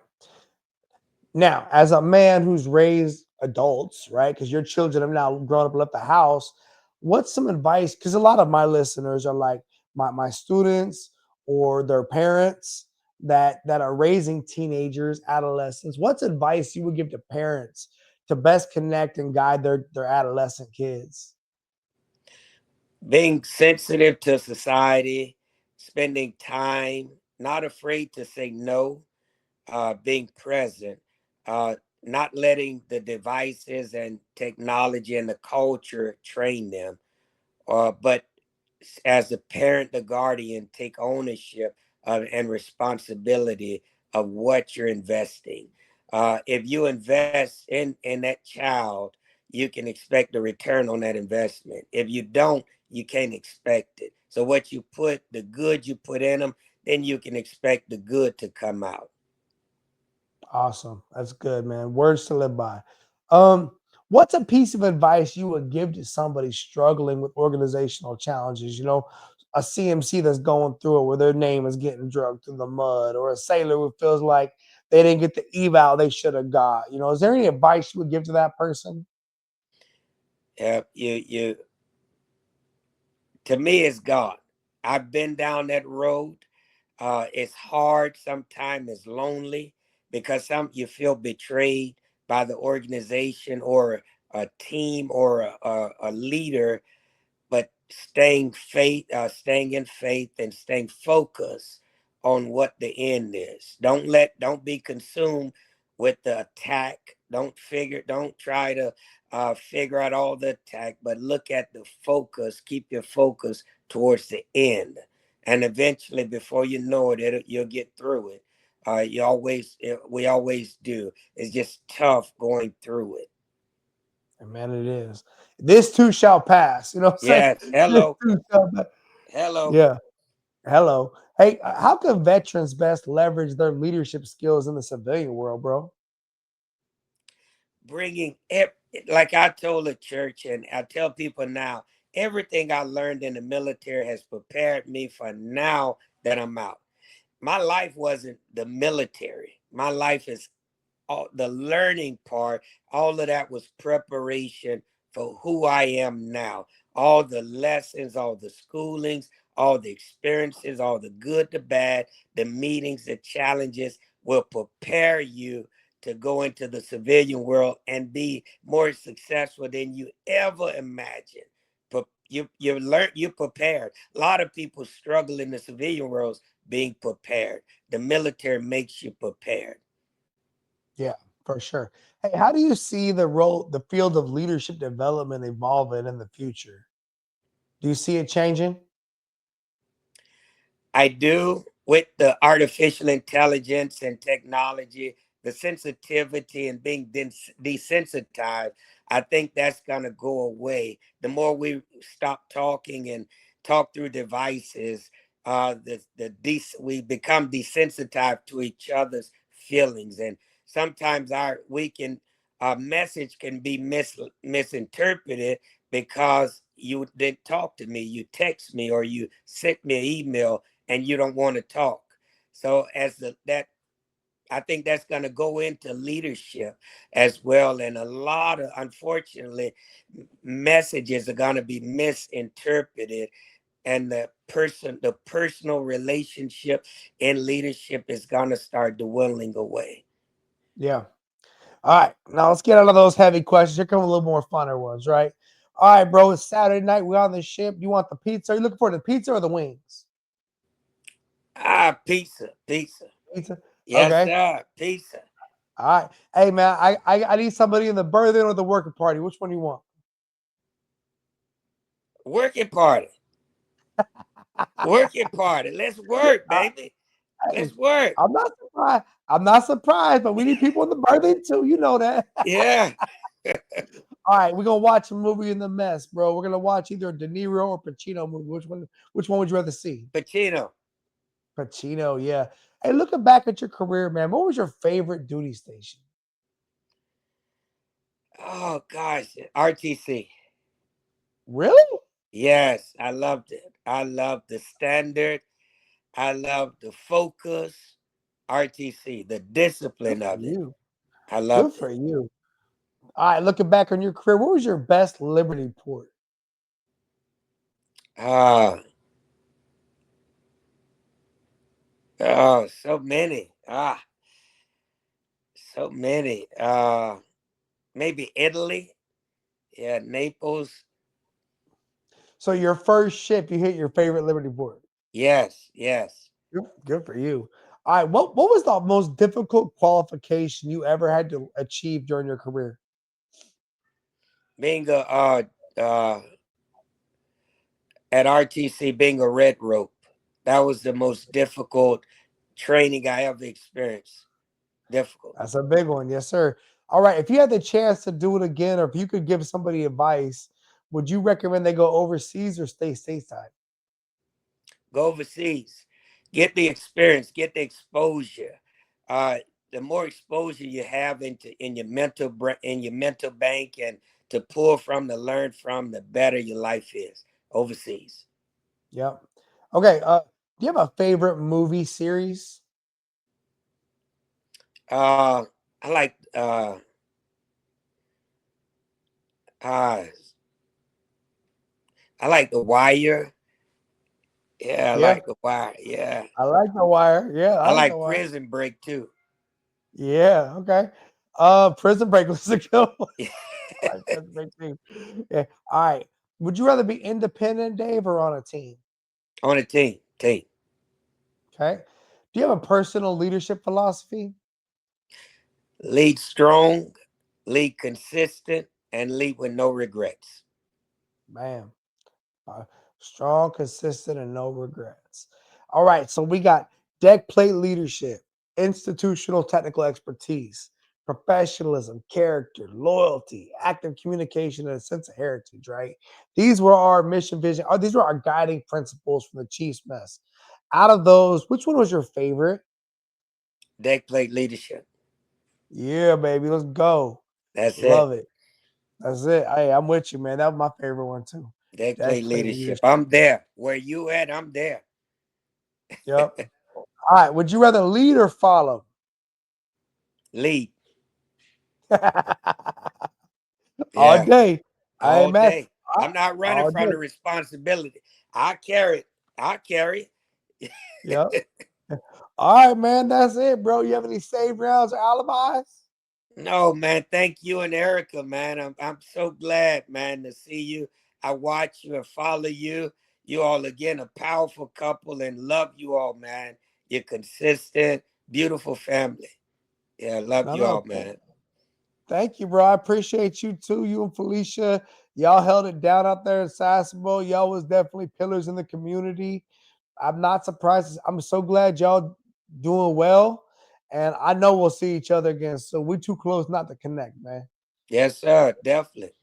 Now, as a man who's raised adults, right? Because your children have now grown up and left the house. What's some advice? Because a lot of my listeners are like my students or their parents that are raising teenagers, adolescents. What's advice you would give to parents to best connect and guide their adolescent kids? Being sensitive to society, spending time, not afraid to say no, being present, not letting the devices and technology and the culture train them, but as a parent, the guardian, take ownership and responsibility of what you're investing. If you invest in that child, you can expect a return on that investment. If you don't, you can't expect it. So what you put, the good you put in them, then you can expect the good to come out. Awesome. That's good, man. Words to live by. Um, what's a piece of advice you would give to somebody struggling with organizational challenges? A CMC that's going through it where their name is getting drugged through the mud, or a sailor who feels like they didn't get the eval they should have got. Is there any advice you would give to that person? Yeah, you to me, it's God. I've been down that road. It's hard. Sometimes it's lonely because you feel betrayed by the organization or a team or a leader. But staying in faith and staying focused on what the end is. Don't be consumed with the attack. Don't try to figure out all the attack, but look at the focus. Keep your focus towards the end, and eventually, before you know it, you'll get through it. We always do. It's just tough going through it. And man, it is. This too shall pass. You know what I'm Yes. saying? This Hello. too shall pass. Hello. Yeah. Hello. Hey, how can veterans best leverage their leadership skills in the civilian world, bro? Bringing like I told the church and I tell people now, everything I learned in the military has prepared me for now that I'm out. My life wasn't the military. My life is all the learning part. All of that was preparation for who I am now. All the lessons, all the schoolings, all the experiences, all the good, the bad, the meetings, the challenges will prepare you to go into the civilian world and be more successful than you ever imagined. But you learn, you're prepared. A lot of people struggle in the civilian world being prepared. The military makes you prepared. Yeah, for sure. Hey, how do you see the field of leadership development evolving in the future? Do you see it changing? I do, with the artificial intelligence and technology, the sensitivity and being desensitized. I think that's going to go away. The more we stop talking and talk through devices, we become desensitized to each other's feelings, and sometimes our message can be misinterpreted because you didn't talk to me, you text me, or you sent me an email and you don't want to talk. So that I think that's going to go into leadership as well, and a lot of, unfortunately, messages are going to be misinterpreted, and the personal relationship in leadership is going to start dwindling away. Yeah. All right. Now let's get out of those heavy questions. Here come a little more funner ones, right? All right, bro. It's Saturday night. We're on the ship. You want the pizza? Are you looking for the pizza or the wings? Pizza. Pizza. Yes, Okay. sir. Pizza. All right. Hey man, I need somebody in the birthday or the working party. Which one do you want? Working party. Working party. Let's work, Uh, baby. hey, Let's work. I'm not surprised. I'm not surprised, but we need people in the birthday too. You know that. Yeah. All right, we're gonna watch a movie in the mess, bro. We're gonna watch either a De Niro or Pacino movie. Which one would you rather see? Pacino. Pacino, yeah. Hey, looking back at your career, man, what was your favorite duty station? Oh gosh, RTC. Really? Yes, I loved it. I loved the standard. I loved the focus. RTC, the Good discipline for of it. you. I Good loved for it. you. All right, looking back on your career, what was your best Liberty port? Ah, oh, so many. So many. Maybe Italy. Yeah, Naples. So your first ship, you hit your favorite Liberty port. Yes, yes. Good for you. All right, what was the most difficult qualification you ever had to achieve during your career? Being at RTC, being a red rope. That was the most difficult training I ever experienced. Difficult. That's a big one, yes, sir. All right, if you had the chance to do it again, or if you could give somebody advice, would you recommend they go overseas or stay stateside? Go overseas. Get the experience, get the exposure. The more exposure you have in your mental bank and to pull from, to learn from, the better your life is overseas. Yep. Okay. Do you have a favorite movie series? I like I like The Wire. Yeah, I Yeah, like The Wire. Yeah. I like The Wire. Yeah, I I like The like Wire. Prison Break too. Yeah. Okay. Prison Break was a good one. I like Prison Break too. Yeah. All right. Would you rather be independent, Dave, or on a team? On a team. Okay. Do you have a personal leadership philosophy? Lead strong, lead consistent, and lead with no regrets. Man, strong, consistent, and no regrets. All right. So we got deck plate leadership, institutional technical expertise, professionalism, character, loyalty, active communication, and a sense of heritage, right? These were our mission vision. These were our guiding principles from the Chiefs mess. Out of those, which one was your favorite? Deck plate leadership. Yeah, baby. Let's go. That's it. Love it. That's it. Hey, I'm with you, man. That was my favorite one too. Deck Deck plate plate leadership. leadership. I'm there. Where you at, I'm there. Yep. All right. Would you rather lead or follow? Lead. All Yeah. day. All Man. day. I'm not running All from day. the responsibility. I carry it. Yep. All right, man. That's it, bro. You have any save rounds or alibis? No, man. Thank you and Erica, man. I'm so glad, man, to see you. I watch you and follow you. You all again a powerful couple and love you all, man. You're consistent, beautiful family. Yeah, love you all, man. Thank you, bro. I appreciate you too. You and Felicia, y'all held it down out there in Sasebo. Y'all was definitely pillars in the community. I'm not surprised. I'm so glad y'all doing well. And I know we'll see each other again. So we're too close not to connect, man. Yes, sir. Definitely.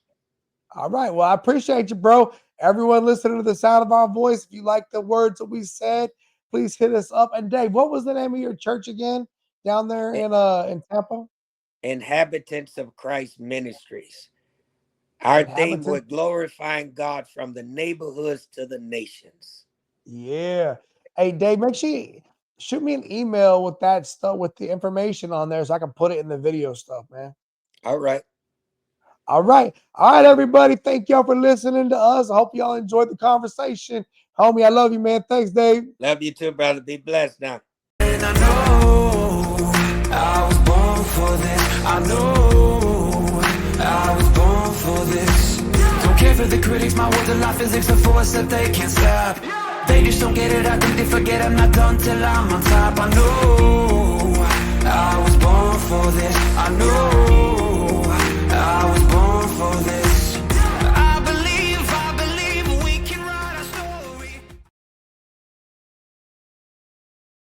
All right. Well, I appreciate you, bro. Everyone listening to the sound of our voice, if you like the words that we said, please hit us up. And Dave, what was the name of your church again down there in Tampa? Inhabitants of Christ Ministries. Our theme Inhabitants. was glorifying God from the neighborhoods to the nations. Yeah. Hey, Dave, make sure you shoot me an email with that stuff, with the information on there so I can put it in the video stuff, man. All right. All right. All right, everybody. Thank y'all for listening to us. I hope y'all enjoyed the conversation. Homie, I love you, man. Thanks, Dave. Love you too, brother. Be blessed now. And I know I was born for this. I know I was born for this. Don't care for the critics, my words are like physics, a force that they can't stop. They just don't get it, I think they forget I'm not done till I'm on top. I know I was born for this. I know